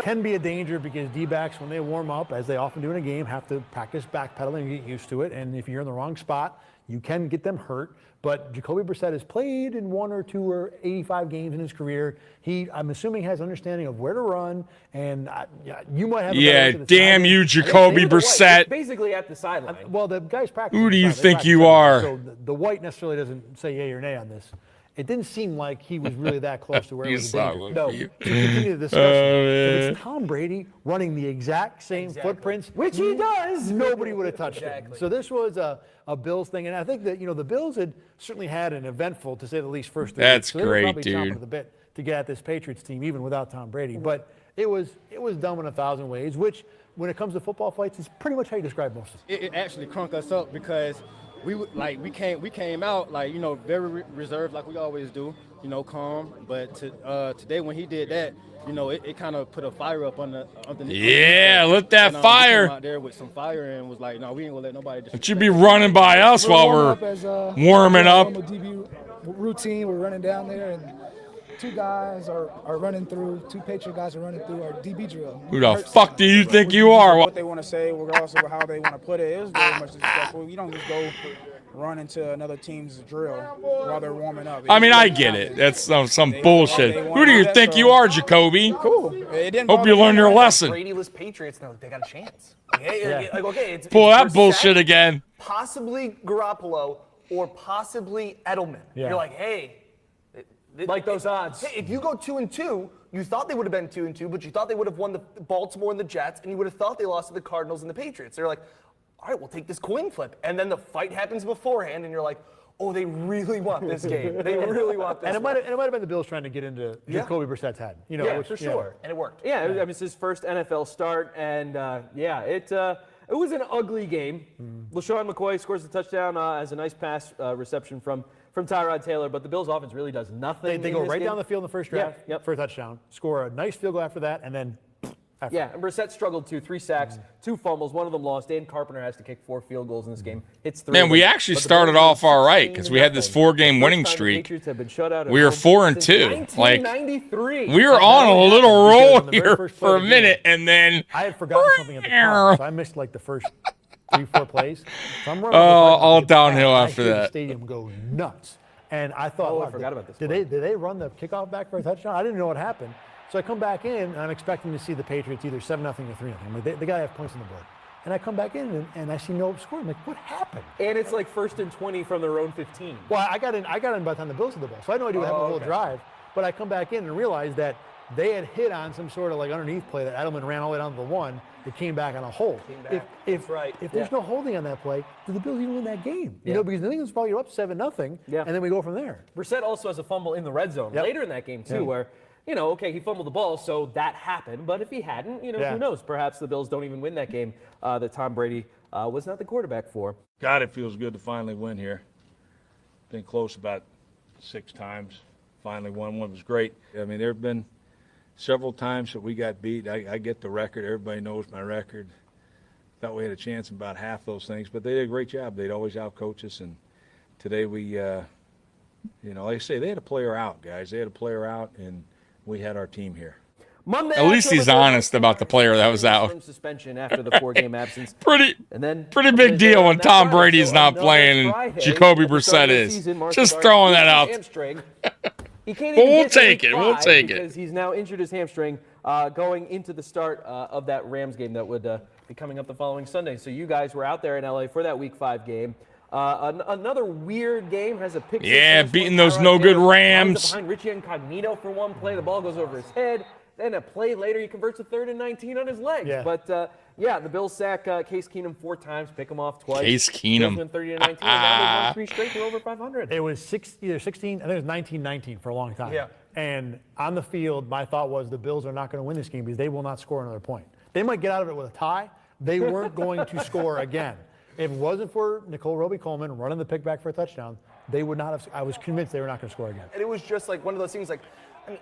S11: Can be a danger because D-backs, when they warm up, as they often do in a game, have to practice backpedaling and get used to it. And if you're in the wrong spot, you can get them hurt. But Jacoby Brissett has played in 1 or 2 or 85 games in his career. I'm assuming, has understanding of where to run. And you might have.
S3: Yeah, damn you, Jacoby Brissett.
S18: Basically at the sideline.
S11: Well, the guys practice.
S3: Who do you think you are?
S11: So the white necessarily doesn't say yay or nay on this. It didn't seem like he was really that close to where it was a danger. No, to continue the discussion, if it's Tom Brady running the exact same footprints,
S18: which he does,
S11: nobody would have touched him. So this was a Bills thing, and I think that the Bills had certainly had an eventful, to say the least, first 3 weeks.
S3: That's
S11: so they were
S3: great,
S11: probably chomping
S3: dude.
S11: at the bit to get at this Patriots team, even without Tom Brady. But it was dumb in 1,000 ways, which, when it comes to football fights, is pretty much how you describe most of it.
S4: It actually crunk us up because we came out very reserved like we always do, calm. But today when he did that, it kind of put a fire up underneath.
S3: Yeah, lit that
S4: we
S3: fire.
S4: came out there with some fire and was like, no, we ain't gonna let nobody.
S3: But you be running by us while we're warming up.
S7: DB routine, we're running down there, and 2 guys are running through. 2 Patriot guys are running through our DB drill.
S3: Who the fuck do you think you are?
S23: What they want to say, regardless of how they want to put it, is very much disrespectful. You don't just go run into another team's drill while they're warming up.
S3: I mean, I get it. That's some bullshit. Who do you think you are, Jacoby?
S23: Cool. It didn't
S3: Hope you learned your lesson.
S9: Bradyless Patriots, no, they got a chance. It's
S3: Pull that
S9: Brissett,
S3: bullshit again.
S9: Possibly Garoppolo or possibly Edelman.
S11: Yeah.
S9: You're like, hey.
S18: Like those odds.
S9: Hey, if you go 2-2, you thought they would have been 2-2, but you thought they would have won the Baltimore and the Jets, and you would have thought they lost to the Cardinals and the Patriots. They're like, all right, we'll take this coin flip. And then the fight happens beforehand, and you're like, oh, they really want this game. They really want this.
S11: And it might have been the Bills trying to get into Jacoby Brissett's head.
S9: For sure. And it worked.
S18: Yeah, it was his first NFL start, and it was an ugly game. LeSean McCoy scores a touchdown as a nice pass reception from Tyrod Taylor, but the Bills' offense really does nothing.
S11: They go right down the field in the first drive
S18: Yep.
S11: for a touchdown, score a nice field goal after that, and then.
S18: Yeah, and Brissett struggled too. 3 sacks, 2 fumbles, one of them lost. Dan Carpenter has to kick 4 field goals in this game. Hits 3.
S3: Man, we actually started off all right because we had this 4-game winning streak. We were 4-2. Like
S18: 1993.
S3: we were on a little roll here for a minute, and then
S11: I had forgotten something at the top, so I missed like the first 3-4 plays. So I'm running
S3: all downhill after
S11: I hear
S3: that.
S11: The stadium go nuts, and I thought,
S18: I forgot about this.
S11: Did they run the kickoff back for a touchdown? I didn't know what happened. So I come back in, and I'm expecting to see the Patriots either 7-0 or 3-0. They got to have points on the board. And I come back in, and I see no score. I'm like, what happened?
S18: And it's like 1st and 20 from their own 15.
S11: Well, I got in by the time the Bills had the ball, so I had no idea what happened the whole drive. But I come back in and realize that they had hit on some sort of like underneath play that Edelman ran all the way down to the 1. It came back on a hold. If there's no holding on that play, do the Bills even win that game? You know, because the England's probably up 7-0, and then we go from there.
S18: Brissett also has a fumble in the red zone later in that game too, where he fumbled the ball, so that happened. But if he hadn't, who knows? Perhaps the Bills don't even win that game that Tom Brady was not the quarterback for.
S8: God, it feels good to finally win here. Been close about 6 times. Finally won. One was great. I mean, there have been several times that we got beat. I get the record. Everybody knows my record. Thought we had a chance in about half those things, but they did a great job. They'd always outcoach us, and today we, like I say, they had a player out, guys. They had a player out, and we had our team here.
S18: Monday,
S3: At least he's honest about the player that was out.
S18: From suspension after the 4-game absence.
S3: Pretty big deal when Tom Brady's not playing and Jacoby Brissett is. Just throwing that out.
S18: He can't
S3: But
S18: even
S3: we'll
S18: get to
S3: take
S18: week
S3: it. We'll
S18: 5
S3: take it.
S18: because he's now injured his hamstring going into the start of that Rams game that would be coming up the following Sunday. So you guys were out there in LA for that Week 5 game. Another weird game has a pick.
S3: Yeah, beating those no-good Rams.
S18: Behind Richie Incognito for one play. The ball goes over his head. then a play later, he converts a 3rd and 19 on his legs.
S11: Yeah.
S18: But, the Bills sack Case Keenum 4 times, pick him off twice.
S3: Case Keenum.
S18: Bills win 30 to 19, and now they've won 3 straight. They're over 500.
S11: It was either 16, I think it was 19-19 for a long time.
S18: Yeah.
S11: And on the field, my thought was the Bills are not going to win this game because they will not score another point. They might get out of it with a tie. They weren't going to score again. If it wasn't for Nicole Roby-Coleman running the pick back for a touchdown, they would not have. I was convinced they were not going to score again.
S9: And it was just like one of those things like, I mean,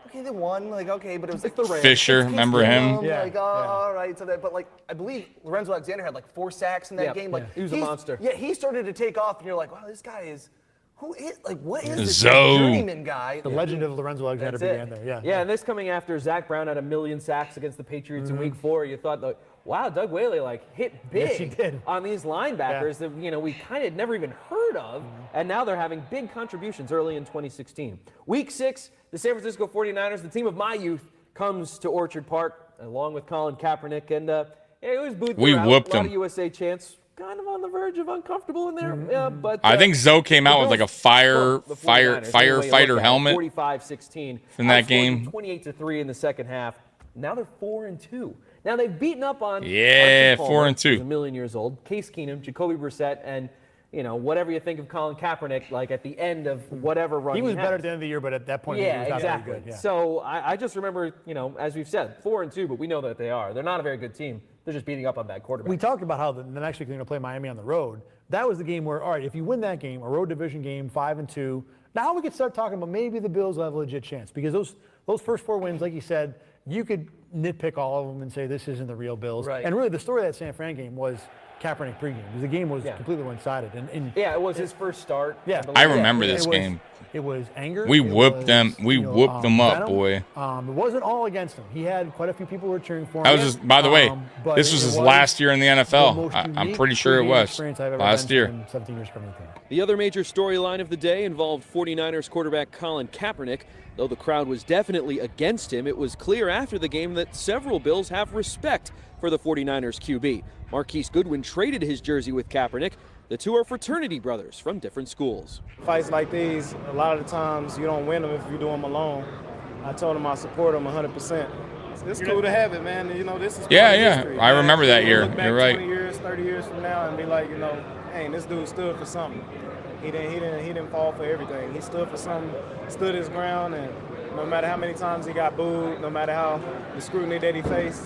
S9: okay, they won, like, okay, but it was like the Rams.
S3: Fisher,
S9: It's
S3: remember him?
S9: Like, all right, so that, but like, I believe Lorenzo Alexander had like 4 sacks in that game. Like,
S18: he was a monster.
S9: Yeah, he started to take off, and you're like, wow, this guy is, what is this
S3: Zoe.
S9: journeyman guy?
S11: The legend of Lorenzo Alexander began there. Yeah.
S18: Yeah, and this coming after Zach Brown had 1 million sacks against the Patriots in Week 4. You thought, like, wow, Doug Whaley hit big
S11: Yes, he did.
S18: on these linebackers that we kind of never even heard of, and now they're having big contributions early in 2016. Week 6, the San Francisco 49ers, the team of my youth, comes to Orchard Park along with Colin Kaepernick, and it was booed.
S3: We whooped
S18: a lot
S3: them.
S18: of USA chants, kind of on the verge of uncomfortable in there. Yeah, but
S3: I think Zoe came out with like a firefighter helmet
S18: 45-16
S3: from that game.
S18: 28-3 in the second half. Now they're 4-2. Now they've beaten up on
S3: Yeah,
S18: Archie Palmer,
S3: 4-2.
S18: who's a million years old, Case Keenum, Jacoby Brissett, and whatever you think of Colin Kaepernick, like at the end of whatever run
S11: He was better
S18: has.
S11: at the end of the year, but at that point, he was not
S18: exactly.
S11: very good. Yeah.
S18: So I just remember, as we've said, 4-2, but we know that they are. They're not a very good team. They're just beating up on bad quarterbacks.
S11: We talked about how the next week they're going to play Miami on the road. That was the game where, all right, if you win that game, a road division game, 5-2, now we could start talking about maybe the Bills will have a legit chance because those first 4 wins, like you said, you could nitpick all of them and say this isn't the real Bills.
S18: Right.
S11: And really, the story of that San Fran game was Kaepernick pregame because the game was completely one-sided. And
S18: it was his first start.
S11: Yeah,
S3: I remember this game.
S11: It was anger.
S3: We
S11: it
S3: whooped
S11: was,
S3: them. We whooped them up,
S11: venom.
S3: boy.
S11: It wasn't all against him. He had quite a few people who were cheering for him.
S3: That was just, by the way,
S11: but
S3: this was
S11: it
S3: his last year in the NFL.
S11: most
S3: I'm
S11: unique
S3: pretty sure it
S11: pregame
S3: was
S11: experience I've ever
S3: last
S11: been
S3: year.
S11: in 17 years covering the team.
S12: The other major storyline of the day involved 49ers quarterback Colin Kaepernick. Though the crowd was definitely against him, it was clear after the game that several Bills have respect for the 49ers QB. Marquise Goodwin traded his jersey with Kaepernick. The two are fraternity brothers from different schools.
S13: Fights like these, a lot of the times you don't win them if you do them alone. I told him I support them 100%. It's cool to have it, man. This is
S3: Yeah,
S13: part of
S3: yeah.
S13: history,
S3: I
S13: man.
S3: remember that year.
S13: Look back
S3: You're right.
S13: 20 years, 30 years from now, and be like, hey, this dude stood for something. He didn't fall for everything. He stood for something, stood his ground, and no matter how many times he got booed, no matter how the scrutiny that he faced,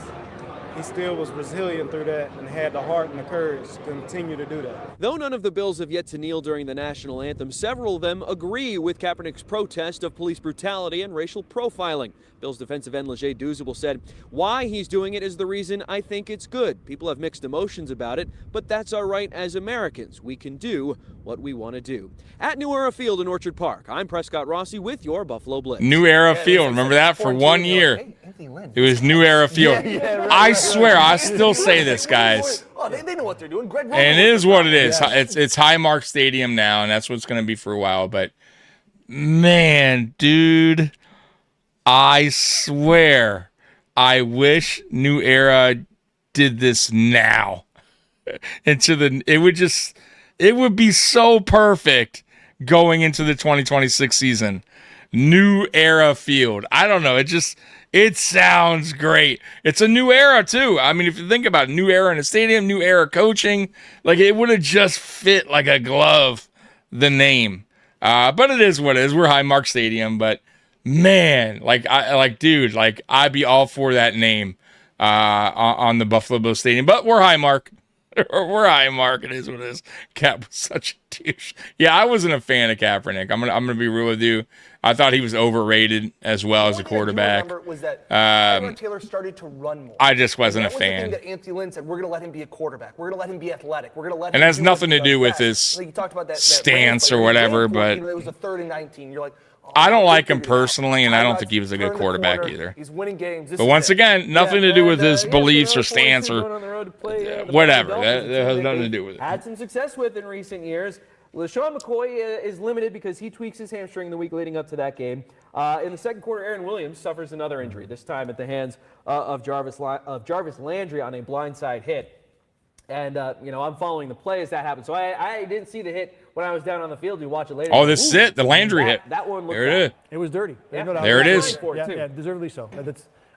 S13: he still was resilient through that and had the heart and the courage to continue to do that.
S12: Though none of the Bills have yet to kneel during the national anthem, several of them agree with Kaepernick's protest of police brutality and racial profiling. Bills defensive end Leger Douzable said, "Why he's doing it is the reason I think it's good. People have mixed emotions about it, but that's our right as Americans. We can do what we want to do." At New Era Field in Orchard Park, I'm Prescott Rossi with your Buffalo Blitz.
S3: New Era Field. Remember that for 1 year? It was New Era Field. I swear, I still say this, guys.
S9: Oh, they know what they're doing. Greg
S3: And it is what it is. It's Highmark Stadium now, and that's what it's going to be for a while. But, man, dude, I swear, I wish New Era did this now. It would be so perfect going into the 2026 season. New Era Field. I don't know. It sounds great. It's a new era, too. I mean, if you think about it, new era in a stadium, new era coaching, like it would have just fit like a glove, the name. But it is what it is. We're Highmark Stadium, but man, I'd be all for that name on the Buffalo Bills Stadium. But we're Highmark. We're Highmark. It is what it is. Cap was such a douche. Yeah, I wasn't a fan of Kaepernick. I'm gonna be real with you. I thought he was overrated as well as a quarterback.
S9: What I do remember was that Tyrod Taylor started to run more.
S3: I just wasn't a
S9: That was
S3: fan.
S9: the thing that Anthony Lynn said, we're going to let him be a quarterback. We're going to let him be athletic. We're going to let him
S3: And it has
S9: do
S3: nothing
S9: what
S3: to
S9: he
S3: do
S9: does
S3: with
S9: best.
S3: his
S9: Like you talked about that
S3: stance
S9: Rams
S3: or
S9: play.
S3: whatever,
S9: It
S3: but
S9: was a 3rd and 19. You're like,
S3: I don't like him personally, and I don't think he was a good
S9: Turn the
S3: quarterback
S9: corner.
S3: either.
S9: He's winning games. This
S3: But
S9: is
S3: once
S9: it.
S3: again, nothing to do with his beliefs or stance or whatever.
S18: Dolphins,
S3: That has nothing to do with it.
S18: Had some success with in recent years. LeSean McCoy is limited because he tweaks his hamstring the week leading up to that game. In the second quarter, Aaron Williams suffers another injury, this time at the hands of Jarvis Landry on a blindside hit. And, I'm following the play as that happened. So I didn't see the hit when I was down on the field. You watch it later.
S3: Oh, this is it. The Landry hit.
S18: That one looked
S3: There it is.
S11: It was dirty.
S18: Yeah.
S11: No doubt.
S3: There it is.
S11: Yeah, deservedly so.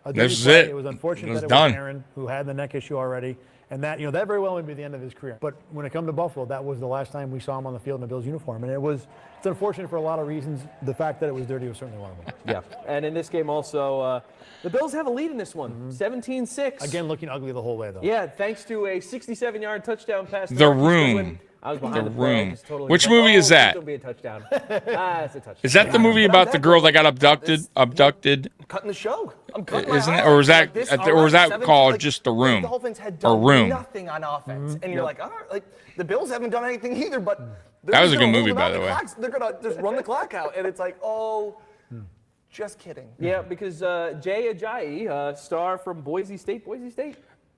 S3: This is it.
S11: It was unfortunate
S3: It was
S11: that it
S3: done.
S11: was Aaron who had the neck issue already. And that, that very well may be the end of his career. But when it comes to Buffalo, that was the last time we saw him on the field in the Bills uniform. And it's unfortunate for a lot of reasons. The fact that it was dirty was certainly one of them.
S18: Yeah. And in this game also, the Bills have a lead in this one, 17-6.
S11: Again, looking ugly the whole way, though.
S18: Yeah, thanks to a 67-yard touchdown pass. to
S3: The
S18: Marcus
S3: Room.
S18: Goodwin. I was behind
S3: The
S18: the play. I
S3: Room.
S18: just totally
S3: Which
S18: was like,
S3: movie is that?
S18: It'll be a touchdown. It's a touchdown.
S3: Is that the movie about the girl that got abducted?
S9: Cutting the show. I'm cutting my
S3: Isn't it?
S9: eye
S3: Or was
S9: out.
S3: that?
S9: Like this,
S3: Or was that
S9: 17,
S3: called
S9: like,
S3: just The Room?
S9: The Dolphins had
S3: Or
S9: done
S3: Room?
S9: nothing on offense, and you're like, all right, like the Bills haven't done anything either. But they're
S3: That was a
S9: just
S3: good
S9: gonna
S3: movie,
S9: hold
S3: by
S9: out
S3: the way.
S9: clocks. They're gonna just run the clock out, and it's like, oh, just kidding.
S18: Yeah, because Jay Ajayi, star from Boise State.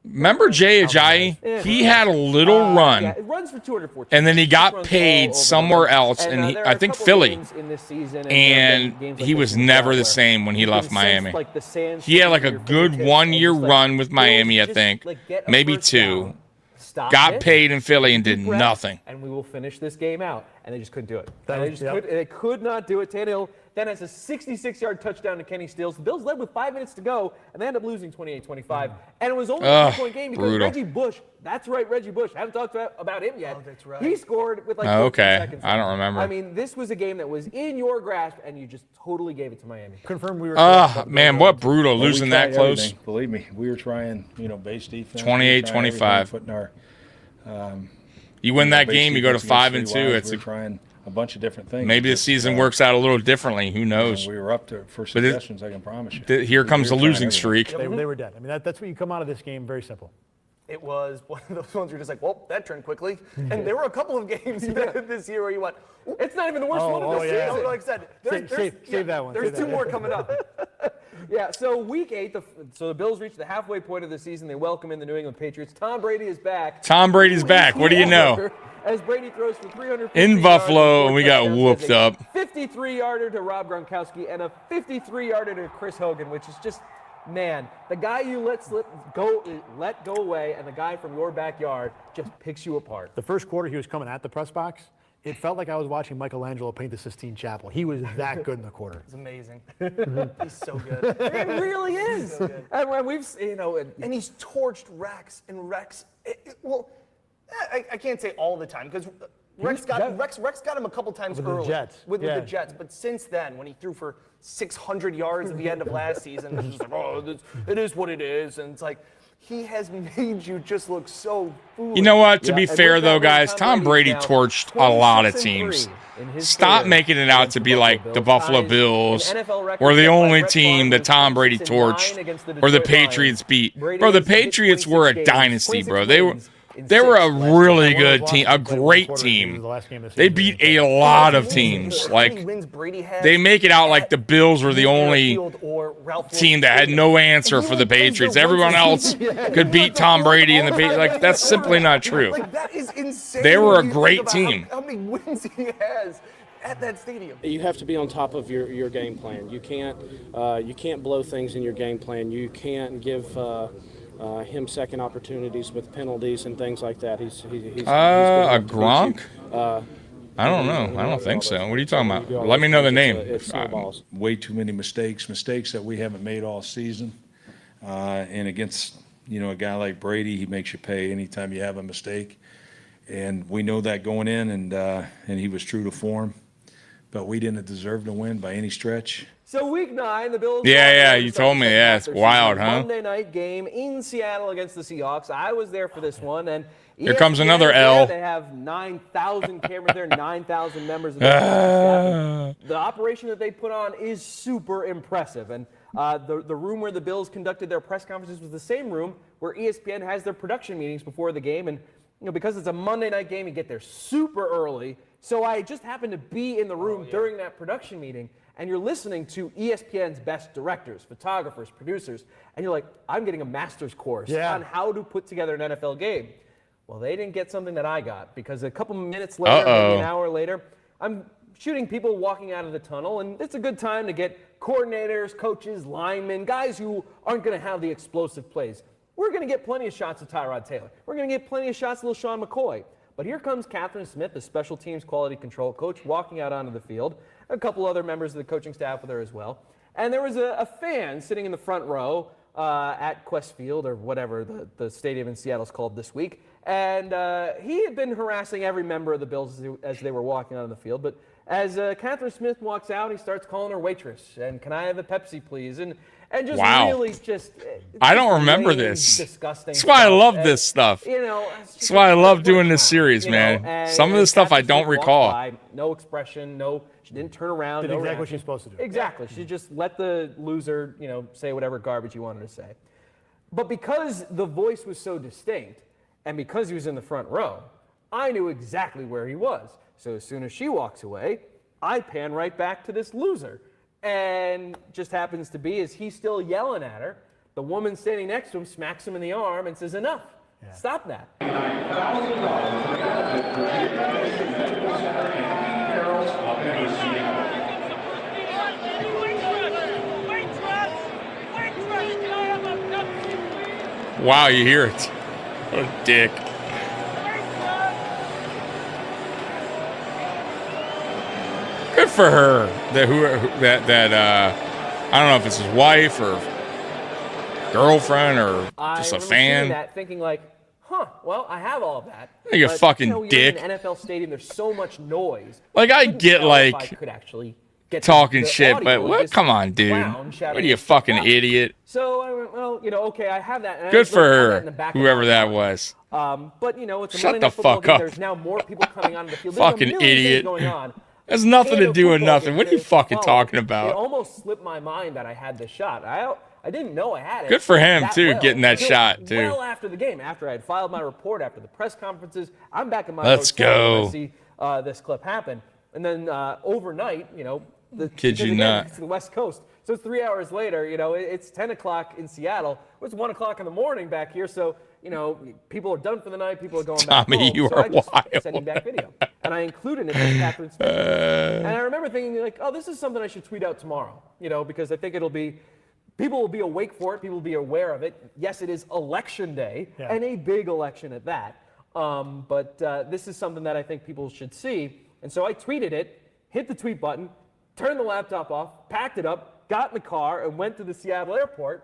S3: Remember Jay Ajayi?
S18: Yeah.
S3: He had a little run,
S18: Yeah, it runs for 214.
S3: and then he got
S18: Runs all
S3: paid
S18: over
S3: somewhere
S18: the
S3: else,
S18: place.
S3: and
S18: there are
S3: I
S18: a
S3: think
S18: couple
S3: Philly.
S18: games in this season,
S3: And
S18: games like
S3: he
S18: this
S3: was
S18: in
S3: never the
S18: where
S3: same when he
S18: you
S3: left
S18: can sense,
S3: Miami.
S18: like, the sand
S3: He had like a
S18: slipping
S3: good
S18: through your
S3: 1
S18: fingertips,
S3: year
S18: and just,
S3: run with Miami, I
S18: just,
S3: think,
S18: like, get a
S3: maybe
S18: first
S3: 2.
S18: down, stop
S3: Got
S18: it,
S3: paid in Philly and did
S18: deep breath,
S3: nothing.
S18: and we will finish this game out. And they just couldn't do it.
S11: That
S18: And they
S11: was-
S18: just they could not do it. Tannehill then has a 66-yard touchdown to Kenny Stills. The Bills led with 5 minutes to go, and they ended up losing 28-25. And it was only a 2-point game because
S3: brutal.
S18: Reggie Bush, that's right, Reggie Bush. I haven't talked about him yet.
S9: Oh, that's right.
S18: He scored with like
S3: Oh,
S18: 14
S3: okay.
S18: seconds.
S3: I don't remember.
S18: I mean, this was a game that was in your grasp, and you just totally gave it to Miami.
S11: Confirm we were.
S3: Man, what brutal,
S8: Well, we
S3: losing that
S8: tried
S3: close.
S8: everything. Believe me, we were trying, base defense.
S3: 28-25.
S8: Putting our,
S3: You win that
S8: base
S3: game, you go to
S8: defense
S3: 5 and
S8: against
S3: 2.
S8: Streetwise.
S3: It's
S8: we were trying a bunch of different things.
S3: maybe the
S8: Just,
S3: season works out a little differently. Who knows?
S8: We were up for
S3: But it-
S8: suggestions, I can promise you.
S3: Here comes the
S8: We were trying
S3: losing
S8: everything.
S3: streak.
S11: They were dead. I mean, that's what you come out of this game. Very simple.
S9: It was one of those ones where you're just like, well, that turned quickly. And there were a couple of games this year where you went,
S18: It's not even the worst one of the
S11: yeah.
S18: season.
S9: like I said,
S11: Save that one.
S9: There's
S11: Save that
S9: two
S11: one.
S9: more coming up.
S18: Yeah, so week 8, so the Bills reached the halfway point of the season. They welcome in the New England Patriots. Tom Brady is back.
S3: Tom Brady's back. What do you know?
S18: As Brady throws for 350
S3: In
S18: yards
S3: Buffalo,
S18: and
S3: we
S18: 4
S3: got
S18: touchdowns,
S3: whooped
S18: has a
S3: up.
S18: 53-yarder to Rob Gronkowski and a 53-yarder to Chris Hogan, which is just, man, the guy you let go away, and the guy from your backyard just picks you apart.
S11: The first quarter, he was coming at the press box. It felt like I was watching Michelangelo paint the Sistine Chapel. He was that good in the quarter.
S9: It's amazing. He's so good.
S18: It really is.
S9: So good.
S18: And when we've,
S9: And he's torched Rex and Rex. I can't say all the time because Rex got him a couple times
S11: With the
S9: early
S11: Jets.
S9: with
S11: Yeah.
S9: the Jets. But since then, when he threw for 600 yards at the end of last season, it's just like, oh, it is what it is. And it's like, he has made you just look so foolish.
S3: You know what? To
S18: Yeah,
S3: be
S18: and
S3: fair,
S18: with
S3: though,
S18: that,
S3: guys, Tom
S18: Brady
S3: Brady
S18: is now
S3: torched a lot of
S18: 26-3
S3: teams.
S18: in his
S3: Stop
S18: career
S3: making it out
S18: against
S3: to
S18: the
S3: be like the Buffalo
S18: Ties
S3: Bills
S18: an NFL record
S3: were the
S18: set by
S3: only
S18: Brett
S3: team
S18: Favre
S3: that
S18: in
S3: Tom Brady
S18: 26 and 9
S3: torched
S18: against the
S3: or the
S18: Detroit
S3: Patriots
S18: Lions.
S3: beat.
S18: Brady
S3: Bro, the
S18: has hit
S3: Patriots were a
S18: 26 games,
S3: dynasty,
S18: 26
S3: bro. They were
S18: wins in
S3: a
S18: 6 last
S3: really
S18: year.
S3: good team, a great team. They beat a lot of teams. Like, they make it out like the Bills were the only team that had no answer for the Patriots. Everyone else could beat Tom Brady and the Patriots. Like, that's simply not true.
S9: Like, that is insane.
S3: They were
S9: when
S3: a
S9: you
S3: great
S9: think about
S3: team.
S9: How many wins he has at that stadium.
S5: You have to be on top of your game plan. You can't blow things in your game plan. You can't give him second opportunities with penalties and things like that. He's
S3: a Gronk? I don't know. I don't think so. What are you talking about? Let me know the name.
S5: It's snowballs.
S8: Way too many mistakes that we haven't made all season. And against, a guy like Brady, he makes you pay anytime you have a mistake. And we know that going in, and he was true to form. But we didn't deserve to win by any stretch.
S18: So week 9, the Bills.
S3: Yeah, you told me. Yeah, it's wild, huh?
S18: Monday night game in Seattle against the Seahawks. I was there for this one, and
S3: Here comes another
S18: ESPN,
S3: L.
S18: They have 9,000 cameras there, 9,000 members of the staff. The operation that they put on is super impressive, and the room where the Bills conducted their press conferences was the same room where ESPN has their production meetings before the game, and because it's a Monday night game, you get there super early. So I just happened to be in the room during that production meeting, and you're listening to ESPN's best directors, photographers, producers, and you're like, I'm getting a master's course on how to put together an NFL game. Well, they didn't get something that I got, because a couple minutes later, maybe an hour later, I'm shooting people walking out of the tunnel, and it's a good time to get coordinators, coaches, linemen, guys who aren't going to have the explosive plays. We're going to get plenty of shots of Tyrod Taylor. We're going to get plenty of shots of LeSean McCoy. But here comes Catherine Smith, the special teams quality control coach, walking out onto the field. A couple other members of the coaching staff with her as well. And there was a fan sitting in the front row at Quest Field or whatever the stadium in Seattle is called this week. And he had been harassing every member of the Bills as they were walking out on the field. But as Catherine Smith walks out, he starts calling her waitress. And can I have a Pepsi, please? And just really just.
S3: I don't remember this.
S18: Disgusting.
S3: That's why I
S18: stuff.
S3: love
S18: And,
S3: this stuff.
S18: You know,
S3: That's why I love doing this series, man. Some of the stuff I don't recall.
S18: By, no expression, she didn't turn around.
S11: Did
S18: no
S11: exactly
S18: reaction.
S11: what she's supposed to do.
S18: Exactly. She just let the loser, say whatever garbage he wanted to say. But because the voice was so distinct, and because he was in the front row, I knew exactly where he was. So as soon as she walks away, I pan right back to this loser. And just happens to be, as he's still yelling at her, the woman standing next to him smacks him in the arm and says, enough. Yeah. Stop that.
S3: Wow, you hear it. What a dick. Good for her. I don't know if it's his wife or girlfriend or just a fan.
S18: That, thinking like, well, I have all of that.
S3: You fucking dick.
S18: You're in an NFL stadium, there's so much noise.
S3: Like, I get, like,
S18: I could actually get
S3: talking shit, but what? Come on, dude. What are you, a fucking idiot?
S18: So I went, well, okay, I have that. And
S3: good for her, whoever that was.
S18: But, it's a
S3: shut
S18: Monday
S3: the
S18: Night Football
S3: fuck
S18: game.
S3: up.
S18: There's now more people coming onto the field.
S3: Fucking idiot.
S18: Going on.
S3: Has nothing to do with nothing. What are you fucking talking about?
S18: It almost slipped my mind that I had this shot. I didn't know I had it.
S3: Good for him, too, getting that shot, too.
S18: Well after the game, after I had filed my report, after the press conferences, I'm back in my
S3: Let's
S18: hotel
S3: go.
S18: and I see this clip happen. And then overnight,
S3: Kid you not.
S18: It's the West Coast. So it's 3 hours later, it's 10 o'clock in Seattle. It's 1 o'clock in the morning back here. So, people are done for the night. People are going back
S3: Tommy,
S18: home.
S3: you
S18: so
S3: are
S18: I just
S3: wild.
S18: sending back video. And I included it with Catherine Smith. And I remember thinking, this is something I should tweet out tomorrow, because I think people will be awake for it. People will be aware of it. Yes, it is election day, and a big election at that. But this is something that I think people should see. And so I tweeted it, hit the tweet button, turned the laptop off, packed it up, got in the car, and went to the Seattle airport.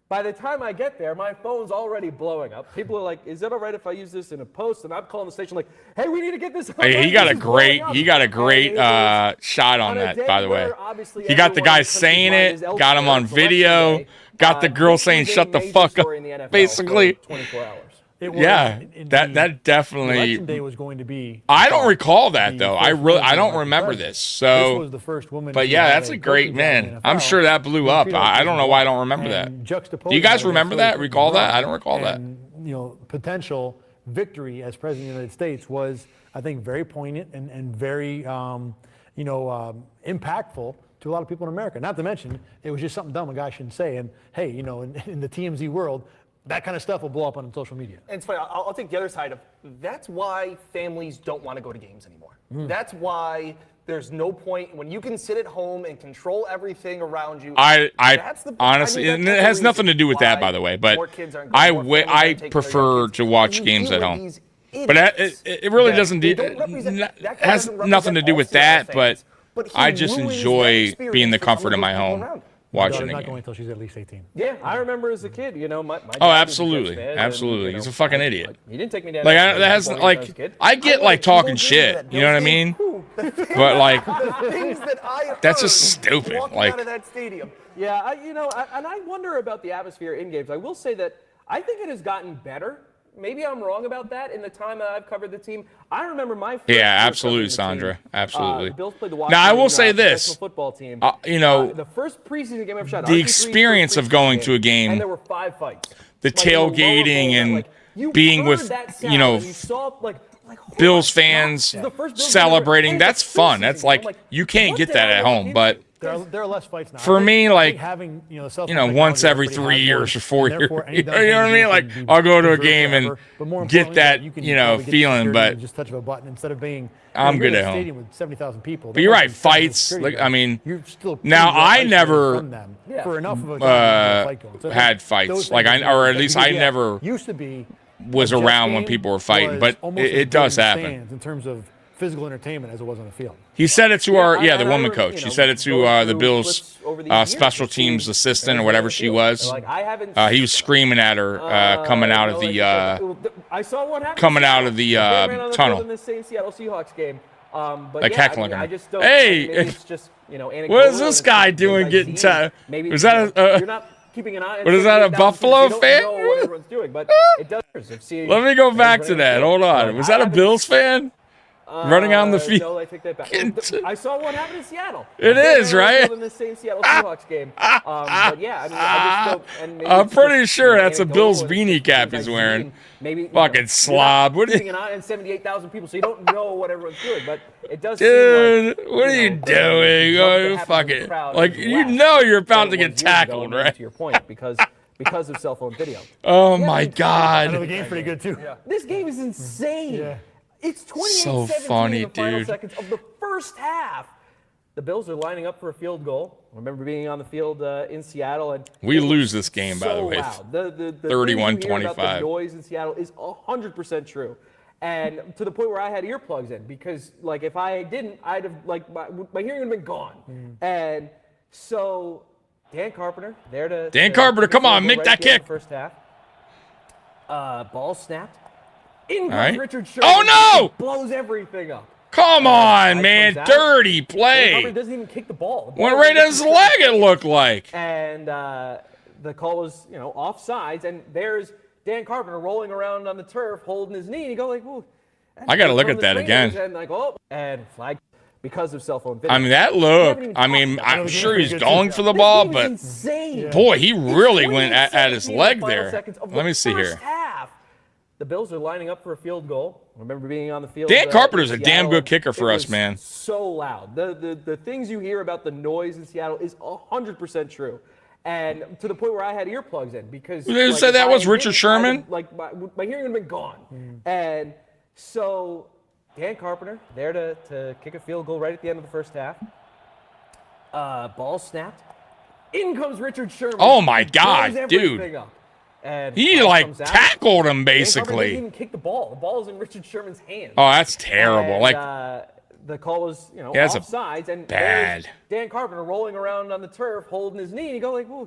S18: By the time I get there, my phone's already blowing up. People are like, is it all right if I use this in a post? And I'm calling the station like, hey, we need to get this on.
S3: He got a great shot on that, by the way. He got the guy saying it, got him on video, got the girl saying shut the fuck up, basically.
S18: 24 hours.
S3: That definitely.
S11: Election day was going to be.
S3: I don't recall that though. I don't remember this. So.
S11: This was the first woman.
S3: But yeah, that's a great man. I'm sure that blew up. I don't know why I don't remember that. Do you guys remember that? Recall that? I don't recall that.
S11: Potential victory as president of the United States was, I think, very poignant and very, impactful to a lot of people in America. Not to mention, it was just something dumb a guy shouldn't say. And hey, in the TMZ world, that kind of stuff will blow up on social media.
S9: And it's funny, I'll take the other side of that's why families don't want to go to games anymore. That's why there's no point when you can sit at home and control everything around you.
S3: Honestly, and it has nothing to do with that, by the way, but I prefer to watch games at home. But it really doesn't has nothing to do with that, but I just enjoy being in the comfort of my home. Watching
S11: not
S3: it.
S11: going until she's at least 18.
S18: Yeah, I remember as a kid, my dad
S3: absolutely,
S18: was a Jets fan,
S3: absolutely.
S18: And,
S3: He's a fucking idiot.
S18: He didn't take me down.
S3: Like I get like talking shit. You know what I mean? But like,
S9: the things that I
S3: that's just stupid.
S9: Walking
S3: like
S9: out of that stadium.
S18: Yeah, and I wonder about the atmosphere in games. I will say that I think it has gotten better. Maybe I'm wrong about that in the time that I've covered the team. I remember my first
S3: absolutely, Sandra. Absolutely.
S18: The Bills played the
S3: Washington, now, I will say this.
S18: Football team.
S3: The
S18: first preseason game I've shot.
S3: The experience of going to a game.
S18: And there were 5 fights.
S3: The tailgating and being with, Bills fans celebrating. That's fun. That's like, you can't get that at home, but.
S11: There are less fights now.
S3: For me, like,
S11: having,
S3: once every 3 years or 4 years. You know what I mean? Like, I'll go to a game and get that, feeling, but
S11: just touch of a button instead of being.
S3: I'm good at home.
S11: Stadium with 70,000 people.
S3: But you're right, fights. Like, I mean, now I never had fights. Like, or at least I never
S11: used to be
S3: was around when people were fighting. But it does happen
S11: in terms of physical entertainment as it was on the field.
S3: He said it to the woman coach. He said it to the Bills
S18: over these years.
S3: special teams assistant or whatever she was.
S18: Like, I haven't.
S3: He was screaming at her coming out of the
S18: I saw what happened.
S3: coming out of the tunnel.
S18: In the same Seattle Seahawks game. But
S3: Like
S18: yeah,
S3: heckling her.
S18: I just don't.
S3: Hey,
S18: maybe it's just, you know,
S3: what is this guy doing getting
S18: maybe
S3: was that
S18: you're not keeping an eye on
S3: what is that, a
S18: 78,000
S3: Buffalo
S18: people,
S3: fan?
S18: you don't know what everyone's doing, but it does.
S3: Let me go back to that. Hold on. Was that a Bills fan? Running on the field.
S18: No, I take that back. I saw what happened in Seattle.
S3: It is, right?
S18: In the same Seattle Seahawks game. But yeah, I mean, I just don't. And maybe
S3: I'm
S18: it's
S3: pretty
S18: just,
S3: sure
S18: you know,
S3: that's a Bills beanie cap he's wearing.
S18: Maybe
S3: fucking slob. What are
S18: keeping
S3: you,
S18: an eye on 78,000 people, so you don't know what everyone's doing. But it does.
S3: dude?
S18: Seem like,
S3: What are you doing? Oh, fuck it. Like you know you're about to get tackled, right?
S18: To your point, because of cell phone video.
S3: Oh my God.
S11: I know the game's pretty good too.
S18: Yeah. This game is insane.
S11: Yeah.
S18: It's 28-17
S3: So funny,
S18: in the final
S3: dude.
S18: seconds of the first half. The Bills are lining up for a field goal. I remember being on the field in Seattle, and
S3: We lose this game, by the
S18: so
S3: way.
S18: loud. The
S3: 31-25.
S18: The noise in Seattle is 100% true, and to the point where I had earplugs in because, like, if I didn't, I'd have my hearing would have been gone. And so Dan Carpenter there to
S3: Dan Carpenter, come on, make that kick.
S18: First half. Ball snapped. In
S3: All right.
S18: Richard Sherman.
S3: Oh no!
S18: Blows everything up.
S3: Come on, man. Dirty
S18: Dan
S3: play.
S18: Carpenter doesn't even kick the ball. The ball
S3: Went
S18: is
S3: right
S18: in
S3: at his
S18: Richard
S3: leg,
S18: Sherman's
S3: it looked like.
S18: And the call was, you know, offsides, and there's Dan Carpenter rolling around on the turf, holding his knee, and you go like, "Ooh."
S3: I got to look at that again.
S18: And like, oh, and flag because of cell phone video.
S3: I mean, that look. I mean, I'm sure he's going for the ball, but
S18: insane.
S3: boy, he really went at his leg there. Let me see here.
S18: Half. The Bills are lining up for a field goal. I remember being on the field.
S3: Dan Carpenter's a
S18: in
S3: damn
S18: Seattle.
S3: good kicker for
S18: It
S3: us,
S18: was
S3: man.
S18: So loud. The things you hear about the noise in Seattle is 100% true. And to the point where I had earplugs in because.
S3: Did you
S18: like,
S3: say that
S18: if
S3: was
S18: I
S3: Richard
S18: didn't,
S3: Sherman?
S18: my hearing would have been gone. And so Dan Carpenter there to kick a field goal right at the end of the first half. Ball snapped. In comes Richard Sherman.
S3: Oh my
S18: Blows
S3: God,
S18: everything
S3: dude.
S18: up. And
S3: He
S18: ball
S3: like
S18: comes out.
S3: tackled him
S18: Dan Carpenter
S3: basically.
S18: didn't even kick the ball. The ball is in Richard Sherman's hands.
S3: Oh, that's terrible.
S18: And,
S3: Like
S18: the call was, you know,
S3: Yeah, that's a
S18: offsides, and
S3: bad.
S18: there's Dan Carpenter rolling around on the turf, holding his knee, and you go like, "Ooh."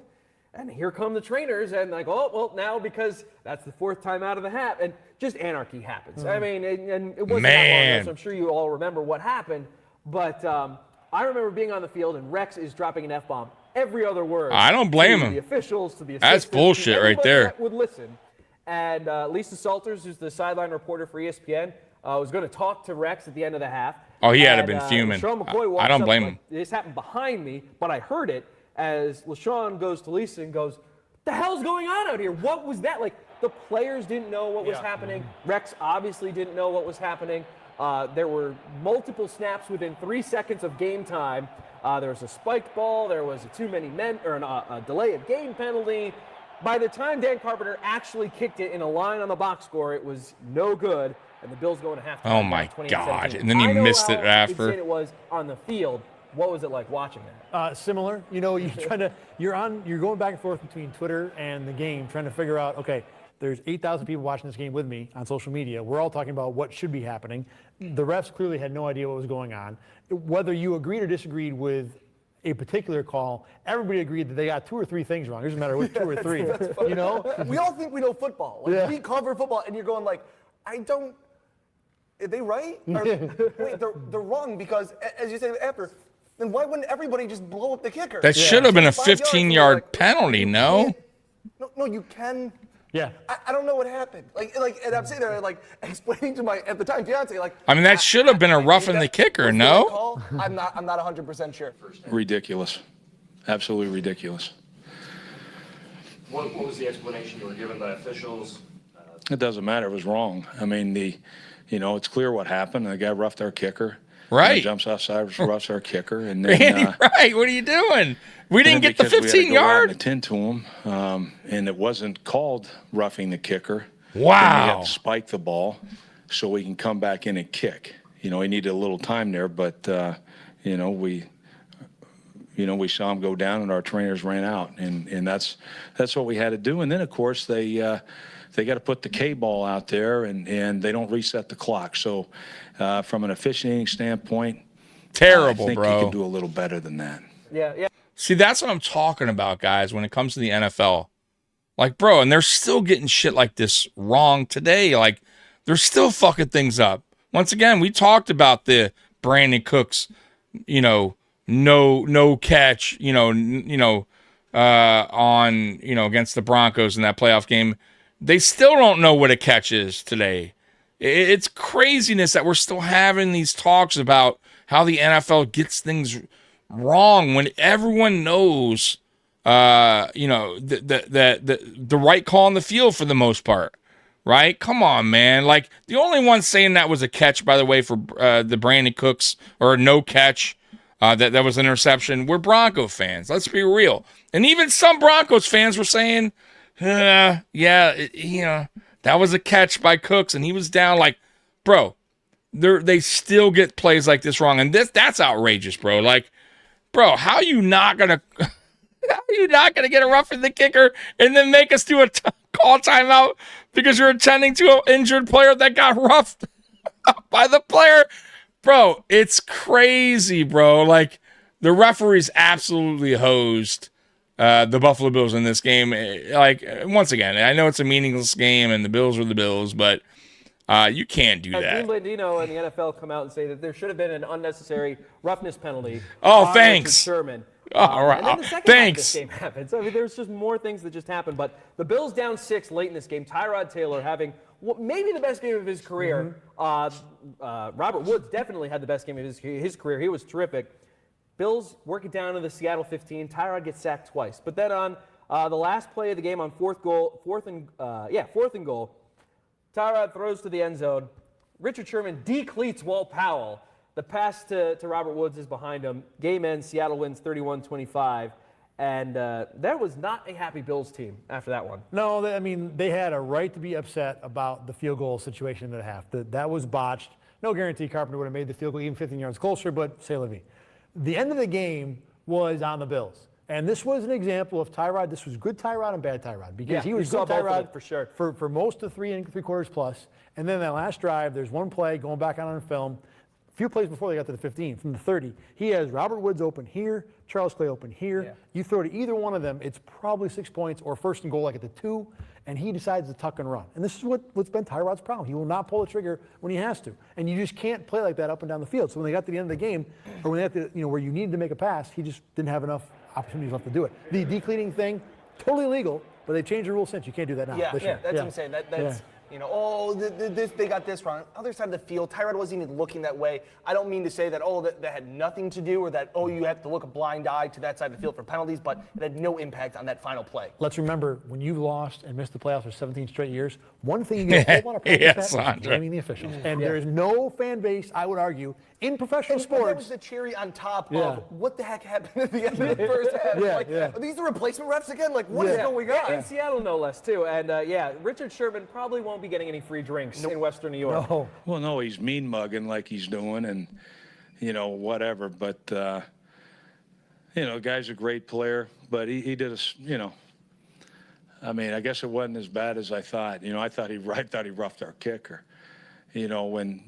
S18: And here come the trainers, and like, "Oh, well, now because that's the fourth time out of the hat," and just anarchy happens. I mean, and it wasn't that long ago, so I'm sure you all remember what happened. But I remember being on the field, and Rex is dropping an F-bomb every other word.
S3: I don't blame
S18: to
S3: him.
S18: The officials, to the
S3: That's
S18: assistants,
S3: bullshit
S18: to
S3: right
S18: everybody
S3: there.
S18: that would listen. And Lisa Salters, who's the sideline reporter for ESPN, was going to talk to Rex at the end of the half.
S3: Oh, he had to
S18: And,
S3: have been fuming.
S18: LeSean McCoy
S3: I
S18: walks
S3: don't
S18: up,
S3: blame
S18: like,
S3: him.
S18: This happened behind me, but I heard it as LeSean goes to Lisa and goes, "The hell's going on out here? What was that?" Like, the players didn't know what was happening. Rex obviously didn't know what was happening. There were multiple snaps within 3 seconds of game time. There was a spiked ball. There was a too many men, or a delay of game penalty. By the time Dan Carpenter actually kicked it in a line on the box score, it was no good, and the Bills going to halftime.
S3: Oh my
S18: 28-17.
S3: God! And then he
S18: I know
S3: missed
S18: how
S3: it after.
S18: insane it was on the field. What was it like watching that?
S11: Similar. You know, you're going back and forth between Twitter and the game, trying to figure out, okay, there's 8,000 people watching this game with me on social media. We're all talking about what should be happening. The refs clearly had no idea what was going on. Whether you agreed or disagreed with a particular call, everybody agreed that they got 2 or 3 things wrong. It doesn't matter which 2 or 3. You know,
S9: we all think we know football. Like, we cover football, and you're going like, I don't. Are they right? Or, wait, they're wrong because, as you said after, then why wouldn't everybody just blow up the kicker?
S3: That should have been a 15-yard penalty, no?
S9: No, you can.
S11: Yeah.
S9: I don't know what happened. Like, and I'm sitting there like explaining to my at the time fiance like.
S3: I mean, that should have been a roughing the kicker, no?
S9: I'm not 100% sure.
S8: Ridiculous. Absolutely ridiculous.
S6: What was the explanation you were given by officials?
S8: It doesn't matter. It was wrong. I mean, it's clear what happened. The guy roughed our kicker.
S3: Right.
S8: Jumps outside, roughs our kicker, and then.
S3: Randy, right? What are you doing? We didn't get the 15-yard.
S8: Attend to him, and it wasn't called roughing the kicker.
S3: Wow.
S8: Then we had to spike the ball so we can come back in and kick. He needed a little time there, but we saw him go down, and our trainers ran out, and that's what we had to do. And then of course they got to put the K ball out there, and they don't reset the clock. So from an officiating standpoint,
S3: terrible,
S8: I think
S3: bro.
S8: you can do a little better than that.
S18: Yeah.
S3: See, that's what I'm talking about, guys, when it comes to the NFL. Like, bro, and they're still getting shit like this wrong today. Like, they're still fucking things up. Once again, we talked about the Brandon Cooks, no catch, on, against the Broncos in that playoff game. They still don't know what a catch is today. It's craziness that we're still having these talks about how the NFL gets things wrong when everyone knows, the right call on the field for the most part, right? Come on, man. Like, the only one saying that was a catch, by the way, for the Brandon Cooks, or no catch, that was an interception, were Bronco fans. Let's be real. And even some Broncos fans were saying, that was a catch by Cooks, and he was down. Like, bro, they still get plays like this wrong, and that's outrageous, bro. Like, bro, how are you not gonna get a roughing the kicker and then make us do a call timeout because you're attending to an injured player that got roughed by the player? Bro, it's crazy, bro. Like, the referees absolutely hosed the Buffalo Bills in this game. Like, once again, I know it's a meaningless game and the Bills are the Bills, but you can't do that.
S18: Dean Blandino and the NFL come out and say that there should have been an unnecessary roughness penalty.
S3: Oh, thanks.
S18: Richard Sherman.
S3: All right.
S18: And then the second half of this game happened. So, I mean, there's just more things that just happened. But the Bills down 6 late in this game. Tyrod Taylor having maybe the best game of his career. Robert Woods definitely had the best game of his career. He was terrific. Bills work it down to the Seattle 15. Tyrod gets sacked twice. But then on the last play of the game on fourth and goal, Tyrod throws to the end zone. Richard Sherman decleats Walt Powell. The pass to Robert Woods is behind him. Game ends. Seattle wins 31-25. And that was not a happy Bills team after that one.
S11: No, they had a right to be upset about the field goal situation at half. That was botched. No guarantee Carpenter would have made the field goal even 15 yards closer, but c'est la vie. The end of the game was on the Bills. And this was an example of Tyrod. This was good Tyrod and bad Tyrod. Because he was good Tyrod
S18: for sure.
S11: For most of 3 3/4 plus. And then that last drive, there's one play going back on film. A few plays before they got to the 15, from the 30. He has Robert Woods open here, Charles Clay open here. Yeah. You throw to either one of them, it's probably 6 points or first and goal like at the 2, and he decides to tuck and run. And this is what's been Tyrod's problem. He will not pull the trigger when he has to. And you just can't play like that up and down the field. So when they got to the end of the game, or when they got to, where you needed to make a pass, he just didn't have enough opportunities left to do it. The decleating thing, totally legal, but they changed the rule since. You can't do that now.
S9: Yeah, that's what I'm saying. That's they got this wrong. Other side of the field, Tyrod wasn't even looking that way. I don't mean to say that, that had nothing to do, or that, you have to look a blind eye to that side of the field for penalties, but it had no impact on that final play.
S11: Let's remember, when you've lost and missed the playoffs for 17 straight years, one thing you get a whole lot of practice at is blaming the officials. And there is no fan base, I would argue, in professional sports.
S9: That was the cherry on top of what the heck happened at the end of the first half. Are these the replacement refs again? Like, what is going on?
S18: In Seattle, no less, too. And, Richard Sherman probably won't be getting any free drinks in Western New York.
S8: No. Well, no, he's mean mugging like he's doing, and, whatever. But, guy's a great player, but he did I guess it wasn't as bad as I thought. I thought he roughed our kicker, when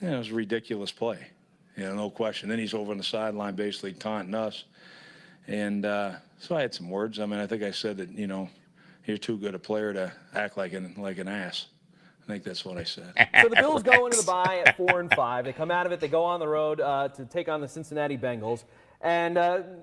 S8: it was a ridiculous play, no question. Then he's over on the sideline basically taunting us. And so I had some words. I think I said that, you're too good a player to act like an ass. I think that's what I said.
S18: So the Bills go into the bye at 4-5. They come out of it. They go on the road to take on the Cincinnati Bengals. And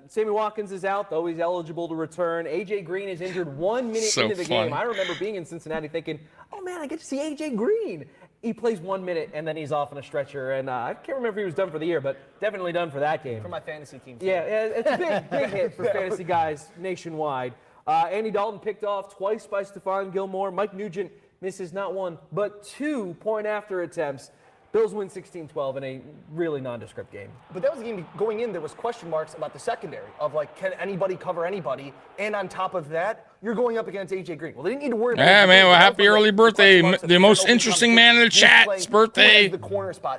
S18: Sammy Watkins is out, though he's eligible to return. A.J. Green is injured 1 minute into the game. I remember being in Cincinnati thinking, oh, man, I get to see A.J. Green. He plays 1 minute, and then he's off on a stretcher. And I can't remember if he was done for the year, but definitely done for that game.
S9: For my fantasy team.
S18: Yeah, it's a big hit for fantasy guys nationwide. Andy Dalton picked off twice by Stephon Gilmore. Mike Nugent misses not 1, but 2 point-after attempts. Bills win 16-12 in a really nondescript game.
S9: But that was a game going in, there was question marks about the secondary of, can anybody cover anybody? And on top of that, you're going up against A.J. Green. Well, they didn't need to worry about it.
S3: Yeah, man, well, happy early birthday. The most interesting man in the chat. His birthday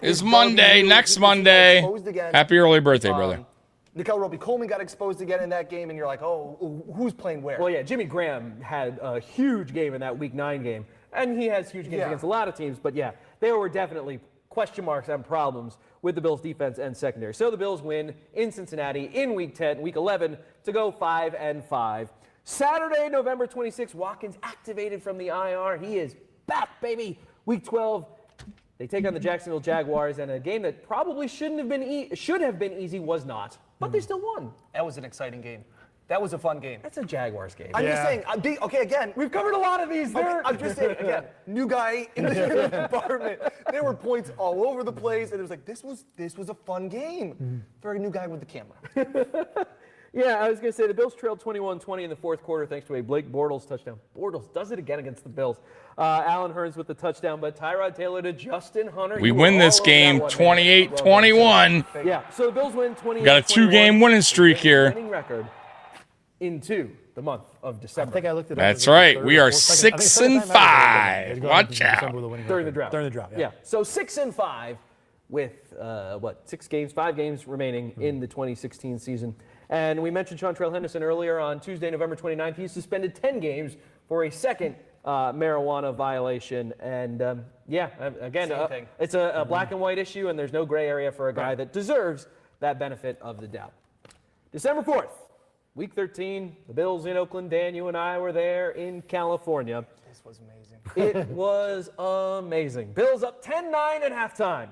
S3: is Monday, next Monday. Happy early birthday, brother.
S9: Nickel Roby-Coleman got exposed again in that game, and you're like, who's playing where?
S18: Well, yeah, Jimmy Graham had a huge game in that Week 9 game. And he has huge games against a lot of teams. But, yeah, they were definitely question marks and problems with the Bills' defense and secondary. So the Bills win in Cincinnati in Week 10, Week 11 to go 5-5. Saturday, November 26th, Watkins activated from the IR. He is back, baby. Week 12, they take on the Jacksonville Jaguars, and a game that probably should have been easy was not, but they still won.
S9: That was an exciting game. That was a fun game.
S18: That's a Jaguars game.
S9: I'm just saying, okay, again.
S18: We've covered a lot of these there.
S9: I'm just saying, again, new guy in the department. There were points all over the place, and it was like, this was a fun game for a new guy with the camera.
S18: Yeah, I was going to say the Bills trailed 21-20 in the fourth quarter thanks to a Blake Bortles touchdown. Bortles does it again against the Bills. Allen Hurns with the touchdown, but Tyrod Taylor to Justin Hunter.
S3: We win this game 28-21.
S18: Yeah, so the Bills win 28-21.
S3: Got a 2-game winning streak here.
S18: Winning record into the month of December.
S11: I think I looked at it.
S3: That's right. We are 6-5. Watch out.
S18: During the drought.
S11: During the drought,
S18: Yeah, so 6-5 with, 5 games remaining in the 2016 season. And we mentioned Chantrell Henderson earlier on Tuesday, November 29th. He's suspended 10 games for a second marijuana violation. And, again, it's a black and white issue, and there's no gray area for a guy that deserves that benefit of the doubt. December 4th, Week 13, the Bills in Oakland. Dan, you and I were there in California.
S9: This was amazing.
S18: It was amazing. Bills up 10-9 at halftime.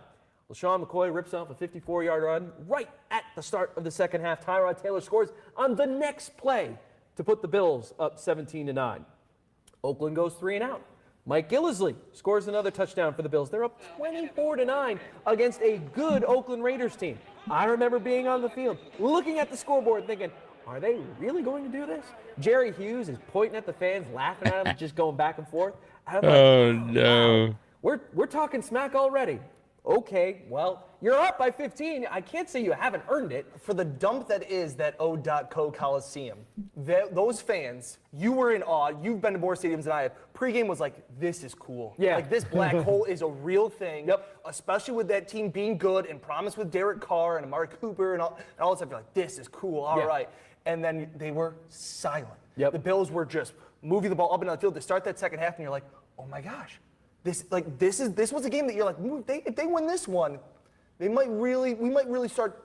S18: LeSean McCoy rips off a 54-yard run right at the start of the second half. Tyrod Taylor scores on the next play to put the Bills up 17-9. Oakland goes 3-and-out. Mike Gillislee scores another touchdown for the Bills. They're up 24-9 against a good Oakland Raiders team. I remember being on the field, looking at the scoreboard, thinking, are they really going to do this? Jerry Hughes is pointing at the fans, laughing at them, just going back and forth. I'm like,
S3: oh, no.
S18: We're talking smack already. Okay, well, you're up by 15. I can't say you haven't earned it.
S9: For the dump that is that O.Co Coliseum, those fans, you were in awe. You've been to more stadiums than I have. Pre-game was like, this is cool.
S18: Yeah.
S9: Like, this black hole is a real thing. Yep. Especially with that team being good and promise with Derek Carr and Amari Cooper and all that stuff. You're like, this is cool. All right. And then they were silent.
S18: Yep.
S9: The Bills were just moving the ball up and down the field to start that second half, and you're like, oh my gosh. This was a game that you're like, if they win this one, we might really start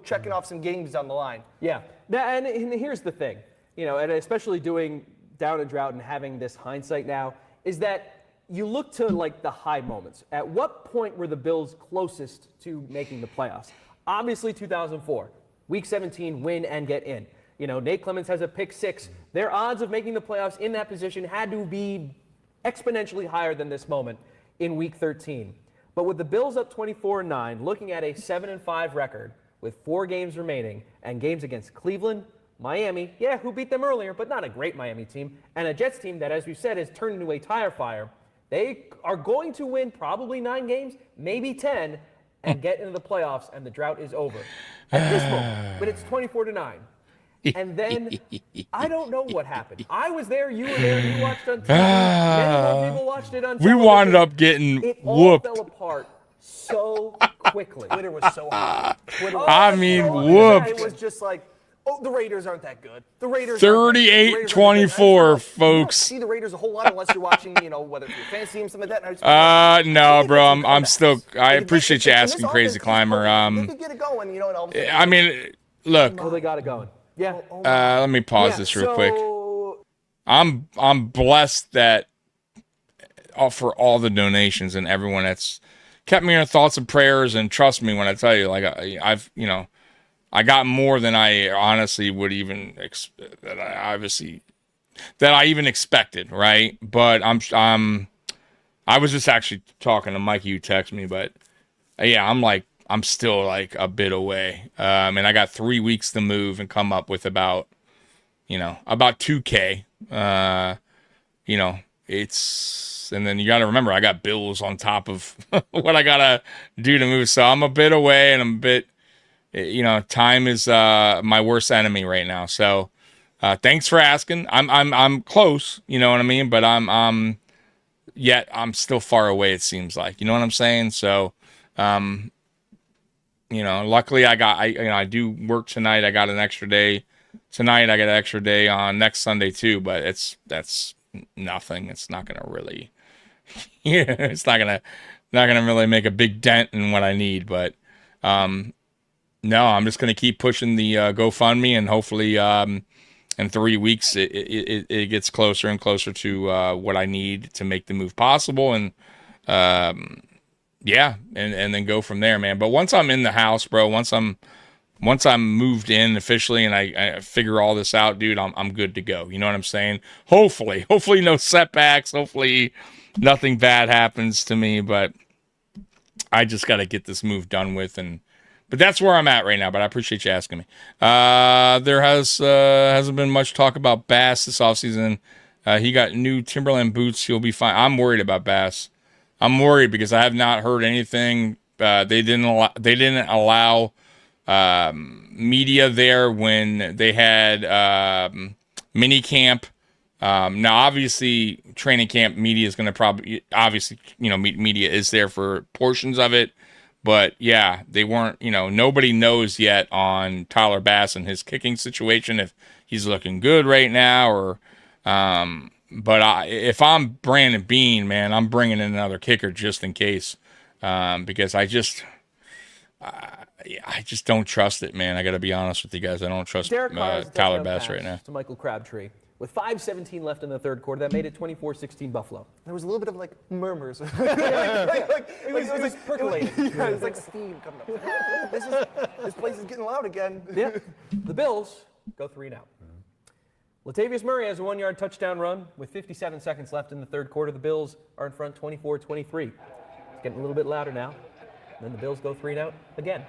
S9: checking off some games down the line.
S18: Yeah, and here's the thing, and especially doing Down and Drought and having this hindsight now, is that you look to like the high moments. At what point were the Bills closest to making the playoffs? Obviously 2004, Week 17, win and get in. Nate Clements has a pick 6. Their odds of making the playoffs in that position had to be exponentially higher than this moment in Week 13. But with the Bills up 24-9, looking at a 7-5 record with 4 games remaining and games against Cleveland, Miami, who beat them earlier, but not a great Miami team, and a Jets team that, as we said, has turned into a tire fire, they are going to win probably 9 games, maybe 10, and get into the playoffs, and the drought is over at this moment. But it's 24-9. And then, I don't know what happened. I was there, you were there, you watched on TV. Many more people watched it on television.
S3: We wound up getting
S18: it all
S3: whooped.
S18: fell apart so quickly.
S9: Twitter was so hot.
S3: Whooped.
S9: It was just like, the Raiders aren't that good. The Raiders
S3: 38-24, folks.
S9: You don't see the Raiders a whole lot unless you're watching, whether it's your fantasy team, something like that.
S3: No, bro. I'm still. I appreciate you asking, Crazy Climber.
S9: They could get it going, and all of a sudden,
S3: I mean, look.
S18: Oh, they got it going. Yeah.
S3: Let me pause this real quick. I'm blessed that for all the donations and everyone that's kept me in thoughts and prayers, and trust me when I tell you, like I got more than I honestly would even that I even expected, right? But I was just actually talking to Mikey, who texted me, but I'm still like a bit away. And I got 3 weeks to move and come up with about $2K. And then you got to remember, I got bills on top of what I got to do to move. So I'm a bit away, and I'm a bit, time is my worst enemy right now. So thanks for asking. I'm close, you know what I mean? But I'm still far away, it seems like. You know what I'm saying? So, luckily I do work tonight. I got an extra day tonight. I got an extra day on next Sunday too, but that's nothing. It's not going to really, it's not going to not gonna really make a big dent in what I need. But no, I'm just gonna keep pushing the GoFundMe, and hopefully in 3 weeks it gets closer and closer to what I need to make the move possible, and yeah, and then go from there, man. But once I'm in the house, bro, once I'm moved in officially and I figure all this out, dude, I'm good to go. You know what I'm saying? Hopefully no setbacks. Hopefully nothing bad happens to me, but I just got to get this move done with. But that's where I'm at right now, but I appreciate you asking me. There hasn't been much talk about Bass this offseason. He got new Timberland boots. He'll be fine. I'm worried about Bass. I'm worried because I have not heard anything. They didn't allow media there when they had mini camp. Now, obviously, training camp media is going to media is there for portions of it. But yeah, they weren't, nobody knows yet on Tyler Bass and his kicking situation, if he's looking good right now or, but if I'm Brandon Beane, man, I'm bringing in another kicker just in case, because I just don't trust it, man. I got to be honest with you guys. I don't trust Tyler Bass right now.
S18: To Michael Crabtree. With 5:17 left in the third quarter, that made it 24-16 Buffalo.
S9: There was a little bit of like murmurs.
S18: It was percolating.
S9: Yeah, it was like steam coming up. This place is getting loud again.
S18: Yeah. The Bills go 3 and out. Latavius Murray has a 1-yard touchdown run with 57 seconds left in the third quarter. The Bills are in front 24-23. It's getting a little bit louder now. And then the Bills go 3 and out again.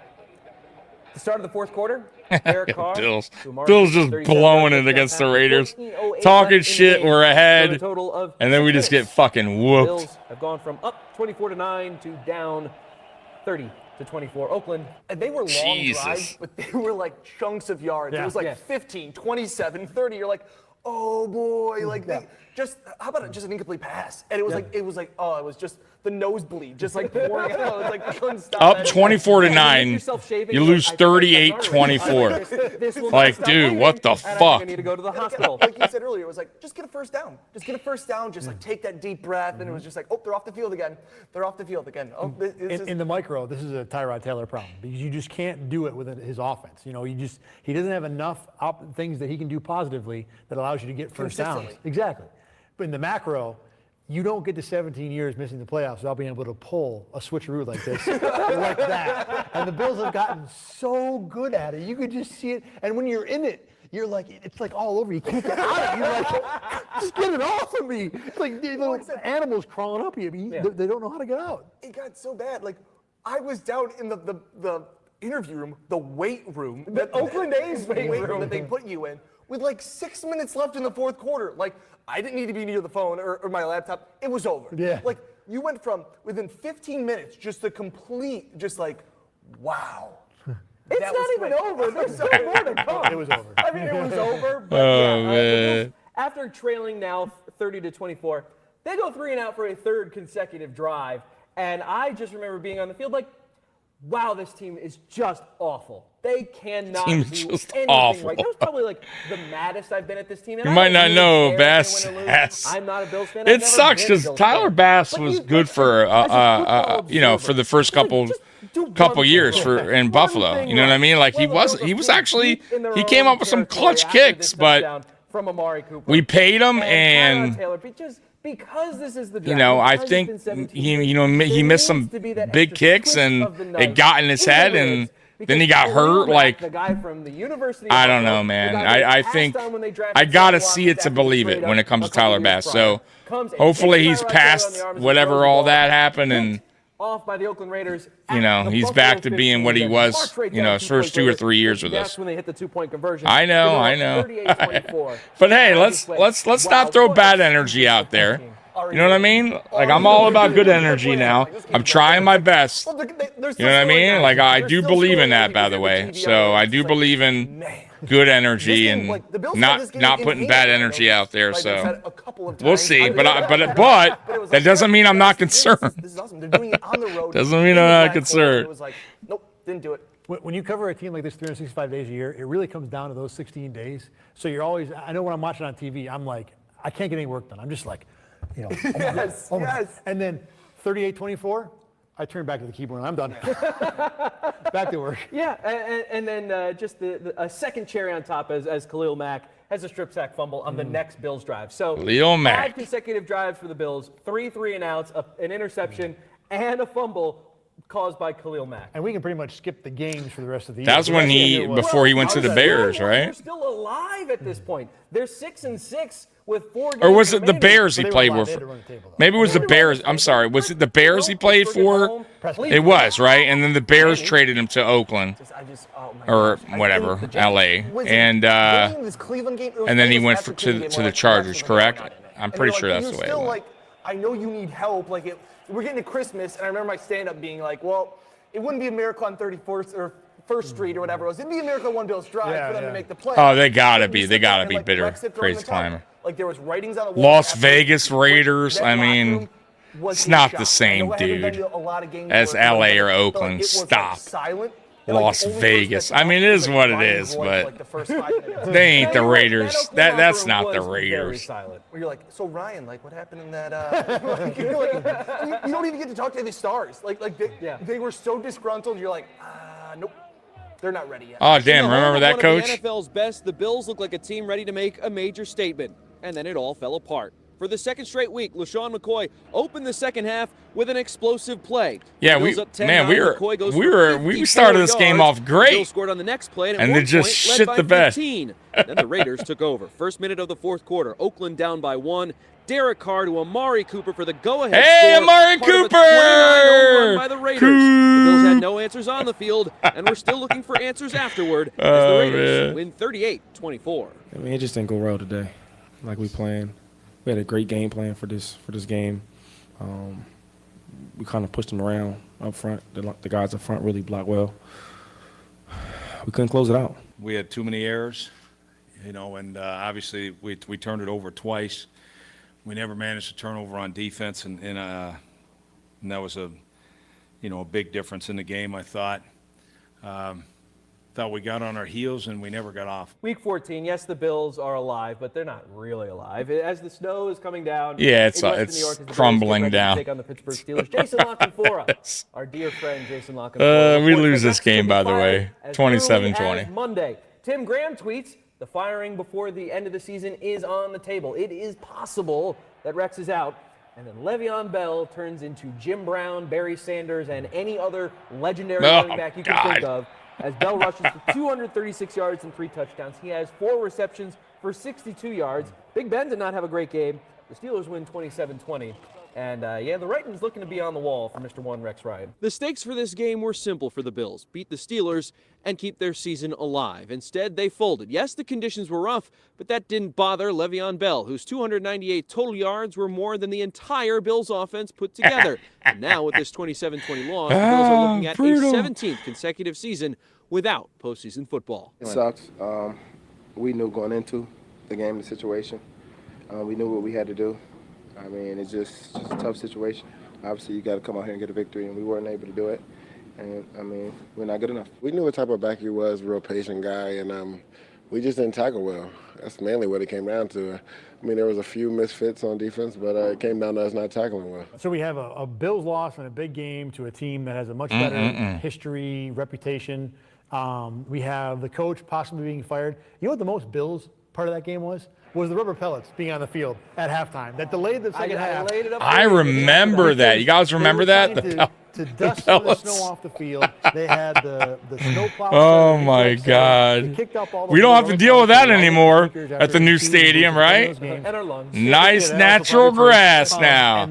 S18: The start of the fourth quarter, Derek Carr.
S3: Bills just blowing it against the Raiders. Talking shit, we're ahead. And then we just get fucking whooped.
S18: Bills have gone from up 24-9 to down 30-24. Oakland.
S9: And they were long drives, but they were like chunks of yards. It was like 15, 27, 30. You're like, oh boy, like how about just an incomplete pass? And it was just the nosebleed, just like pouring out. It was like couldn't stop.
S3: Up 24-9, you lose 38-24. Like, dude, what the fuck?
S18: I need to go to the hospital.
S9: Like you said earlier, it was like, just get a first down. Just get a first down. Just like take that deep breath. And it was just like, oh, they're off the field again. They're off the field again. Oh,
S11: in the micro, this is a Tyrod Taylor problem because you just can't do it with his offense. He doesn't have enough things that he can do positively that allows you to get first downs. Exactly. But in the macro, you don't get to 17 years missing the playoffs without being able to pull a switcheroo like this, like that. And the Bills have gotten so good at it. You could just see it. And when you're in it, you're like, it's like all over. You can't get out of it. You're like, just get it off of me. It's like little animals crawling up you. They don't know how to get out.
S9: It got so bad. Like, I was down in the interview room, the weight room, the Oakland A's weight room that they put you in, with like 6 minutes left in the fourth quarter. Like, I didn't need to be near the phone or my laptop. It was over.
S11: Yeah.
S9: Like, you went from within 15 minutes, just the complete, just like, wow.
S18: It's not even over. There's so more to come.
S11: It was over.
S18: I mean, it was over. But
S3: man.
S18: After trailing now 30-24, they go 3 and out for a third consecutive drive. And I just remember being on the field like, wow, this team is just awful. They cannot do anything right. That was probably like the maddest I've been at this team. And
S3: you might not know, Bass.
S18: I'm not a Bills fan.
S3: It sucks because Tyler Bass was good for for the first couple years in Buffalo. You know what I mean? Like he came up with some clutch kicks, but we paid him and.
S18: Because this is the
S3: draft, I think he missed some big kicks and it got in his head and then he got hurt. Like, I don't know, man. I think I got to see it to believe it when it comes to Tyler Bass. So hopefully he's past whatever all that happened and
S18: off by the Oakland Raiders.
S3: He's back to being what he was, his first 2 or 3 years with us.
S18: When they hit the 2-point conversion.
S3: I know. But hey, let's not throw bad energy out there. You know what I mean? Like, I'm all about good energy now. I'm trying my best. You know what I mean? Like, I do believe in that, by the way. So I do believe in good energy and not putting bad energy out there. So we'll see. But that doesn't mean I'm not concerned. Doesn't mean I'm not concerned.
S9: It was like, nope, didn't do it.
S11: When you cover a team like this 365 days a year, it really comes down to those 16 days. So you're always, I know when I'm watching on TV, I'm like, I can't get any work done. I'm just like,
S9: yes.
S11: And then 38-24, I turn back to the keyboard and I'm done. Back to work.
S18: Yeah, and then just a second cherry on top as Khalil Mack has a strip sack fumble on the next Bills drive. So
S3: Khalil Mack.
S18: 5 consecutive drives for the Bills, 3 and outs, an interception, and a fumble caused by Khalil Mack.
S11: And we can pretty much skip the games for the rest of the year.
S3: That's when before he went to the Bears, right?
S18: They're still alive at this point. They're 6-6 with 4 games
S3: Or was it the
S18: remaining.
S3: Bears he played with? Maybe it was the Bears. I'm sorry. Was it the Bears he played for? It was, right? And then the Bears traded him to Oakland or whatever, LA. And then he went to the Chargers, correct? I'm pretty sure that's the way it went.
S9: Like, I know you need help. Like, we're getting to Christmas, and I remember my stand-up being like, well, it wouldn't be a miracle on 34th or 1st Street or whatever it was. It'd be a miracle on One Bills Drive for them to make the play.
S3: Oh, they gotta be. They gotta be bitter. Crazy climber.
S9: Like, there was writings on the wall.
S3: Las Vegas Raiders. I mean, it's not the same, dude, as LA or Oakland. Stop. Las Vegas. I mean, it is what it is, but they ain't the Raiders. That's not the Raiders.
S9: Where you're like, so Ryan, like, what happened in that? Like, you don't even get to talk to the stars. They were so disgruntled. You're like, nope, they're not ready yet.
S3: Oh, damn! Remember that, Coach?
S12: One of the NFL's best, the Bills look like a team ready to make a major statement, and then it all fell apart. For the second straight week, LeSean McCoy opened the second half with an explosive play.
S3: Yeah, we started this game off great.
S12: Bill scored on the next play,
S3: and they just shit the bed.
S12: Then the Raiders took over. First minute of the fourth quarter, Oakland down by 1. Derek Carr to Amari Cooper for the go-ahead score.
S3: Hey, Amari Cooper!
S12: 29-0 run by the Raiders. The Bills had no answers on the field, and we're still looking for answers afterward as the Raiders win 38-24.
S14: I mean, it just didn't go well today, like we planned. We had a great game plan for this game. We kind of pushed them around up front. The guys up front really blocked well. We couldn't close it out.
S8: We had too many errors, and obviously we turned it over twice. We never managed to turn over on defense, and that was a big difference in the game, I thought. Thought we got on our heels and we never got off.
S18: Week 14, yes, the Bills are alive, but they're not really alive. As the snow is coming down,
S3: yeah, it's crumbling down.
S18: Take on the Pittsburgh Steelers. Jason Lockenfora, our dear friend Jason Lockenfora.
S3: We lose this game, by the way, 27-20.
S18: Monday, Tim Graham tweets, the firing before the end of the season is on the table. It is possible that Rex is out. And then Le'Veon Bell turns into Jim Brown, Barry Sanders, and any other legendary running back you can think of. As Bell rushes for 236 yards and 3 touchdowns. He has 4 receptions for 62 yards. Big Ben did not have a great game. The Steelers win 27-20. And, the writing's looking to be on the wall for Mr. 1 Rex Ryan.
S12: The stakes for this game were simple for the Bills. Beat the Steelers and keep their season alive. Instead, they folded. Yes, the conditions were rough, but that didn't bother Le'Veon Bell, whose 298 total yards were more than the entire Bills offense put together. And now with this 27-20 loss, the Bills are looking at a 17th consecutive season without postseason football.
S1: It sucks. We knew going into the game, the situation. We knew what we had to do. I mean, it's just a tough situation. Obviously, you got to come out here and get a victory, and we weren't able to do it. And, I mean, we're not good enough.
S10: We knew what type of back he was, real patient guy, and we just didn't tackle well. That's mainly what it came down to. I mean, there was a few misfits on defense, but it came down to us not tackling well.
S11: So we have a Bills loss in a big game to a team that has a much better history, reputation. We have the coach possibly being fired. You know what the most Bills part of that game was? Was the rubber pellets being on the field at halftime. That delayed the second half.
S3: I remember that. You guys remember that?
S11: To dust some of the snow off the field. They had the snow plow.
S3: Oh, my God. We don't have to deal with that anymore at the new stadium, right? Nice natural grass now.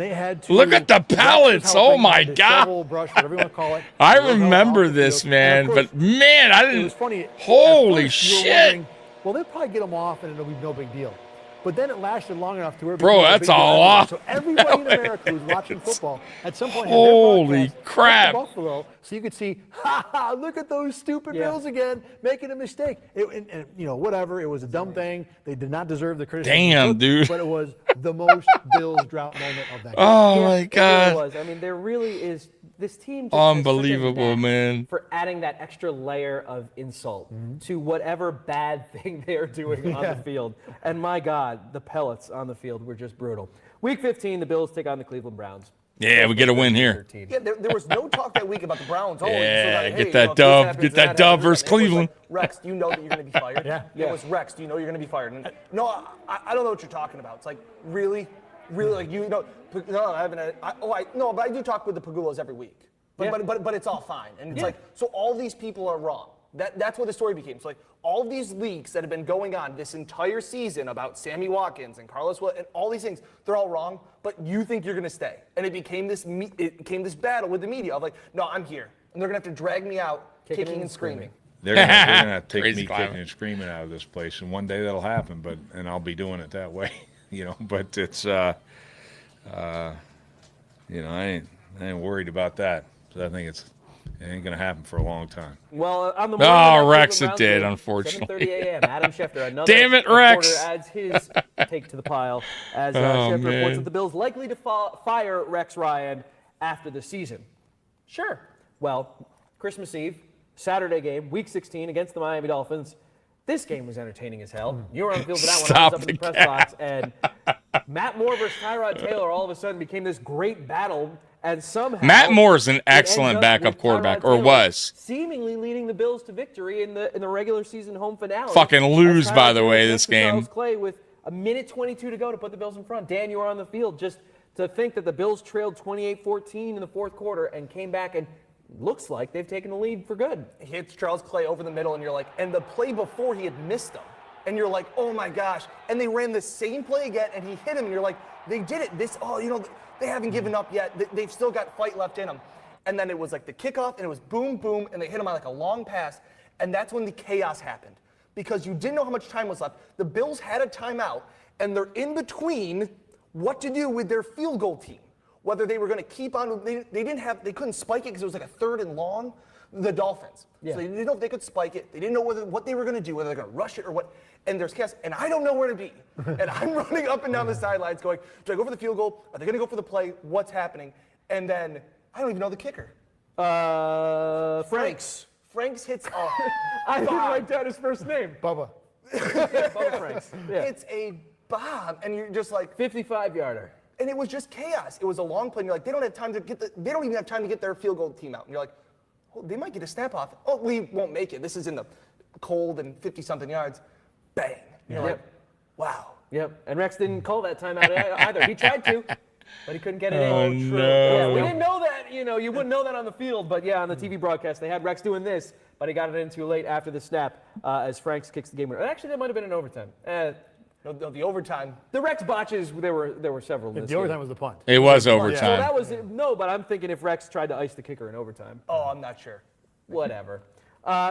S3: Look at the pellets. Oh, my God. I remember this, man. But, man, I didn't. Holy shit.
S11: Well, they'll probably get them off and it'll be no big deal. But then it lasted long enough to where
S3: bro, that's a lot.
S11: So everybody in America who's watching football at some point
S3: holy crap.
S11: Buffalo, so you could see, look at those stupid Bills again making a mistake. And whatever, it was a dumb thing. They did not deserve the criticism.
S3: Damn, dude.
S11: But it was the most Bills drought moment of that game.
S3: Oh my God.
S18: It was. I mean, there really is. This team just
S3: unbelievable, man.
S18: For adding that extra layer of insult to whatever bad thing they're doing on the field. And my God, the pellets on the field were just brutal. Week 15, the Bills take on the Cleveland Browns.
S3: Yeah, we get a win here.
S9: Yeah, there was no talk that week about the Browns. Oh,
S3: Yeah,
S9: hey,
S3: get that dub. Get that dub versus Cleveland.
S9: Rex, do you know that you're going to be fired?
S11: Yeah.
S9: It was Rex, do you know you're going to be fired? And, no, I don't know what you're talking about. It's like, really? Really? Like, you know, no, I haven't. No, but I do talk with the Pagulas every week. But it's all fine. And it's like, so all these people are wrong. That's what the story became. So like all these leaks that have been going on this entire season about Sammy Watkins and Carlos Will and all these things, they're all wrong. But you think you're going to stay, and it became this this battle with the media of like, no, I'm here, and they're going to have to drag me out, kicking and screaming.
S8: They're gonna take
S3: Crazy
S8: me
S3: climber.
S8: kicking and screaming out of this place, and one day that'll happen. And I'll be doing it that way, you know. But it's, you know, I ain't worried about that. So I think it ain't gonna happen for a long time.
S18: Well, on the morning
S3: Rex, it did, unfortunately.
S18: 7:30 a.m. Adam Schefter, another
S3: Damn it,
S18: reporter,
S3: Rex.
S18: adds his take to the pile as Schefter reports that the Bills likely to fire Rex Ryan after the season. Sure. Well, Christmas Eve, Saturday game, Week 16 against the Miami Dolphins. This game was entertaining as hell. You were on the field for that one. I was up in the press box, and Matt Moore versus Tyrod Taylor all of a sudden became this great battle. And somehow
S3: Matt Moore's an excellent backup quarterback, or was.
S18: Seemingly leading the Bills to victory in the regular season home finale.
S3: Fucking lose, by the way, this game.
S18: Charles Clay with a minute 22 to go to put the Bills in front. Dan, you were on the field. Just to think that the Bills trailed 28-14 in the fourth quarter and came back and looks like they've taken the lead for good.
S9: He hits Charles Clay over the middle, and you're like, and the play before he had missed them. And you're like, oh my gosh. And they ran the same play again, and he hit him, and you're like, they did it. They haven't given up yet. They've still got fight left in them. And then it was like the kickoff, and it was boom, boom, and they hit him on like a long pass. And that's when the chaos happened because you didn't know how much time was left. The Bills had a timeout, and they're in between what to do with their field goal team. Whether they were going to keep on, they couldn't spike it because it was like a 3rd and long. The Dolphins. Yeah. So they didn't know if they could spike it. They didn't know what they were going to do, whether they're going to rush it or what. And there's chaos, and I don't know where to be. And I'm running up and down the sidelines going, do I go for the field goal? Are they going to go for the play? What's happening? And then I don't even know the kicker.
S18: Franks.
S9: Franks hits a
S18: I didn't write down his first name.
S11: Bubba.
S18: Bubba Franks. Yeah.
S9: It's a bomb, and you're just like
S18: 55-yarder.
S9: And it was just chaos. It was a long play, and you're like, they don't even have time to get their field goal team out. And you're like, oh, they might get a snap off. Oh, we won't make it. This is in the cold and 50-something yards. Bang. You're like, wow.
S18: Yep. And Rex didn't call that timeout either. He tried to, but he couldn't get it in.
S3: Oh,
S18: True.
S3: no.
S18: Yeah, we didn't know that. You wouldn't know that on the field. But, yeah, on the TV broadcast, they had Rex doing this, but he got it in too late after the snap as Franks kicks the game winner. Actually, that might have been in overtime.
S9: No, the overtime.
S18: The Rex botches, there were several.
S11: The overtime was the punt.
S3: It was overtime.
S18: So that was no, but I'm thinking if Rex tried to ice the kicker in overtime.
S9: Oh, I'm not sure.
S18: Whatever.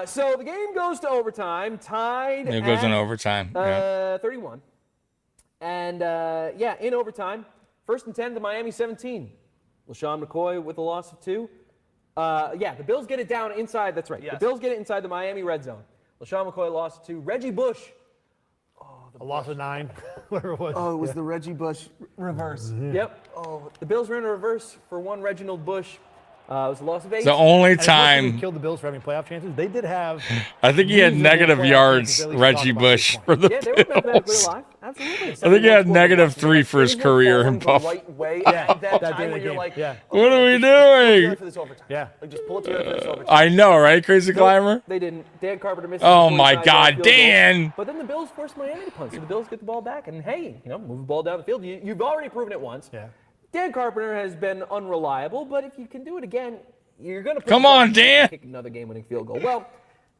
S18: So the game goes to overtime, tied.
S3: It goes in overtime.
S18: 31. And in overtime, 1st and 10 to Miami 17. LeSean McCoy with a loss of 2. The Bills get it down inside. That's right. Yes. The Bills get it inside the Miami red zone. LeSean McCoy lost to Reggie Bush.
S11: A loss of 9, whatever it was.
S9: Oh, it was the Reggie Bush reverse.
S11: Mm-hmm.
S18: Yep. Oh, the Bills ran a reverse for one Reginald Bush. It was a loss of 8.
S3: The only
S11: And as much as
S3: time.
S11: we killed the Bills for having playoff chances. They did have.
S3: I think he had negative
S11: playoff
S3: yards,
S11: chances, at least
S3: Reggie
S11: talk about
S3: Bush,
S11: this
S3: for the
S18: Yeah, they were mathematically
S3: Bills.
S18: alive. Absolutely.
S3: I think he had -3 for his career in
S9: The
S3: Buffalo.
S9: right way
S11: Yeah,
S9: at that
S11: that
S9: time
S11: did
S9: when
S11: the
S9: you're
S11: game.
S9: like,
S11: Yeah.
S3: What are we
S9: pull it together
S3: doing?
S9: for this overtime.
S11: Yeah.
S9: Like, just pull it together for this overtime.
S3: I know, right? Crazy Climber?
S18: They didn't. Dan Carpenter missed.
S3: Oh,
S18: the
S3: my
S18: 45-yard
S3: God,
S18: field goal.
S3: Dan.
S18: But then the Bills forced Miami to punt, so the Bills get the ball back, and hey, move the ball down the field. You've already proven it once.
S11: Yeah.
S18: Dan Carpenter has been unreliable, but if you can do it again, you're going to
S3: Come on, Dan.
S18: kick another game-winning field goal. Well,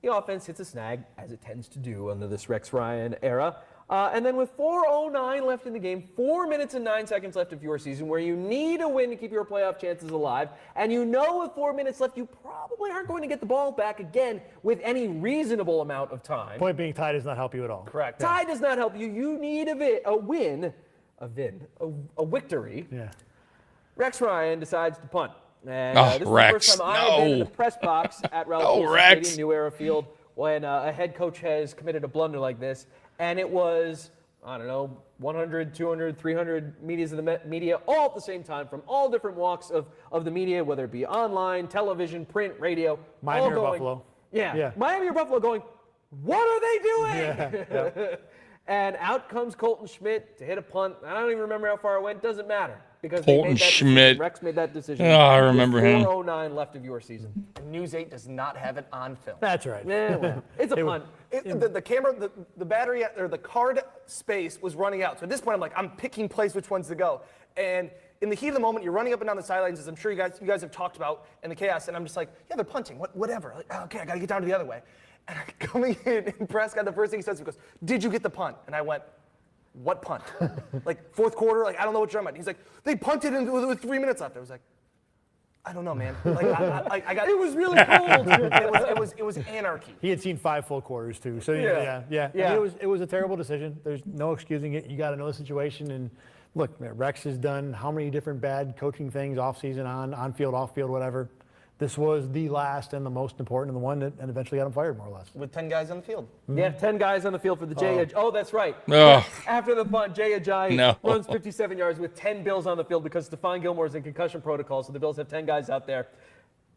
S18: the offense hits a snag, as it tends to do under this Rex Ryan era. And then with 4:09 left in the game, 4 minutes and 9 seconds left of your season, where you need a win to keep your playoff chances alive, and with 4 minutes left, you probably aren't going to get the ball back again with any reasonable amount of time.
S11: Point being, tie does not help you at all.
S9: Correct.
S18: Tie does not help you. You need a victory.
S11: Yeah.
S18: Rex Ryan decides to punt. And this
S3: Rex,
S18: is the first time I've been in
S3: no.
S18: the press box at Ralph
S3: No,
S18: Wilson
S3: Rex.
S18: Stadium, New Era Field, when a head coach has committed a blunder like this. And it was, 100, 200, 300 media all at the same time from all different walks of the media, whether it be online, television, print, radio.
S11: Miami
S18: all
S11: or
S18: going,
S11: Buffalo.
S18: Yeah. Miami or Buffalo going, what are they doing?
S11: Yeah.
S18: And out comes Colton Schmidt to hit a punt. I don't even remember how far it went. Doesn't matter. because
S3: Colton
S18: they made that
S3: Schmidt.
S18: decision. Rex made that decision.
S3: Oh, I remember him.
S18: 4:09 left of your season.
S9: News 8 does not have it on film.
S11: That's right.
S18: Yeah, well, it's a punt.
S9: The camera, the battery, or the card space was running out. So at this point, I'm picking plays which ones to go. And in the heat of the moment, you're running up and down the sidelines, as I'm sure you guys have talked about in the chaos. And I'm just like, yeah, they're punting, whatever. Like, okay, I got to get down to the other way. And I'm coming in, and Prescott, the first thing he says, he goes, "Did you get the punt?" And I went, "What punt?" Like fourth quarter, like I don't know what you're talking about. He's like, "They punted with 3 minutes left." I was like, I don't know, man. Like I got.
S18: It was really cold.
S9: it was anarchy.
S11: He had seen 5 full quarters too, so yeah. I mean, it was a terrible decision. There's no excusing it. You got to know the situation. And look, man, Rex has done how many different bad coaching things off season, on field, off field, whatever. This was the last and the most important, and the one that eventually got him fired, more or less.
S9: With 10 guys on the field.
S18: Yeah, 10 guys on the field for the Jay. Oh, that's right.
S3: Oh.
S18: After the punt, Jay Ajayi
S3: No.
S18: runs 57 yards with 10 Bills on the field because Stephon Gilmore's in concussion protocol, so the Bills have 10 guys out there.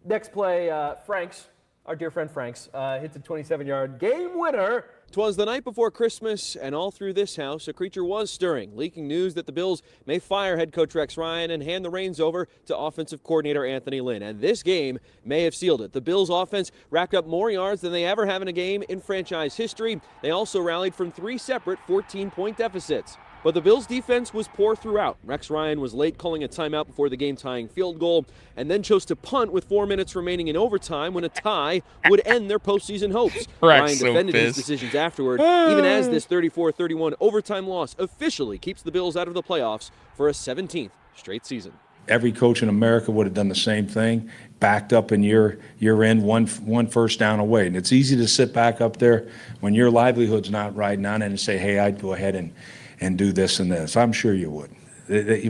S18: Next play, Franks, our dear friend Franks, hits a 27-yard game winner.
S12: 'Twas the night before Christmas, and all through this house, a creature was stirring, leaking news that the Bills may fire head coach Rex Ryan and hand the reins over to offensive coordinator Anthony Lynn. And this game may have sealed it. The Bills' offense racked up more yards than they ever have in a game in franchise history. They also rallied from 3 separate 14-point deficits. But the Bills' defense was poor throughout. Rex Ryan was late calling a timeout before the game-tying field goal, and then chose to punt with 4 minutes remaining in overtime when a tie would end their postseason hopes. Ryan defended his decisions afterward, even as this 34-31 overtime loss officially keeps the Bills out of the playoffs for a 17th straight season.
S8: Every coach in America would have done the same thing, backed up in your end, one first down away. And it's easy to sit back up there when your livelihood's not riding on it and say, hey, I'd go ahead and do this and this. I'm sure you would.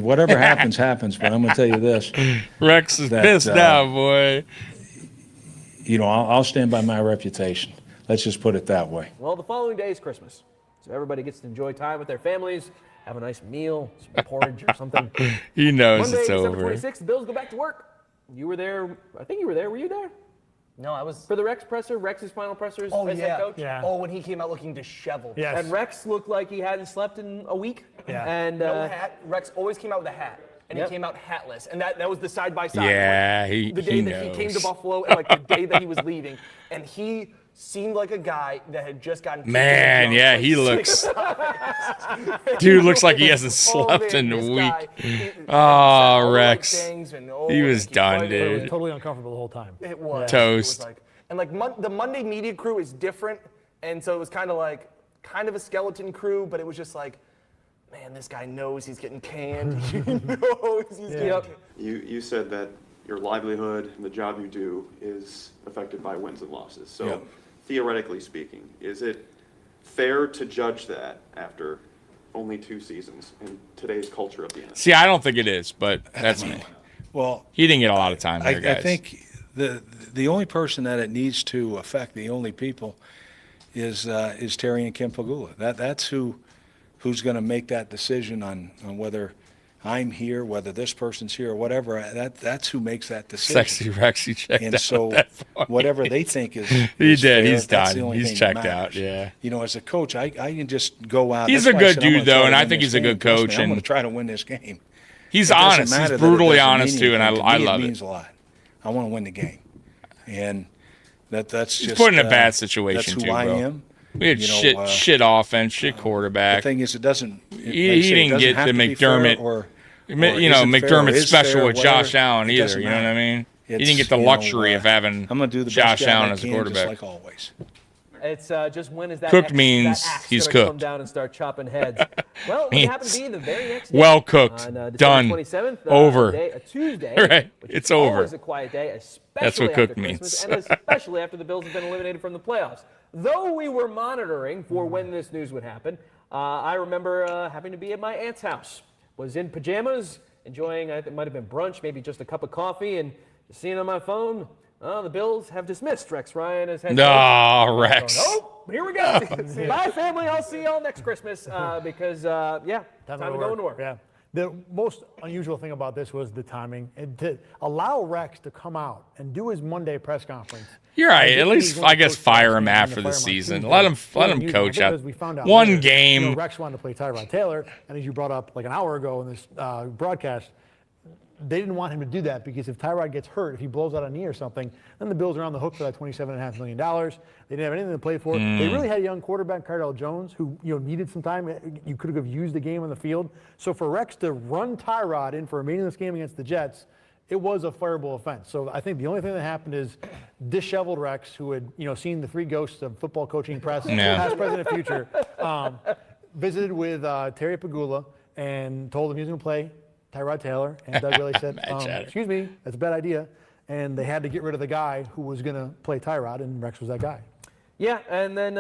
S8: Whatever happens, happens. But I'm going to tell you this.
S3: Rex is pissed now, boy.
S8: You know, I'll stand by my reputation. Let's just put it that way.
S18: Well, the following day is Christmas, so everybody gets to enjoy time with their families, have a nice meal, some porridge or something.
S3: He knows
S18: Monday,
S3: it's
S18: December
S3: over.
S18: 26th, the Bills go back to work. You were there. I think you were there. Were you there?
S9: No, I was.
S18: For the Rex presser, Rex's final pressers as head coach?
S11: Yeah.
S9: Oh, when he came out looking disheveled.
S11: Yes.
S18: And Rex looked like he hadn't slept in a week.
S11: Yeah.
S18: And
S9: No hat. Rex always came out with a hat. And he came out hatless. And that was the side-by-side.
S3: Yeah,
S9: Like, the day
S3: he
S9: that he came to
S3: knows.
S9: Buffalo and like the day that he was leaving. And he seemed like a guy that had just gotten kicked
S3: Man,
S9: in the
S3: yeah,
S9: junk,
S3: he
S9: like,
S3: looks.
S9: 6 times.
S3: Dude looks like he hasn't
S9: Oh,
S3: slept
S9: man,
S3: in a
S9: this
S3: week.
S9: guy, he
S3: Oh,
S9: all the right
S3: Rex.
S9: things and,
S3: He was
S9: like,
S3: done,
S9: fighting
S11: It
S3: dude.
S11: was totally uncomfortable the whole time.
S9: It was.
S3: Toast.
S9: It was like, and like the Monday media crew is different, and so it was kind of a skeleton crew, but it was just like, man, this guy knows he's getting canned. He knows he's getting canned.
S15: You said that your livelihood and the job you do is affected by wins and losses. So
S8: Yeah.
S15: theoretically speaking, is it fair to judge that after only 2 seasons in today's culture of the NFL?
S3: See, I don't think it is, but that's me.
S8: Well,
S3: He didn't get a lot of time there, guys.
S8: I think the only person that it needs to affect, the only people, is Terry and Kim Pagula. That's who's going to make that decision on whether I'm here, whether this person's here, or whatever. That's who makes that decision.
S3: Sexy Rex, he checked
S8: and
S3: out
S8: so
S3: at that point.
S8: whatever they think is
S3: He
S8: is
S3: did.
S8: fair,
S3: He's
S8: that's the
S3: done.
S8: only
S3: He's
S8: thing
S3: checked
S8: that
S3: out,
S8: matters.
S3: yeah.
S8: You know, as a coach, I can just go out.
S3: He's
S8: That's
S3: a
S8: why I
S3: good
S8: said I'm
S3: dude,
S8: gonna try
S3: though,
S8: to
S3: and I
S8: win
S3: think
S8: this
S3: he's a
S8: game.
S3: good
S8: Trust me,
S3: coach,
S8: I'm going
S3: and
S8: to try to win this game.
S3: He's
S8: It doesn't
S3: honest. He's
S8: matter that it
S3: brutally
S8: doesn't
S3: honest,
S8: mean
S3: too, and
S8: anything.
S3: I
S8: To me,
S3: love
S8: it
S3: it.
S8: means a lot. I want to win the game, and that's
S3: He's
S8: just
S3: put in a
S8: uh,
S3: bad situation,
S8: that's who
S3: too,
S8: I
S3: bro.
S8: am.
S3: We had
S8: You know,
S3: shit offense, shit quarterback.
S8: The thing is, it doesn't.
S3: He didn't get to McDermott. McDermott's special with Josh Allen either. You know what I mean? He didn't get the luxury of having
S8: I'm gonna do the
S3: Josh
S8: best job
S3: Allen
S8: I
S3: as a
S8: can,
S3: quarterback.
S8: just like always.
S18: It's just when is that
S3: Cooked
S18: axe,
S3: means
S18: that axe
S3: he's
S18: gonna come
S3: cooked.
S18: down and start chopping heads. Well, it
S3: Means
S18: happened to be the very next day.
S3: well cooked.
S18: On, December
S3: Done.
S18: 27th,
S3: Over.
S18: a Tuesday.
S3: Right.
S18: Which
S3: It's
S18: is
S3: over.
S18: always a quiet day, especially
S3: That's what
S18: after
S3: cooked
S18: Christmas,
S3: means.
S18: and especially after the Bills have been eliminated from the playoffs. Though we were monitoring for when this news would happen, I remember having to be at my aunt's house. Was in pajamas, enjoying, I think it might have been brunch, maybe just a cup of coffee, and just seeing on my phone, the Bills have dismissed Rex Ryan as head coach.
S3: No, Rex.
S18: Oh, here we go. Bye, family. I'll see y'all next Christmas because, time to go into work.
S11: Yeah. The most unusual thing about this was the timing. And to allow Rex to come out and do his Monday press conference.
S3: You're right.
S11: as if
S3: At
S11: he's
S3: least,
S11: gonna
S3: I guess,
S11: coach
S3: fire
S11: Rex
S3: him
S11: and
S3: after
S11: fire
S3: the
S11: on
S3: season.
S11: Tuesday.
S3: Let him
S11: Unusual,
S3: coach
S11: because
S3: out
S11: we found out
S3: one
S11: later,
S3: game.
S11: Rex wanted to play Tyrod Taylor, and as you brought up like an hour ago in this broadcast, they didn't want him to do that because if Tyrod gets hurt, if he blows out a knee or something, then the Bills are on the hook for that $27.5 million. They didn't have anything to play for. They really had a young quarterback, Cardell Jones, who needed some time. You could have used the game on the field. So for Rex to run Tyrod in for a meaningless game against the Jets, it was a fireable offense. So I think the only thing that happened is disheveled Rex, who had seen the three ghosts of football coaching press, past, present, and future, visited with Terry Pagula and told him he was going to play Tyrod Taylor. And Doug Willie said, excuse me, that's a bad idea. And they had to get rid of the guy who was going to play Tyrod, and Rex was that guy.
S18: Yeah, and then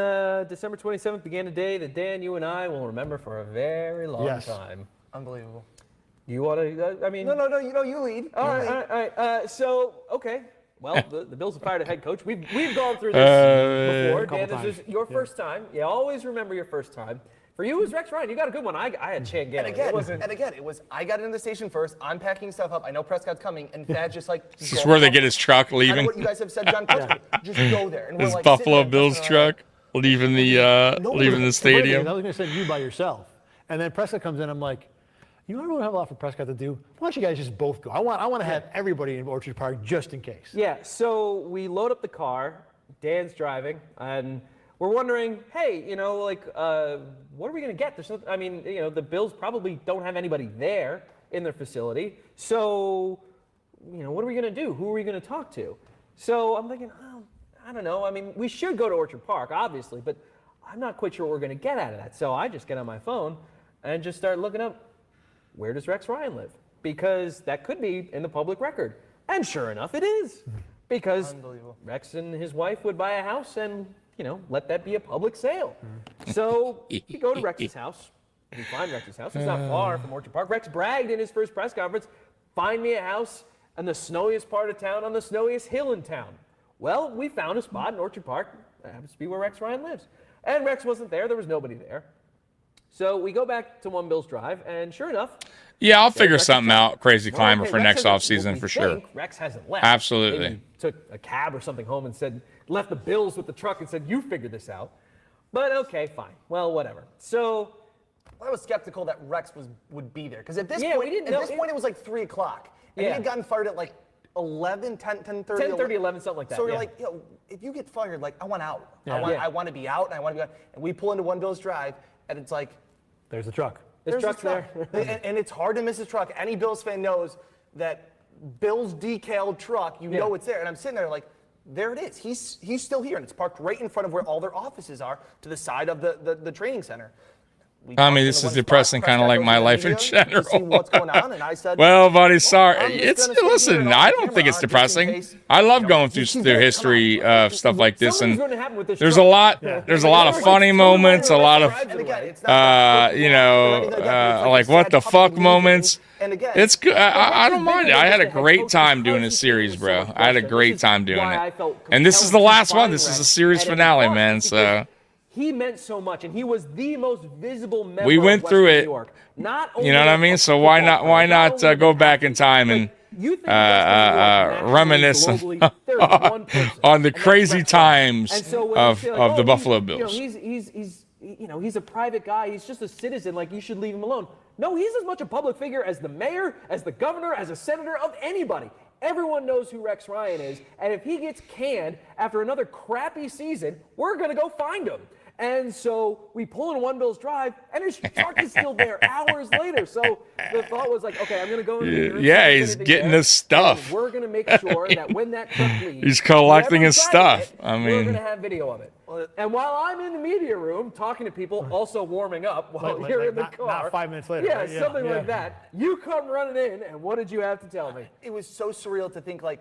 S18: December 27th began a day that Dan, you and I will remember for a very long time.
S9: Unbelievable.
S18: You want to, I mean...
S9: No, you lead.
S18: All right. So, okay. Well, the Bills have fired a head coach. We've gone through this before. Dan, this is your first time. You always remember your first time. For you, it was Rex Ryan. You got a good one. I had Chan Gailey.
S9: And again, it was I got into the station first. I'm packing stuff up. I know Prescott's coming, and Thad just like.
S3: This is where they get his truck leaving.
S9: I know what you guys have said, John Coach. Just go there. And
S3: his
S9: we're like
S3: Buffalo Bills truck leaving the stadium.
S11: I was going to send you by yourself, and then Prescott comes in. I'm like, I don't really have a lot for Prescott to do. Why don't you guys just both go? I want to have everybody in Orchard Park just in case.
S18: Yeah. So we load up the car. Dan's driving, and we're wondering, hey, what are we going to get? There's the Bills probably don't have anybody there in their facility. So, what are we going to do? Who are we going to talk to? So I'm thinking, I don't know. I mean, we should go to Orchard Park, obviously, but I'm not quite sure what we're going to get out of that. So I just get on my phone and just start looking up, where does Rex Ryan live? Because that could be in the public record. And sure enough, it is. Because Rex and his wife would buy a house and let that be a public sale. So we go to Rex's house. We find Rex's house. It's not far from Orchard Park. Rex bragged in his first press conference, find me a house in the snowiest part of town on the snowiest hill in town. Well, we found a spot in Orchard Park. That happens to be where Rex Ryan lives. And Rex wasn't there. There was nobody there. So we go back to One Bills Drive, and sure enough.
S3: Yeah, I'll figure something out, Crazy Climber, for next offseason for sure.
S18: Rex hasn't left.
S3: Absolutely.
S18: Maybe took a cab or something home and left the Bills with the truck and said, you figure this out. But okay, fine. Well, whatever. So
S9: I was skeptical that Rex would be there. Because at this point, it was like 3 o'clock. And he had gotten fired at like 11, 10:30,
S18: 11, something like that.
S9: So we're like, if you get fired, like, I want out. I want to be out, and I want to be out. And we pull into One Bills Drive, and it's like,
S11: there's the truck.
S9: There's truck's there. and it's hard to miss his truck. Any Bills fan knows that Bills decal truck, know it's there. And I'm sitting there like, there it is. He's still here, and it's parked right in front of where all their offices are, to the side of the training center.
S3: This is depressing, kind of like my life in general.
S9: See what's going on, and I said,
S3: well, buddy, sorry. Listen, I don't think it's depressing. I love going through history of stuff like this, and there's a lot of funny moments, a lot of like what the fuck moments. It's good. I don't mind it. I had a great time doing this series, bro. I had a great time doing it, and this is the last one. This is a series finale, man. So.
S18: He meant so much, and he was the most visible member
S3: we went
S18: of
S3: through
S18: Western
S3: it.
S18: New York.
S3: You know what I mean? So why not go back in time and reminisce on the crazy times of the Buffalo Bills?
S18: He's a private guy. He's just a citizen. Like, you should leave him alone. No, he's as much a public figure as the mayor, as the governor, as a senator, of anybody. Everyone knows who Rex Ryan is, and if he gets canned after another crappy season, we're going to go find him. And so we pull in One Bills Drive, and his truck is still there hours later. So the thought was like, okay, I'm going to go in here.
S3: Yeah, he's getting his stuff.
S18: We're going to make sure that when that truck leaves,
S3: he's collecting his stuff.
S18: We're going to have video of it. And while I'm in the media room talking to people, also warming up while you're in the car.
S11: Not 5 minutes later.
S18: Yeah,
S11: right?
S18: something like that. You come running in, and what did you have to tell me?
S9: It was so surreal to think, like,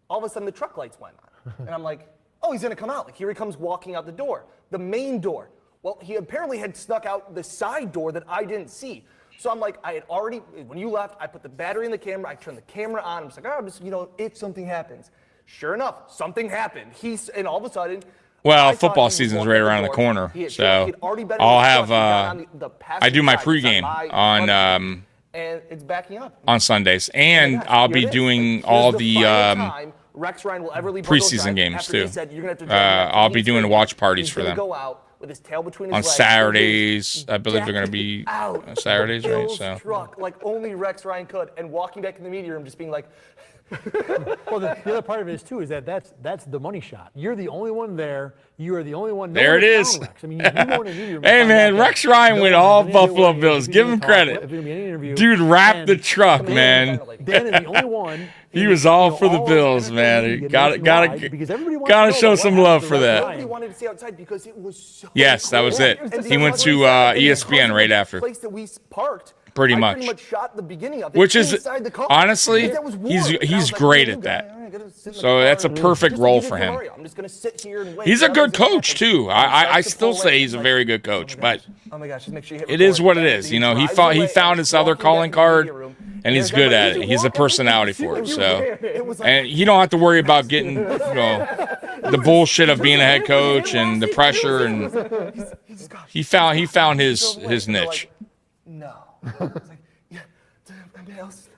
S9: all of a sudden the truck lights went on. And I'm like, oh, he's going to come out. Like, here he comes walking out the door, the main door. Well, he apparently had snuck out the side door that I didn't see. So I'm like, I had already, when you left, I put the battery in the camera. I turned the camera on. I was like, if something happens. Sure enough, something happened. And all of a sudden,
S3: well, football season's right around the corner, so I'll have. I do my pregame on
S9: and it's backing up
S3: on Sundays, and I'll be doing all the
S9: Rex Ryan will ever leave
S3: preseason games too. I'll be doing watch parties for them.
S9: Go out with his tail between his
S3: On
S9: legs.
S3: Saturdays, I believe they're going to be
S9: out
S3: on Saturdays, right?
S9: Bill's
S3: So
S9: truck, like only Rex Ryan could, and walking back in the media room just being like,
S11: Well, the other part of it is too is that's the money shot. You're the only one there. You are the only one.
S3: There it is.
S11: Rex. I mean, you go in a media room.
S3: hey man, Rex Ryan went all Buffalo Bills. Give him credit. Dude wrapped the truck, man.
S11: Dan is the only one.
S3: He was all for the Bills, man. Gotta show some love for that.
S9: Nobody wanted to see outside because it was so
S3: Yes, that was it. He went to ESPN right after.
S9: Place that we parked.
S3: Pretty
S9: I
S3: much.
S9: pretty much shot the beginning of it
S3: Which is
S9: inside the car.
S3: honestly,
S9: That was warm.
S3: he's great at that. So that's a perfect role for him.
S9: I'm just gonna sit here and wait.
S3: He's a good coach too. I still say he's a very good coach, but
S9: Oh my gosh, just make sure you hit
S3: it is
S9: record.
S3: what it is. You know, he found his other calling card, and he's good at it. He's a personality for it. So, and you don't have to worry about getting the bullshit of being a head coach and the pressure. And he found his niche.
S9: No.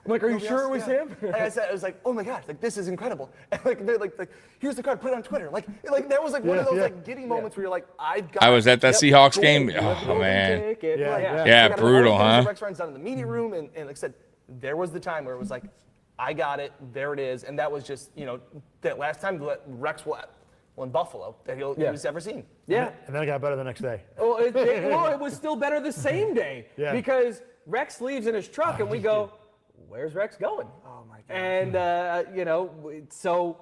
S9: I'm like, are you sure it was him? And I said, I was like, oh my gosh, like this is incredible. And like they're like here's the card, put it on Twitter. Like that was like one of those like giddy moments where you're like, I've got.
S3: I was at that Seahawks game. Oh man, yeah, brutal, huh?
S9: Rex Ryan's down in the media room, and like I said, there was the time where it was like, I got it, there it is, and that was just that last time that Rex won Buffalo that he's ever seen.
S11: Yeah, and then it got better the next day.
S18: Well, it was still better the same day because Rex leaves in his truck, and we go, where's Rex going?
S9: Oh my God.
S18: And so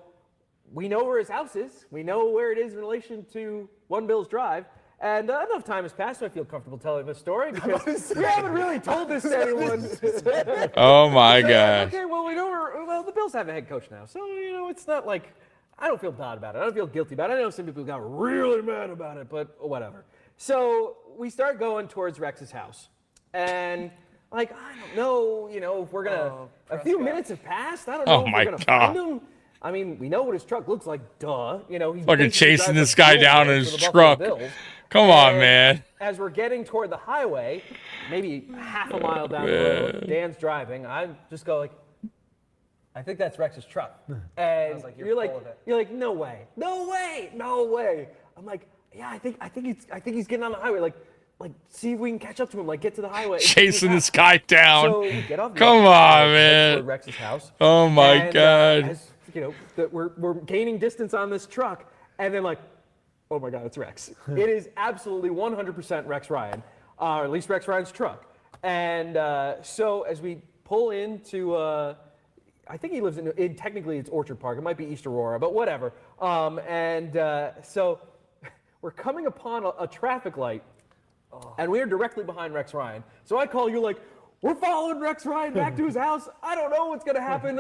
S18: we know where his house is. We know where it is in relation to One Bills Drive. And enough time has passed, so I feel comfortable telling this story because we haven't really told this to anyone.
S3: Oh my God.
S18: Okay, well we know the Bills have a head coach now, so it's not like I don't feel bad about it. I don't feel guilty about it. I know some people got really mad about it, but whatever. So we start going towards Rex's house, and I don't know, if we're gonna. A few minutes have passed. I don't know if we're gonna find him. I mean, we know what his truck looks like. Duh. He's
S3: fucking chasing this guy down in his truck. Come on, man.
S18: As we're getting toward the highway, maybe half a mile down the road, Dan's driving. I just go like, I think that's Rex's truck. And you're like, no way. I'm like, yeah, I think he's getting on the highway. Like, see if we can catch up to him. Like, get to the highway.
S3: Chasing this guy down.
S18: So we get off.
S3: Come on, man.
S18: Toward Rex's house.
S3: Oh my God.
S18: We're gaining distance on this truck, and then oh my God, it's Rex. It is absolutely 100% Rex Ryan, or at least Rex Ryan's truck. And so as we pull into, I think he lives in technically it's Orchard Park. It might be East Aurora, but whatever. So we're coming upon a traffic light. And we are directly behind Rex Ryan. So I call you like, we're following Rex Ryan back to his house. I don't know what's going to happen.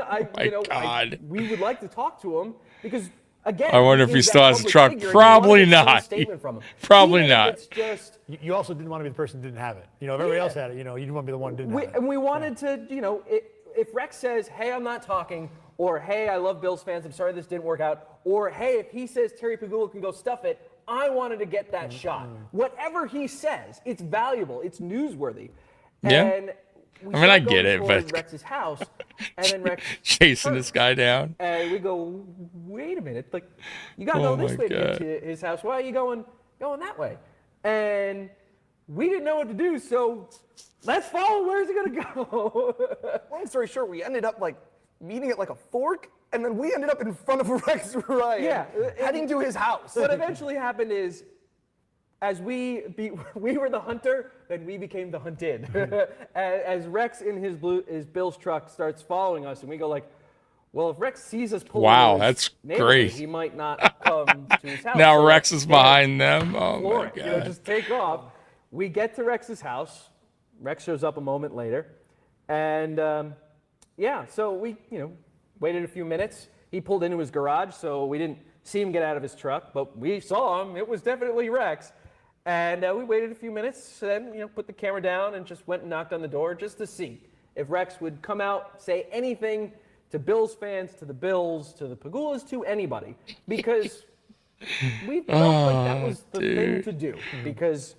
S3: God.
S18: We would like to talk to him because, again,
S3: I wonder if he still has a truck. Probably not. Probably not.
S18: It's just
S11: you also didn't want to be the person who didn't have it. If everybody else had it, you didn't want to be the one who didn't have it.
S18: And we wanted to, if Rex says, hey, I'm not talking, or hey, I love Bills fans, I'm sorry this didn't work out, or hey, if he says Terry Pagula can go stuff it, I wanted to get that shot. Whatever he says, it's valuable, it's newsworthy.
S3: Yeah.
S18: And
S3: I get it, but
S18: Rex's house, and then Rex
S3: chasing this guy down.
S18: And we go, wait a minute, you gotta go this way to get to his house. Why are you going that way? And we didn't know what to do, so let's follow. Where's he gonna go?
S9: Long story short, we ended up meeting at a fork, and then we ended up in front of Rex Ryan, heading to his house.
S18: What eventually happened is, as we were the hunter, then we became the hunted. As Rex in his Bills truck starts following us, and we go well, if Rex sees us pulling
S3: that's
S18: neighborhood,
S3: great.
S18: he might not come to his house.
S3: Now Rex is behind them. Oh my God.
S18: Just take off. We get to Rex's house. Rex shows up a moment later, and so we waited a few minutes. He pulled into his garage, so we didn't see him get out of his truck, but we saw him. It was definitely Rex. And we waited a few minutes, then put the camera down and just went and knocked on the door just to see if Rex would come out, say anything to Bills fans, to the Bills, to the Pagulas, to anybody, because we felt like that was the thing to do. Because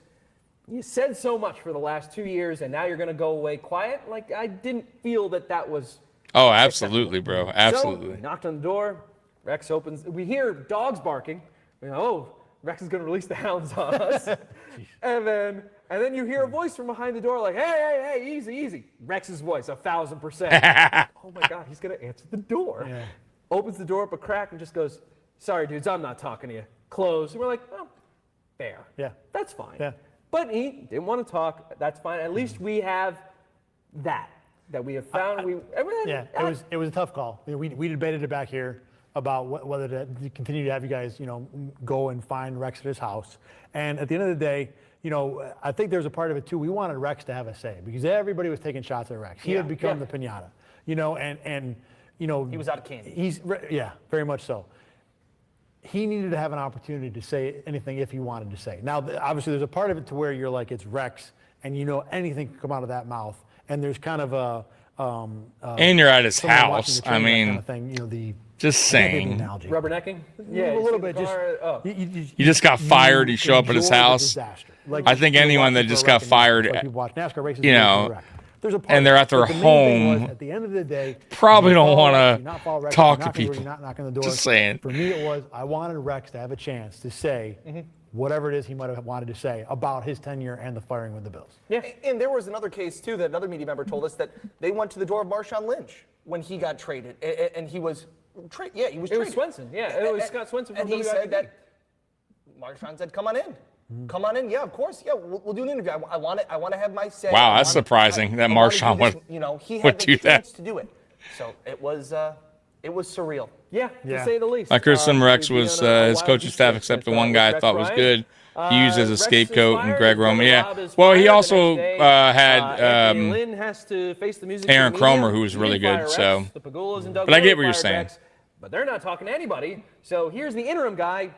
S18: you said so much for the last 2 years, and now you're going to go away quiet. I didn't feel that was.
S3: Oh, absolutely, bro. Absolutely.
S18: So we knocked on the door. Rex opens. We hear dogs barking. We go, oh. Rex is going to release the hounds on us. and then you hear a voice from behind the door like, hey, easy. Rex's voice, 1,000%. Oh my God, he's going to answer the door.
S11: Yeah.
S18: Opens the door up a crack and just goes, sorry, dudes, I'm not talking to you. Close. And we're like, oh, fair.
S11: Yeah.
S18: That's fine.
S11: Yeah.
S18: But he didn't want to talk. That's fine. At least we have that we have found.
S11: It was a tough call. We debated it back here about whether to continue to have you guys, go and find Rex at his house. And at the end of the day, I think there's a part of it too. We wanted Rex to have a say because everybody was taking shots at Rex. He had become the pinata, and he
S9: was out of candy.
S11: Very much so. He needed to have an opportunity to say anything if he wanted to say. Now, obviously, there's a part of it to where you're like, it's Rex, and anything can come out of that mouth. And there's kind of a
S3: and you're at his house. I mean,
S11: kind of thing,
S3: just saying.
S18: Rubbernecking?
S11: Yeah, a little bit.
S3: You just got fired. You show up at his house. I think anyone that just got fired, and they're at their home,
S11: at the end of the day,
S3: probably don't want to talk to people. Just saying.
S11: For me, it was I wanted Rex to have a chance to say whatever it is he might have wanted to say about his tenure and the firing with the Bills.
S9: Yeah, and there was another case too that another media member told us that they went to the door of Marshawn Lynch when he got traded, and he was traded. Yeah, he was traded.
S18: It was Swenson. Yeah, it was Scott Swenson.
S9: And he said that Marshawn said, "Come on in." Come on in. Yeah, of course. Yeah, we'll do an interview. I want to have my say.
S3: Wow, that's surprising that Marshawn would
S9: he had
S3: would
S9: the
S3: do that.
S9: chance to do it. So it was surreal.
S18: Yeah, to say the least.
S3: Like Kristen Rex was his coaching staff, except the one guy I thought was good. He used as a scapegoat, and Greg Roman. Yeah. Well, he also had
S18: Anthony Lynn has to face the music
S3: Aaron
S18: to the media.
S3: Cromer, who was really good. So,
S18: the Pagulas and Doug
S3: but I get what
S18: Wiley
S3: you're
S18: fired
S3: saying.
S18: Rex, but they're not talking to anybody. So here's the interim guy.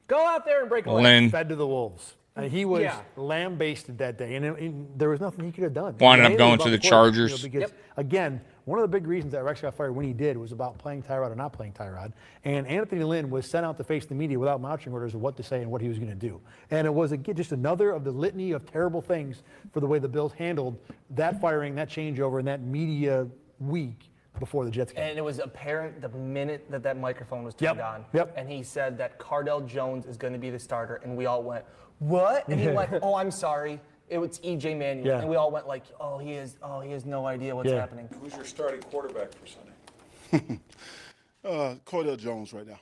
S18: Go out there and break a
S3: Lynn.
S18: leg.
S11: Fed to the wolves. He was lambasted that day, and there was nothing he could have done.
S3: Winded up going to the Chargers.
S11: Because, again, one of the big reasons that Rex got fired when he did was about playing Tyrod or not playing Tyrod. And Anthony Lynn was sent out to face the media without marching orders of what to say and what he was going to do. And it was just another of the litany of terrible things for the way the Bills handled that firing, that changeover, and that media week before the Jets game.
S9: And it was apparent the minute that microphone was turned on. And he said that Cardell Jones is going to be the starter, and we all went, what? And he went, oh, I'm sorry. It was E.J. Manuel.
S11: Yeah.
S9: And we all went like, he has no idea what's happening.
S17: Who's your starting quarterback for Sunday? Cordell Jones right now.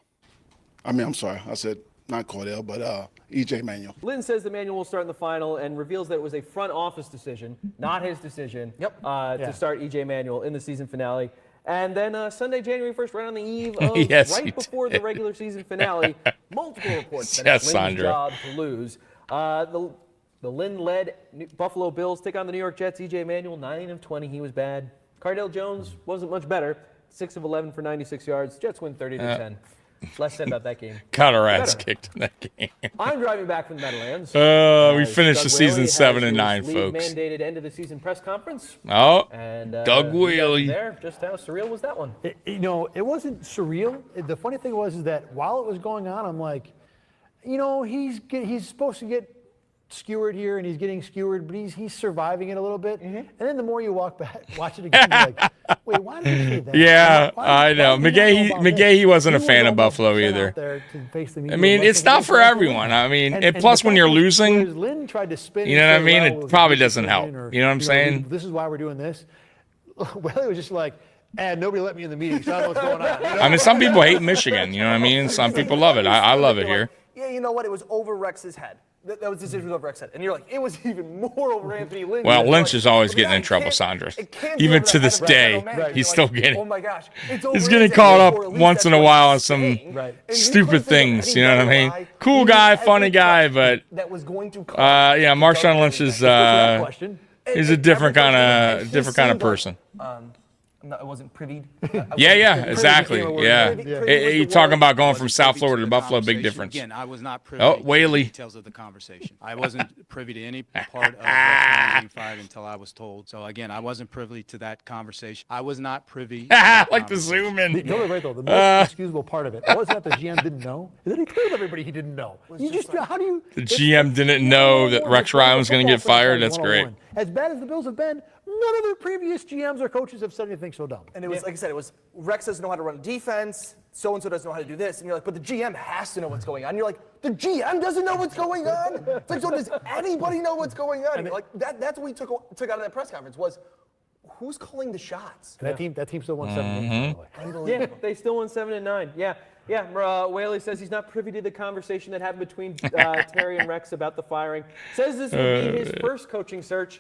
S17: I'm sorry. I said not Cordell, but E.J. Manuel.
S18: Lynn says the Manuel will start in the final and reveals that it was a front office decision, not his decision, to start E.J. Manuel in the season finale. And then Sunday, January 1st, right on the eve of, right before the regular season finale, multiple reports that it's Lynn's job to lose. The Lynn-led Buffalo Bills take on the New York Jets. E.J. Manuel, 9 of 20. He was bad. Cardell Jones wasn't much better. 6 of 11 for 96 yards. Jets win 30-10. Less said about that game.
S3: Got our ass kicked in that game.
S18: I'm driving back from the Meadowlands.
S3: We finished the season 7-9, folks.
S18: Mandated end of the season press conference.
S3: Oh,
S18: and
S3: Doug Whaley.
S18: There, just how surreal was that one?
S11: It wasn't surreal. The funny thing was that while it was going on, I'm like, he's supposed to get skewered here, and he's getting skewered, but he's surviving it a little bit. And then the more you watch it again, you're like, wait, why did he say that?
S3: Yeah, I know. McGahee wasn't a fan of Buffalo either. I mean, it's not for everyone. I mean, and plus when you're losing,
S11: Lynn tried to spin,
S3: you know what I mean? It probably doesn't help. You know what I'm saying?
S11: This is why we're doing this. Well, it was just like, nobody let me in the meeting, so I don't know what's going on.
S3: I mean, some people hate Michigan. You know what I mean? Some people love it. I love it here.
S9: Yeah, you know what? It was over Rex's head. That was the decision over Rex's head. And you're like, it was even more over Anthony Lynn.
S3: Well, Lynch is always getting in trouble, Sandra. Even to this day, he's still getting.
S9: Oh my gosh,
S3: he's getting caught up once in a while on some stupid things. You know what I mean? Cool guy, funny guy, but Marshawn Lynch is he's a different kind of person.
S9: No, it wasn't privy.
S3: Exactly. You're talking about going from South Florida to Buffalo, big difference.
S19: Again, I was not privy to the details of the conversation. I wasn't privy to any part of being fired until I was told. So again, I wasn't privy to that conversation. I was not privy.
S3: Like the zoom in.
S11: You're totally right though. The most excusable part of it wasn't that the GM didn't know. Is that he told everybody he didn't know. How do you?
S3: The GM didn't know that Rex Ryan was going to get fired. That's great.
S11: As bad as the Bills have been, none of their previous GMs or coaches have said anything so dumb.
S9: And it was, like I said, Rex doesn't know how to run a defense. so-and-so doesn't know how to do this. And you're like, but the GM has to know what's going on. And you're like, the GM doesn't know what's going on? It's like, so does anybody know what's going on? Like, that's what we took out of that press conference was, who's calling the shots?
S11: And that team still won 7 games.
S9: Unbelievable.
S18: Yeah, they still won 7-9. Yeah. Whaley says he's not privy to the conversation that happened between Terry and Rex about the firing. Says this will be his first coaching search.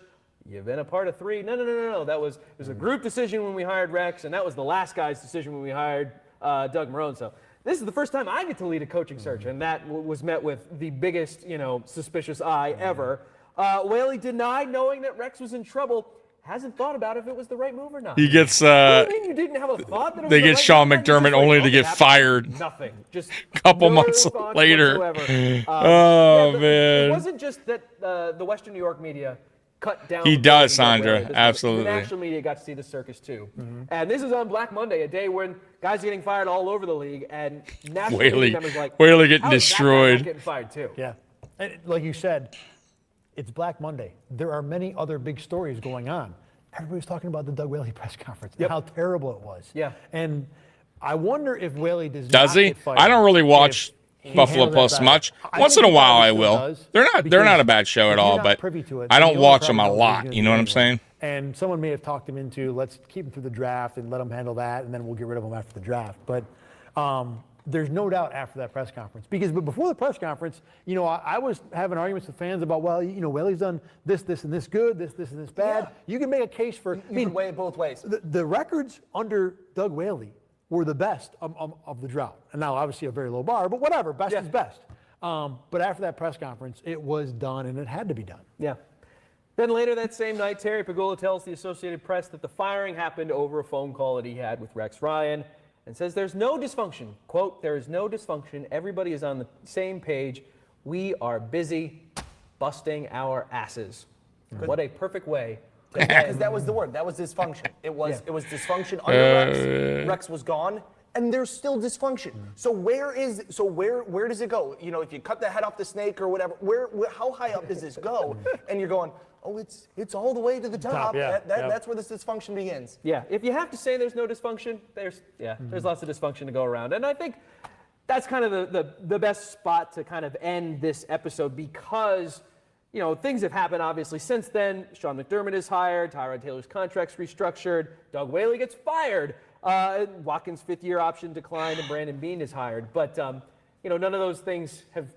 S18: You've been a part of 3. No. It was a group decision when we hired Rex, and that was the last guy's decision when we hired Doug Marrone. So this is the first time I get to lead a coaching search, and that was met with the biggest, suspicious eye ever. Whaley denied knowing that Rex was in trouble. Hasn't thought about if it was the right move or not.
S3: He gets.
S18: What do you mean you didn't have a thought that it was
S3: They
S18: the
S3: get
S18: right
S3: Sean
S18: move?
S3: McDermott only to get fired.
S18: Nothing. Just
S3: a couple
S18: no
S3: months
S18: thoughts
S3: later.
S18: whatsoever.
S3: Man.
S18: It wasn't just that the Western New York media cut down.
S3: He does, Sandra.
S18: The
S3: Absolutely.
S18: national media got to see the circus too. And this is on Black Monday, a day when guys are getting fired all over the league, and national media members like
S3: Whaley getting
S18: how is that guy
S3: destroyed.
S18: not getting fired too?
S11: Yeah. And like you said, it's Black Monday. There are many other big stories going on. Everybody's talking about the Doug Whaley press conference and how terrible it was.
S18: Yeah.
S11: And I wonder if Whaley does
S3: Does
S11: not
S3: he?
S11: get fired.
S3: I don't really watch
S11: he
S3: Buffalo
S11: handled that
S3: Post
S11: bad.
S3: much.
S11: I
S3: Once
S11: think
S3: in a
S11: he
S3: while,
S11: probably
S3: I
S11: still
S3: will.
S11: does,
S3: They're not a
S11: because
S3: bad show at
S11: if
S3: all,
S11: you're not
S3: but
S11: privy to it,
S3: I
S11: then
S3: don't
S11: you only
S3: watch them
S11: probably
S3: a
S11: know what he's
S3: lot.
S11: gonna
S3: You know
S11: do
S3: what I'm
S11: anyway.
S3: saying?
S11: And someone may have talked him into, let's keep him through the draft and let him handle that, and then we'll get rid of him after the draft. But there's no doubt after that press conference. But before the press conference, I was having arguments with fans about, Whaley's done this, and this good, this, and this bad.
S9: Yeah.
S11: You can make a case for.
S9: You can weigh it both ways.
S11: The records under Doug Whaley were the best of the drought. And now, obviously, a very low bar, but whatever, best is best. But after that press conference, it was done, and it had to be done.
S18: Yeah. Then later that same night, Terry Pegula tells the Associated Press that the firing happened over a phone call that he had with Rex Ryan and says there's no dysfunction. Quote, there is no dysfunction. Everybody is on the same page. We are busy busting our asses.
S9: Good.
S18: What a perfect way to
S9: Because that was the word. That was dysfunction. It was dysfunction under Rex. Rex was gone, and there's still dysfunction. So where does it go? If you cut the head off the snake or whatever, how high up does this go? And you're going, oh, it's all the way to the top. That's where this dysfunction begins.
S18: Yeah, if you have to say there's no dysfunction, there's lots of dysfunction to go around. And I think that's kind of the best spot to kind of end this episode because, things have happened obviously since then. Sean McDermott is hired, Tyrod Taylor's contract's restructured, Doug Whaley gets fired, Watkins' fifth-year option declined, and Brandon Beane is hired. But, none of those things have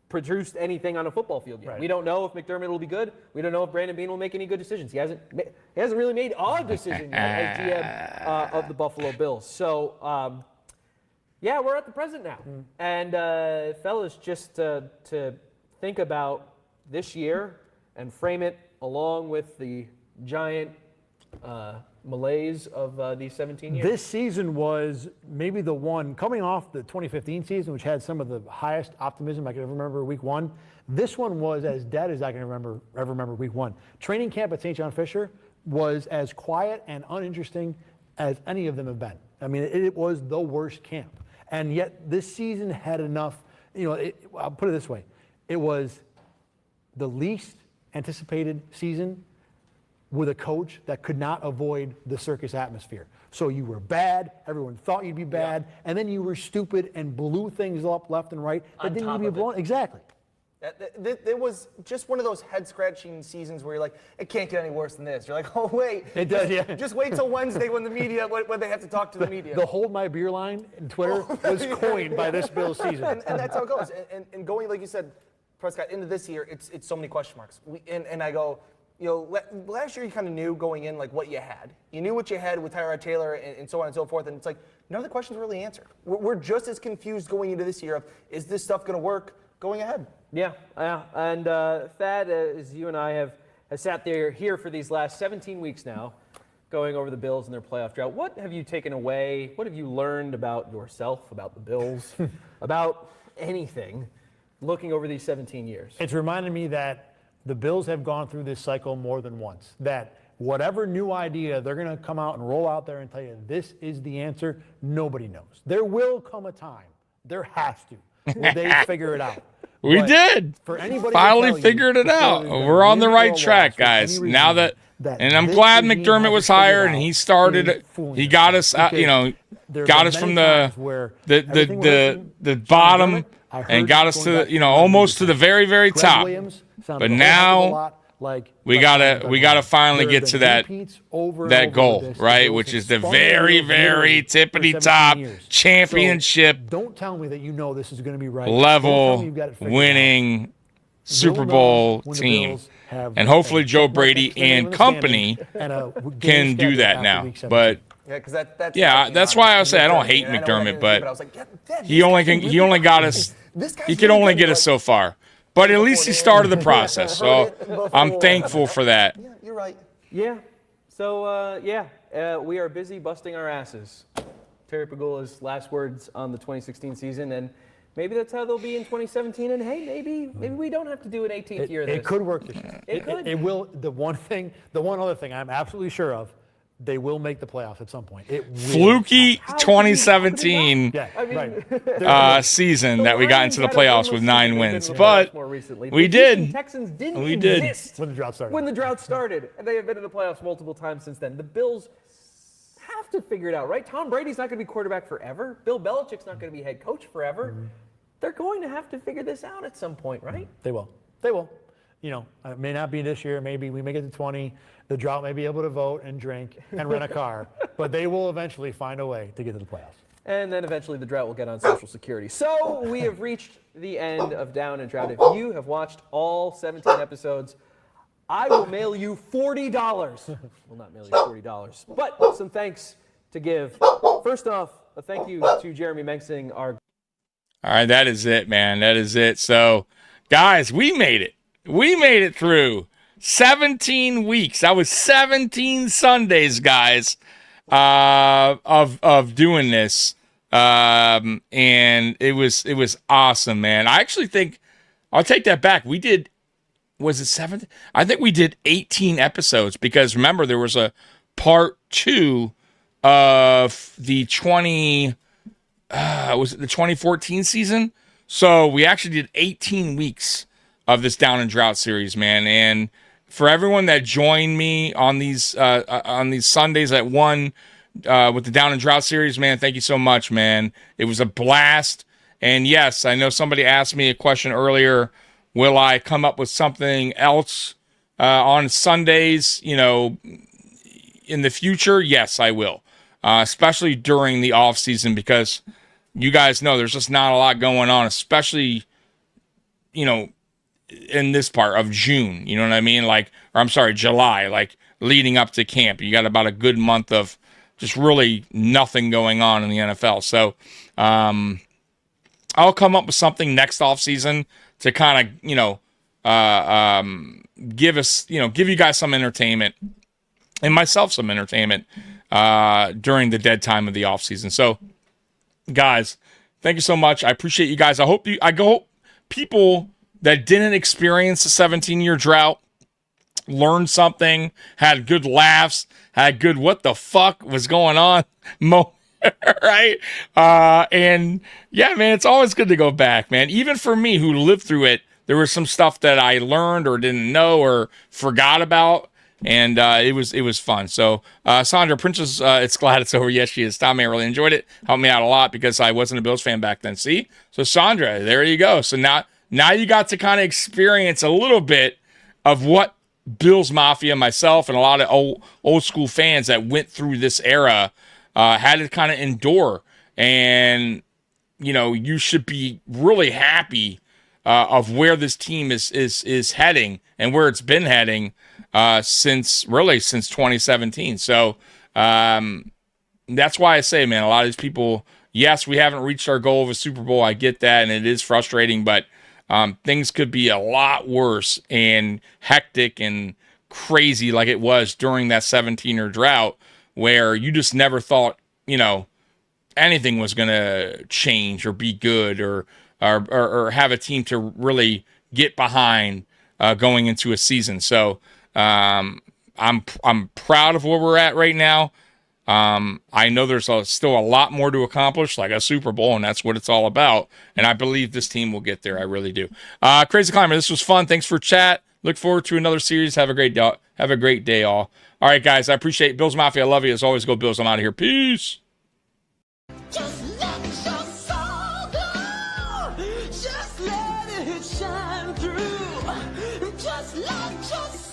S18: produced anything on a football field yet. Right. We don't know if McDermott will be good. We don't know if Brandon Beane will make any good decisions. He hasn't really made a decision yet as GM of the Buffalo Bills. So, we're at the present now. And, fellas, just to think about this year and frame it along with the giant malaise of these 17 years.
S11: This season was maybe the one, coming off the 2015 season, which had some of the highest optimism I can ever remember week one. This one was as dead as I can ever remember week one. Training camp at St. John Fisher was as quiet and uninteresting as any of them have been. I mean, it was the worst camp. And yet this season had enough, I'll put it this way. It was the least anticipated season with a coach that could not avoid the circus atmosphere. So you were bad, everyone thought you'd be bad, and then you were stupid and blew things up left and right that didn't need to be blown. Exactly.
S9: It was just one of those head-scratching seasons where you're like, it can't get any worse than this. You're like, oh, wait.
S11: It does, yeah.
S9: Just wait till Wednesday when they have to talk to the media.
S11: The hold my beer line in Twitter was coined by this Bills season.
S9: And that's how it goes. And going, like you said, Prescott, into this year, it's so many question marks. And I go, last year you kind of knew going in like what you had. You knew what you had with Tyrod Taylor and so on and so forth. And it's like, none of the questions were really answered. We're just as confused going into this year of, is this stuff going to work going ahead?
S18: Yeah. And Thad, as you and I have sat there here for these last 17 weeks now, going over the Bills and their playoff drought, what have you taken away? What have you learned about yourself, about the Bills, about anything, looking over these 17 years?
S11: It's reminded me that the Bills have gone through this cycle more than once, that whatever new idea they're going to come out and roll out there and tell you this is the answer, nobody knows. There will come a time, there has to, where they figure it out.
S3: We
S11: But
S3: did.
S11: For anybody
S3: finally figured it out. We're on the right track, guys. Now that, and I'm glad McDermott was hired and he started. He got us. got us from the bottom and got us to almost to the very, very top. But now we gotta finally get to that goal, right? Which is the very, very tippity top championship.
S11: Don't tell me that you know this is going to be right.
S3: Level winning Super Bowl team. And hopefully Joe Brady and company can do that now. But that's why I would say I don't hate McDermott, but he only got us. He could only get us so far. But at least he started the process, so I'm thankful for that.
S18: Yeah, you're right. Yeah. So we are busy busting our asses. Terry Pegula's last words on the 2016 season, and maybe that's how they'll be in 2017. And hey, maybe we don't have to do an 18th year.
S11: It could work this year. It could. It will. The one other thing I'm absolutely sure of, they will make the playoffs at some point. It will.
S3: Fluky 2017 season that we got into the playoffs with 9 wins, but we did.
S18: Texans didn't
S3: we did
S18: exist when the drought started, and they have been in the playoffs multiple times since then. The Bills have to figure it out, right? Tom Brady's not going to be quarterback forever. Bill Belichick's not going to be head coach forever. Mm-hmm. They're going to have to figure this out at some point, right?
S11: They will. It may not be this year. Maybe we make it to 20. The drought may be able to vote and drink and rent a car, but they will eventually find a way to get to the playoffs.
S18: And then eventually the drought will get on Social Security. So we have reached the end of Down and Drought. If you have watched all 17 episodes, I will mail you $40. Will not mail you $40, but some thanks to give. First off, a thank you to Jeremy Mengsing, our.
S3: All right, that is it, man. That is it. So, guys, we made it. We made it through 17 weeks. That was 17 Sundays, guys, of doing this. And it was awesome, man. I actually think I'll take that back. We did, was it 7? I think we did 18 episodes because remember there was a part 2 of the 2014 season. So we actually did 18 weeks of this Down and Drought series, man. And for everyone that joined me on these Sundays at 1 with the Down and Drought series, man, thank you so much, man. It was a blast. And yes, I know somebody asked me a question earlier. Will I come up with something else on Sundays, in the future? Yes, I will. Especially during the off season because you guys know there's just not a lot going on, especially, in this part of June, you know what I mean? July, like leading up to camp. You got about a good month of just really nothing going on in the NFL. So I'll come up with something next off season to kind of, give you guys some entertainment and myself some entertainment during the dead time of the off season. So guys, thank you so much. I appreciate you guys. I hope people that didn't experience a 17-year drought learned something, had good laughs, had good what the fuck was going on moment, right? And yeah, man, it's always good to go back, man. Even for me who lived through it, there was some stuff that I learned or didn't know or forgot about. And it was fun. So Sandra, Princess, it's glad it's over. Yes, she is. Tommy, I really enjoyed it. Helped me out a lot because I wasn't a Bills fan back then. See? So Sandra, there you go. So now you got to kind of experience a little bit of what Bills Mafia, myself, and a lot of old school fans that went through this era had to kind of endure. And, you should be really happy of where this team is heading and where it's been heading since 2017. So that's why I say, man, a lot of these people, yes, we haven't reached our goal of a Super Bowl. I get that, and it is frustrating, but things could be a lot worse and hectic and crazy like it was during that 17-year drought where you just never thought, anything was going to change or be good or have a team to really get behind going into a season. So I'm proud of where we're at right now. I know there's still a lot more to accomplish, like a Super Bowl, and that's what it's all about. And I believe this team will get there. I really do. Crazy Climber, this was fun. Thanks for chat. Look forward to another series. Have a great day, all. All right, guys, I appreciate it. Bills Mafia. I love you. As always, go Bills. I'm out of here. Peace.
S16: just let yourself